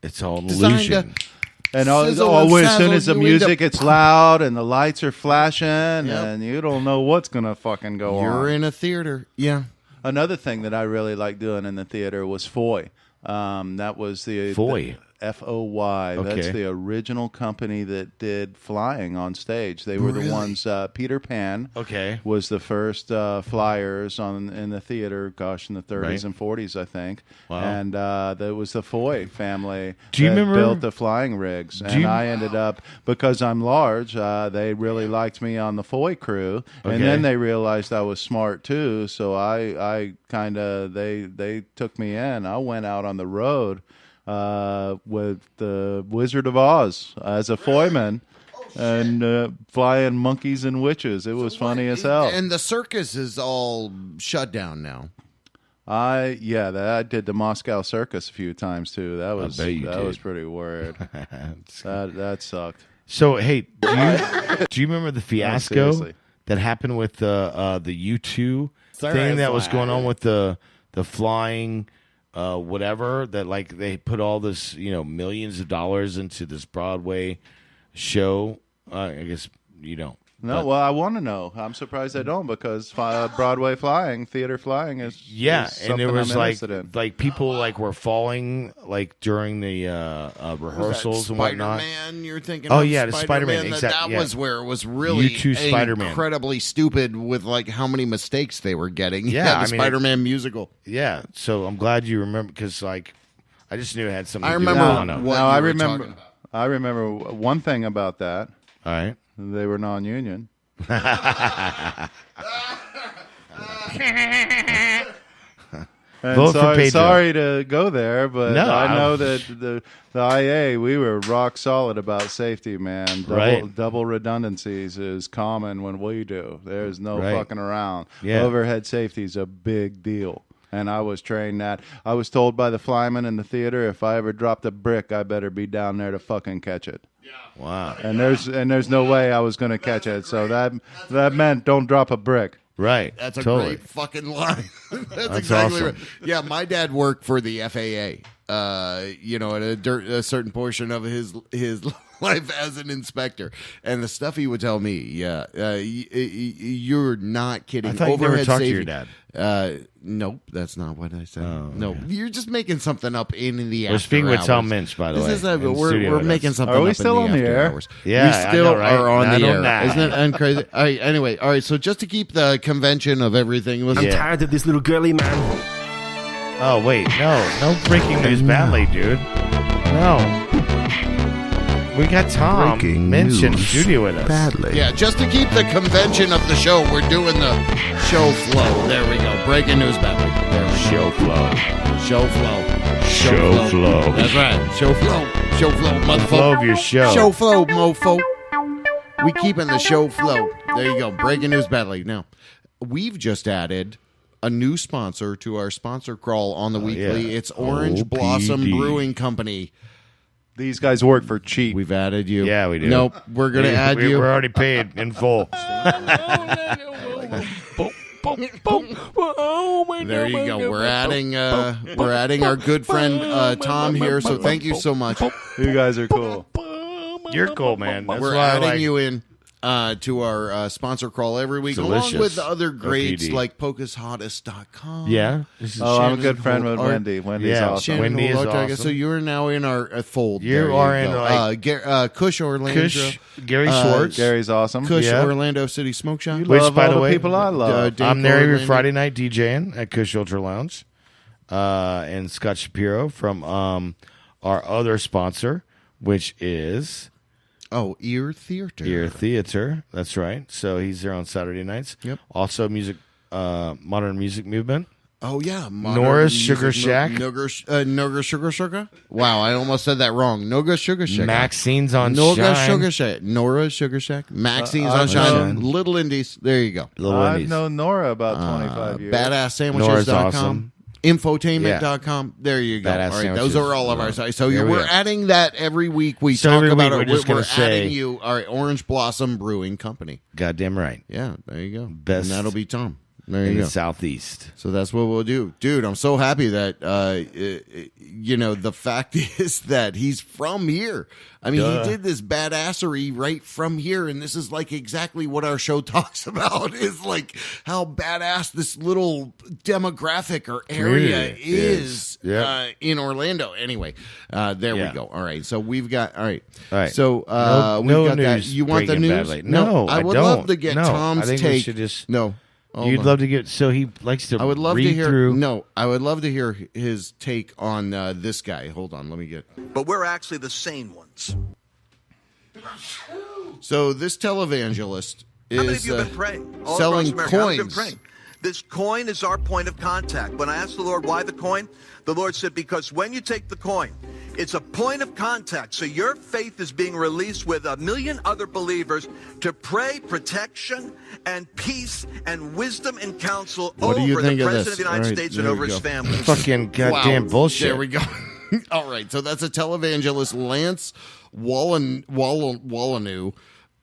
designed illusion. to- And Sizzle and as soon sazzle, as the you music end up- gets loud and the lights are flashing, and you don't know what's gonna fucking go on. You're in a theater, yeah. Another thing that I really liked doing in the theater was Foy. That was the Foy. FOY. Okay. That's the original company that did flying on stage. They were the ones. Peter Pan. Okay. Was the first flyers in the theater. Gosh, in the 30s Right. and 40s, I think. Wow. And there was the Foy family. Do you that remember- built the flying rigs? And you- I ended up because I'm large. They really liked me on the Foy crew, Okay. and then they realized I was smart too. So I kind of they took me in. I went out on the road with the Wizard of Oz as a foyman and flying monkeys and witches. It was funny as hell. And the circus is all shut down now. I did the Moscow Circus a few times too. That was bet you did. was pretty weird. that sucked. So hey, do you remember the fiasco seriously. that happened with the U2 thing that was going on with the flying whatever that like they put all this millions of dollars into this Broadway show? I guess you don't. No, But- well, I want to know. I'm surprised I don't because Broadway flying, theater flying is Yeah, is and it something was I'm like interested in. people like were falling like during the rehearsals and whatnot. Spider-Man, you're thinking Oh, of yeah, the Spider-Man, That, exact- that yeah. was where it was really You too, Spider-Man. incredibly stupid with like how many mistakes they were getting. Yeah, the I mean, Spider-Man musical. Yeah, so I'm glad you remember because like I just knew it had something. I to do remember with it. what No, you I were remember. talking about. I remember one thing about that. All right. They were non-union. And Vote for Pedro. sorry to go there, but No, I know that the IA, we were rock solid about safety, man. Right. Double redundancies is common when we do. There's no Right. fucking around. Yeah. Overhead safety is a big deal. And I was trained that. I was told by the flyman in the theater, if I ever dropped a brick, I better be down there to fucking catch it. Wow. And there's no way I was going to catch it. So that meant don't drop a brick. Right. That's a totally. great fucking line. That's exactly awesome. right. Yeah, my dad worked for the FAA. At a certain portion of his life as an inspector, and the stuff he would tell me. Yeah, you're not kidding. I thought you never Overhead talked to safety. your dad. Nope, that's not what I said. Oh, no, okay. you're just making something up in the. We're speaking after with Tom hours. Moensch, by the This way. is in the we're studio with making us. something. Are we up still in on the the after air? hours. Yeah, we I still know, right? are on Not the on air. that. Isn't it crazy? All right. Anyway, all right. So just to keep the convention of everything was. I'm tired of this little girly man. Oh wait, no breaking news badly, dude. No. We got Tom Breaking Moensch in news studio with us. badly. Yeah, just to keep the convention of the show, we're doing the show flow. There we go. Breaking news badly. There we go. Show flow. Show flow. Show flow. That's right. Show flow. Show flow, motherfucker. Flow of your show. Show flow, mofo. We keeping the show flow. There you go. Breaking news badly. Now, we've just added a new sponsor to our sponsor crawl on the weekly. yeah. It's Orange OPD. Blossom Brewing Company. These guys work for cheap. We've added you. Yeah, we do. Nope, we're going to add you. We're already paid in full. There you go. We're adding our good friend Tom here. So thank you so much. You guys are cool. You're cool, man. That's We're why I adding like you in to our sponsor crawl every week, Delicious. along with other greats OPD. like PocusHottest.com. Yeah. This is Oh, I'm a Shannon good friend with Holt- Wendy. Wendy's Yeah, awesome. Shannon Wendy is Holt- awesome. So you're now in our fold. You There are in, go. like, Kush Orlando. Kush, Gary Schwartz. Gary's awesome. Kush Yeah. Orlando City Smoke Shop. You Which, love by all the way, people I love. Dave I'm there every Orlando. Friday night DJing at Kush Ultra Lounge. And Scott Shapiro from our other sponsor, which is Oh, Ear Theater. Ear Theater. That's right. So he's there on Saturday nights. Yep. Also, Modern Music Movement. Oh yeah, Nora's Sugar Shack. Noga Sugar Sugar. Wow, I almost said that wrong. Noga Sugar Shack. Maxine's on Noga Shine. Sugar Shack. Nora's Sugar Shack. Maxine's I've on Shine. known- Little Indies. There you go. Little I've Indies. known Nora about 25 years. BadassSandwiches.com. Nora's awesome. Infotainment.com. There you go. Badass all right, those Sandwiches. are all of our sites. So There we we're go. adding that every week. We So talk every about week it. we're just gonna say- adding you our Orange Blossom Brewing Company. Goddamn right. Yeah, there you go. Best and that'll be Tom. There In you the go. Southeast. So that's what we'll do. Dude, I'm so happy that, the fact is that he's from here. I mean, he did this badassery right from here, and this is like exactly what our show talks about, is like how badass this little demographic or area Community is Yeah. in Orlando. Anyway, there Yeah. we go. All right, so we've got, all right. All right. So we've no got that. news You want the breaking news? badly. No, I I would love don't. to get No, Tom's I think we take. should just- No. Hold You'd on. love to get. So he likes to. I would love read to hear. through. No, I would love to hear his take on this guy. Hold on, let me get. But we're actually the sane ones. So this televangelist How many of is you have been praying? All selling across America. How many have coins. been praying? This coin is our point of contact. When I asked the Lord why the coin, the Lord said, because when you take the coin, it's a point of contact. So your faith is being released with 1 million other believers to pray protection and peace and wisdom and counsel What do over you think the of President this? of the United All right, States and there over we his go. family. Fucking goddamn Wow. bullshit. There we go. All right, so that's a televangelist, Lance Wallanu.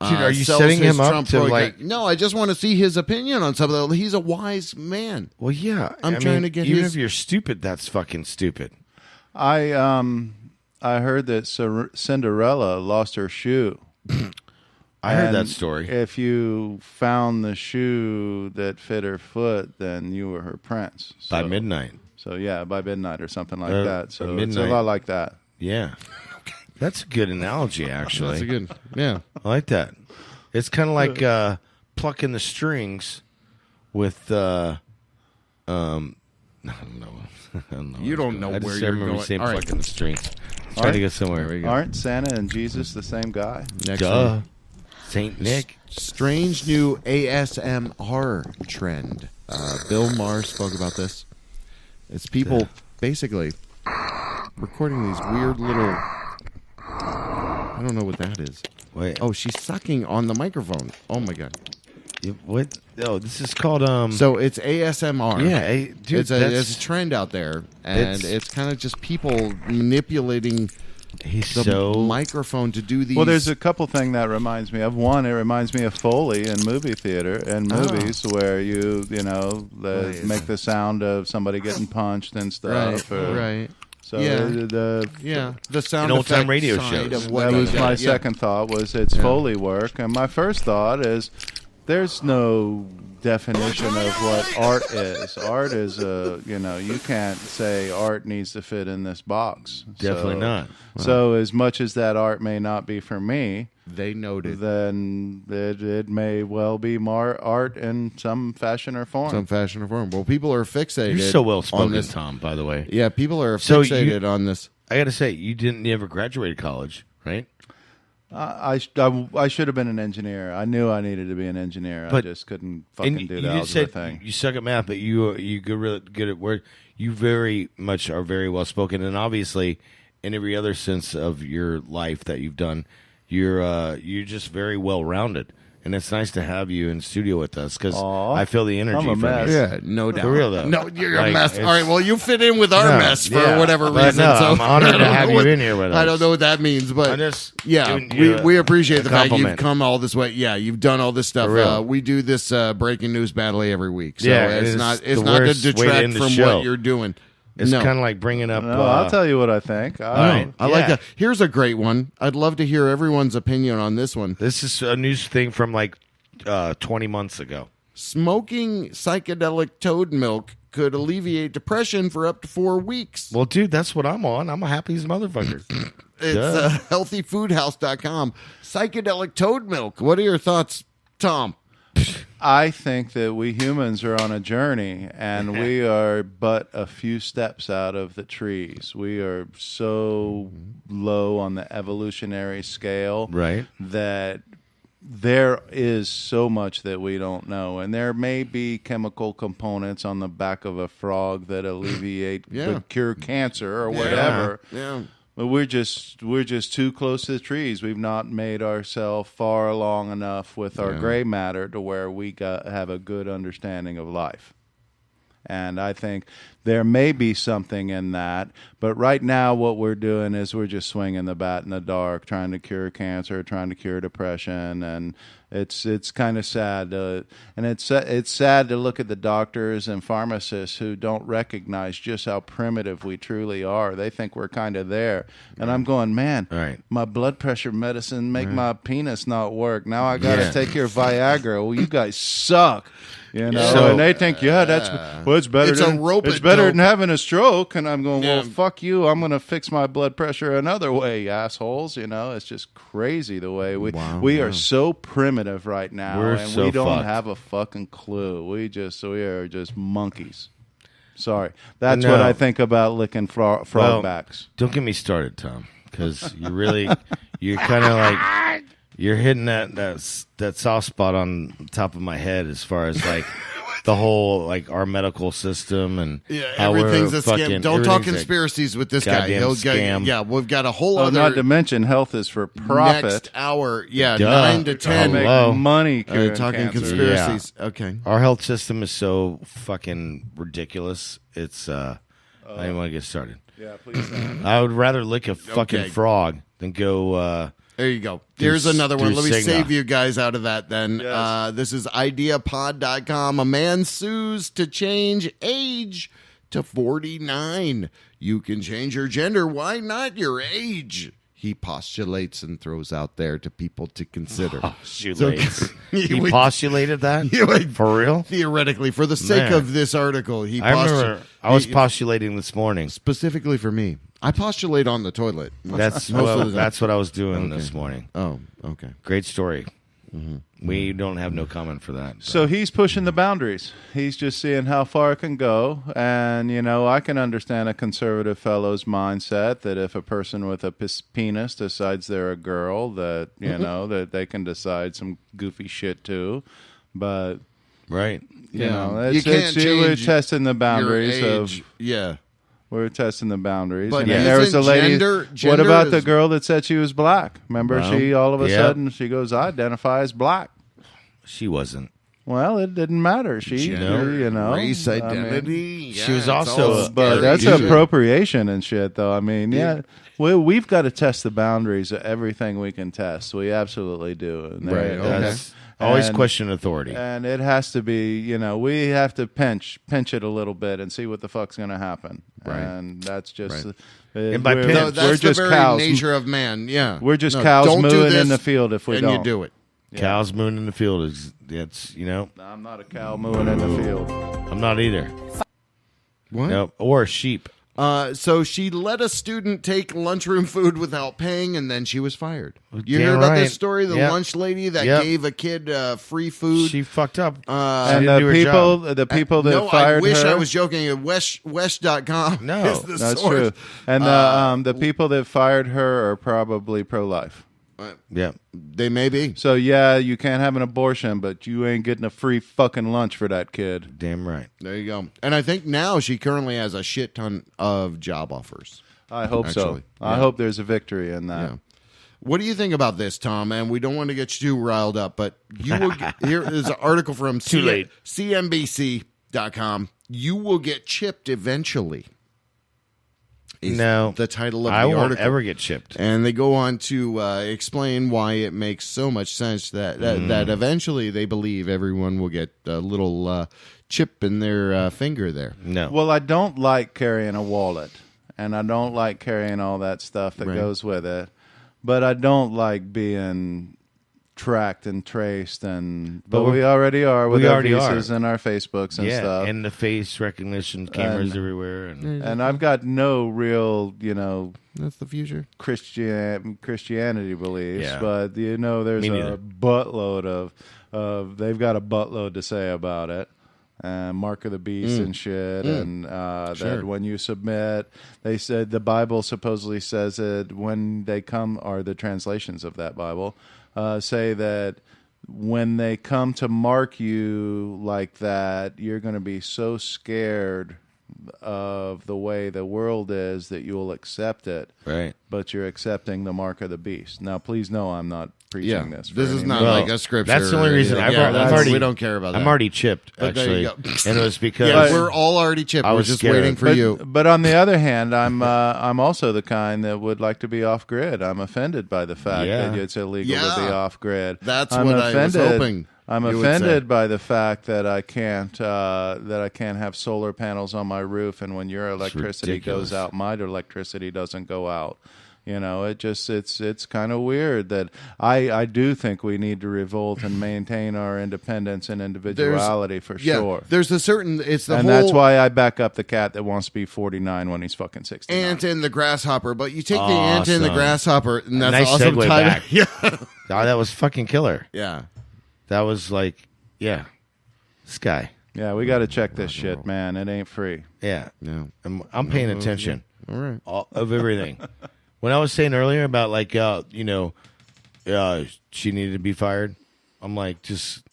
Dude, are you sells setting his him up Trump to, program. like- No, I just want to see his opinion on something. He's a wise man. Well, yeah. I'm I trying mean, to get even his- if you're stupid, that's fucking stupid. I heard that Cinderella lost her shoe. I heard And that story. If you found the shoe that fit her foot, then you were her prince. By midnight. So yeah, by midnight or something like Or that. So it's a midnight. lot like that. Yeah. That's a good analogy, actually. That's a good. Yeah. I like that. It's kind of like plucking the strings with I don't know. You don't know I just where you're remember going. saying All right. plucking the strings. Trying to go somewhere. Aren't Santa and Jesus the same guy? Next Duh. one. Saint Nick. Strange new ASMR trend. Bill Maher spoke about this. It's people basically recording these weird little. I don't know what that is. Wait. Oh, she's sucking on the microphone. Oh my god. What? Oh, this is called So it's ASMR. Yeah, dude, it's a trend out there, and it's kind of just people manipulating the microphone to do these. Well, there's a couple thing that reminds me of. One, it reminds me of Foley in movie theater and movies where you make the sound of somebody getting punched and stuff. Right. So the sound an old-time effect radio side shows. of what that he was does. my second thought was it's Foley work, and my first thought is there's no definition of what art is. Art is you can't say art needs to fit in this box. Definitely not. So as much as that art may not be for me, they noted. Then it may well be more art in some fashion or form. Well, people are fixated. You're so well on spoken, this. Tom. By the way. Yeah, people are So fixated on this. I got to say, you never graduated college, right? I should have been an engineer. I knew I needed to be an engineer. I just couldn't fucking do the algebra thing. You suck at math, but you good, really good at work. You very much are very well spoken, and obviously, in every other sense of your life that you've done, you're just very well rounded. And it's nice to have you in studio with us because I feel the energy I'm a from mess. you. Yeah, no doubt. For real, though. No, you're a Like, mess. All right, well, you fit in with our mess for yeah. whatever But reason. no, So I'm honored to have you in here with us. I don't know what that means, but I'm just yeah, giving you we appreciate a the fact you've compliment. come all this way. Yeah, you've done all this stuff. For real. We do this breaking news battle every week, so Yeah, it's it's not the not to worst way to detract end the from show. what you're doing. It's No. kind of like bringing up. No, I'll tell you what I think. right. I like Yeah. that. Here's a great one. I'd love to hear everyone's opinion on this one. This is a news thing from like 20 months ago. Smoking psychedelic toad milk could alleviate depression for up to 4 weeks. Well, dude, that's what I'm on. I'm a happy as motherfucker. It's healthyfoodhouse.com. Psychedelic toad milk. What are your thoughts, Tom? I think that we humans are on a journey, and we are but a few steps out of the trees. We are so low on the evolutionary scale Right. that there is so much that we don't know, and there may be chemical components on the back of a frog that alleviate, that cure cancer or whatever. Yeah. But we're just too close to the trees. We've not made ourselves far along enough with our gray matter to where we have a good understanding of life. And I think there may be something in that. But right now what we're doing is we're just swinging the bat in the dark, trying to cure cancer, trying to cure depression. And it's kind of sad. And it's sad to look at the doctors and pharmacists who don't recognize just how primitive we truly are. They think we're kind of there. And I'm going, man, my blood pressure medicine make my penis not work. Now I got to take your Viagra. Well, you guys suck. You know, and they think, it's better. It's better than having a stroke. And I'm going, well, fuck you. I'm going to fix my blood pressure another way, you assholes. You know, it's just crazy the way we are so primitive right now, we don't have a fucking clue. We are just monkeys. Sorry, that's what I think about licking frog backs. Don't get me started, Tom, because you're kind of like. You're hitting that soft spot on top of my head as far as like the whole like our medical system and how everything's we're a fucking, scam. Don't talk conspiracies with this guy. He'll scam. We've got a whole other. Not to mention, health is for profit. Next hour, 9 to 10. Make money talking cancer. conspiracies. Yeah. Okay, our health system is so fucking ridiculous. It's I didn't want to get started. Yeah, please. I would rather lick a fucking frog than go. There you go. Here's another one. Let me Cigna. save you guys out of that then. Yes. This is ideapod.com. A man sues to change age to 49. You can change your gender. Why not your age? he postulates and throws out there to people to consider. Postulates. He postulated that? For real? Theoretically, for the sake of this article, I remember I was postulating this morning. Specifically for me. I postulate on the toilet. That's what I was doing this morning. Oh, okay. Great story. We don't have no comment for that. So he's pushing the boundaries. He's just seeing how far it can go. And, I can understand a conservative fellow's mindset that if a person with a penis decides they're a girl, that, that they can decide some goofy shit too. But, right. You can't change we're testing the boundaries of... Yeah. We're testing the boundaries. But and there was a lady. What about the is... girl that said she was black? Remember, she all of a sudden she goes, "I identify as black." She wasn't. Well, it didn't matter. She, race identity. She was also, but that's appropriation and shit, though. I mean, we've got to test the boundaries of everything we can test. We absolutely do. And That's always question authority, and it has to be. We have to pinch it a little bit and see what the fuck's going to happen. Right. And that's just. And by we're that's just the very cows. nature of man. Yeah, we're just cows mooing in the field if we and don't. you do it. Yeah. Cows mooing in the field is I'm not a cow mooing in the field. I'm not either. What? No, or a sheep. So she let a student take lunchroom food without paying, and then she was fired. You Damn heard about right. this story? The lunch lady that gave a kid free food. She fucked up. And the people that fired her. I wish I was joking. West.com. No, is the that's source. true. And the people that fired her are probably pro-life. Yeah, they may be. So you can't have an abortion, but you ain't getting a free fucking lunch for that kid. Damn right. There you go. And I think now she currently has a shit ton of job offers. I hope so. I hope there's a victory in that. Yeah. What do you think about this, Tom? And we don't want to get you too riled up, but you will here is an article from CNBC.com. You will get chipped eventually. No, the title of I the won't article. ever get chipped. And they go on to explain why it makes so much sense that eventually they believe everyone will get a little chip in their finger there. No. Well, I don't like carrying a wallet, and I don't like carrying all that stuff that goes with it, but I don't like being tracked and traced, but we already are with our visas and our Facebooks and stuff, and the face recognition cameras everywhere, and I've got no real, that's the future Christianity beliefs, but there's a buttload of they've got a buttload to say about it. Mark of the beast and shit, and that when you submit, they said the Bible supposedly says it when they come, or the translations of that Bible say that when they come to mark you like that, you're going to be so scared of the way the world is that you'll accept it. Right. But you're accepting the mark of the beast. Now, please know I'm not preaching this. This is not like a scripture. That's the only reason I've already. We don't care about that. I'm already chipped, actually, and it was because we're all already chipped. I was just waiting for you. But on the other hand, I'm also the kind that would like to be off grid. I'm offended by the fact that it's illegal to be off grid. That's what I was hoping. I'm offended by the fact that I can't have solar panels on my roof, and when your electricity goes out, my electricity doesn't go out. It's kind of weird that I do think we need to revolt and maintain our independence and individuality for sure. There's a certain that's why I back up the cat that wants to be 49 when he's fucking 69. Ant and the grasshopper, but you take the ant and the grasshopper, and that's nice awesome. Segue back. Yeah, that was fucking killer. Yeah, that was like this guy. Yeah, we got to check this shit, man. It ain't free. Yeah, no, I'm paying attention. All right, of everything. When I was saying earlier about she needed to be fired, I'm like just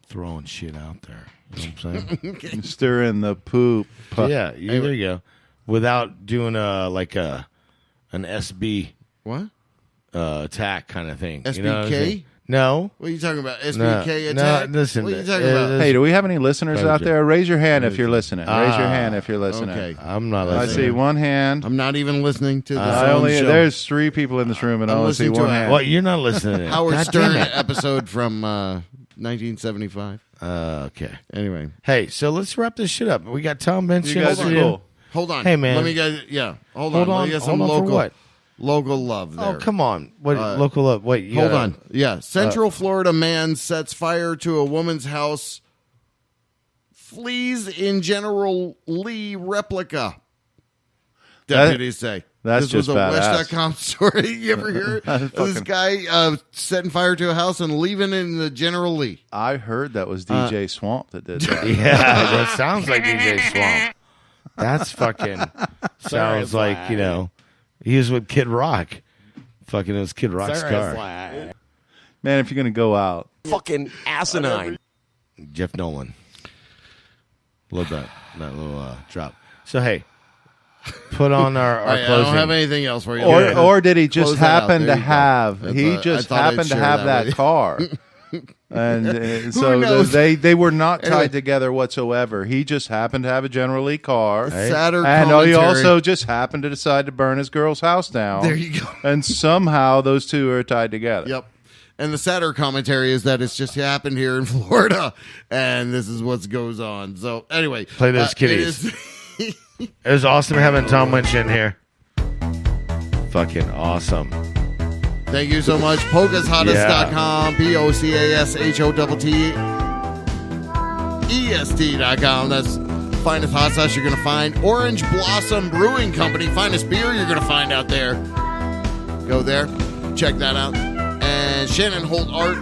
throwing shit out there. You know what I'm saying? Stirring the poop. Yeah, there you go. Without doing an SB attack kind of thing. SBK? You know what I mean? No. What are you talking about? SBK attack? No, listen. What are you talking about? Hey, do we have any listeners out there? Raise your hand if you're listening. Raise your hand if you're listening. Okay. I'm not listening. I see one hand. I'm not even listening to this. There's 3 people in this room, and I only see one hand. Well, you're not listening. Howard Stern episode from 1975. Okay. Anyway. Hey, so let's wrap this shit up. We got Tom Moensch You guys are IN. cool. Hold on. Hey, man. Let me get, hold on. Hold on. Let me get some Hold on local. for what? Local love there. Oh, come on. What local love? Wait, you Hold gotta- on. Yeah. Central Florida man sets fire to a woman's house, flees in General Lee replica. Deputies say. That's this was just a badass. West.com story. You ever hear this guy setting fire to a house and leaving in the General Lee? I heard that was DJ Swamp that did that. Yeah, that sounds like DJ Swamp. That's fucking sounds like, you know, he was with Kid Rock. Fucking it was Kid Rock's car. Man, if you're going to go out. Fucking asinine. Jeff Nolan. Love that little drop. So, hey, put on our Right, closing. I don't have anything else for you. Or did he just Close that out. happen There to you go. have? That's He I just thought I'd happened to share have that with that car, and so knows? they were not tied Anyway. together whatsoever. He just happened to have a General Lee car, Sadder and he commentary. also just happened to decide to burn his girl's house down. There you go. And somehow those two are tied together. Yep. And the sadder commentary is that it's just happened here in Florida, and this is what goes on. So anyway, Play those kitties. It was awesome having Tom Moensch in here. Fucking awesome. Thank you so much. Pocashottest.com, POCASHOTTEST.com. That's finest hot sauce you're going to find. Orange Blossom Brewing Company, finest beer you're going to find out there. Go there, check that out. And Shannon Holt Art,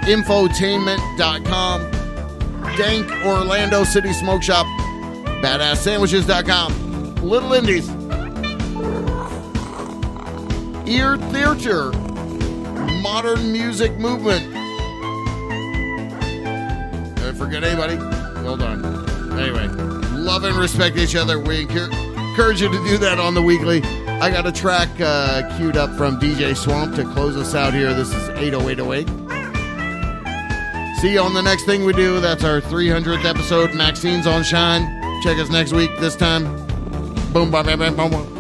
infotainment.com, Dank Orlando City Smoke Shop, BadassSandwiches.com, Little Indies, Ear Theater, Modern Music Movement. Did I forget anybody? Hold on. Anyway, love and respect each other. We encourage you to do that on the weekly. I got a track queued up from DJ Swamp to close us out here. This is 80808. See you on the next thing we do. That's our 300th episode. Maxine's on Shine. Check us next week. This time, boom, bam, bam, bam, boom, boom.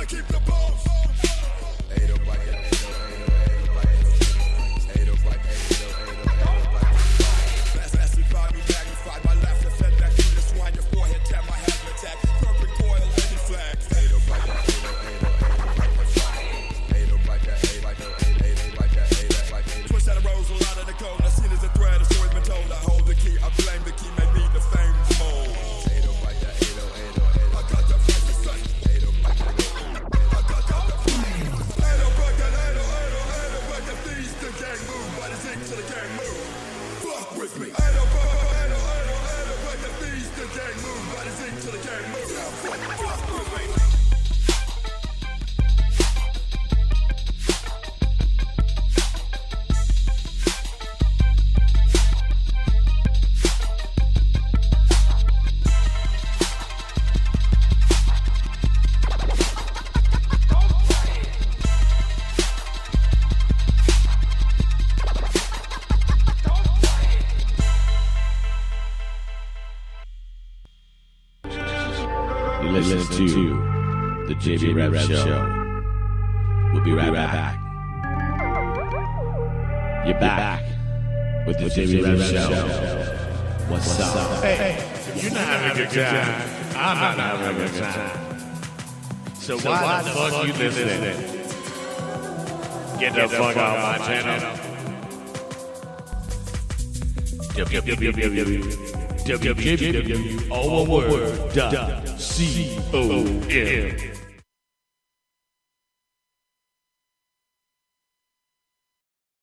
Keep the bones. with me. You listen to the JB Rev Show. We'll be right back. You're back with the JB Rev Show. What's up? Hey, if you're not having a good time, I'm not having a good time. So why the fuck you listening? Get the fuck off my channel. WJBW, all one word, .com.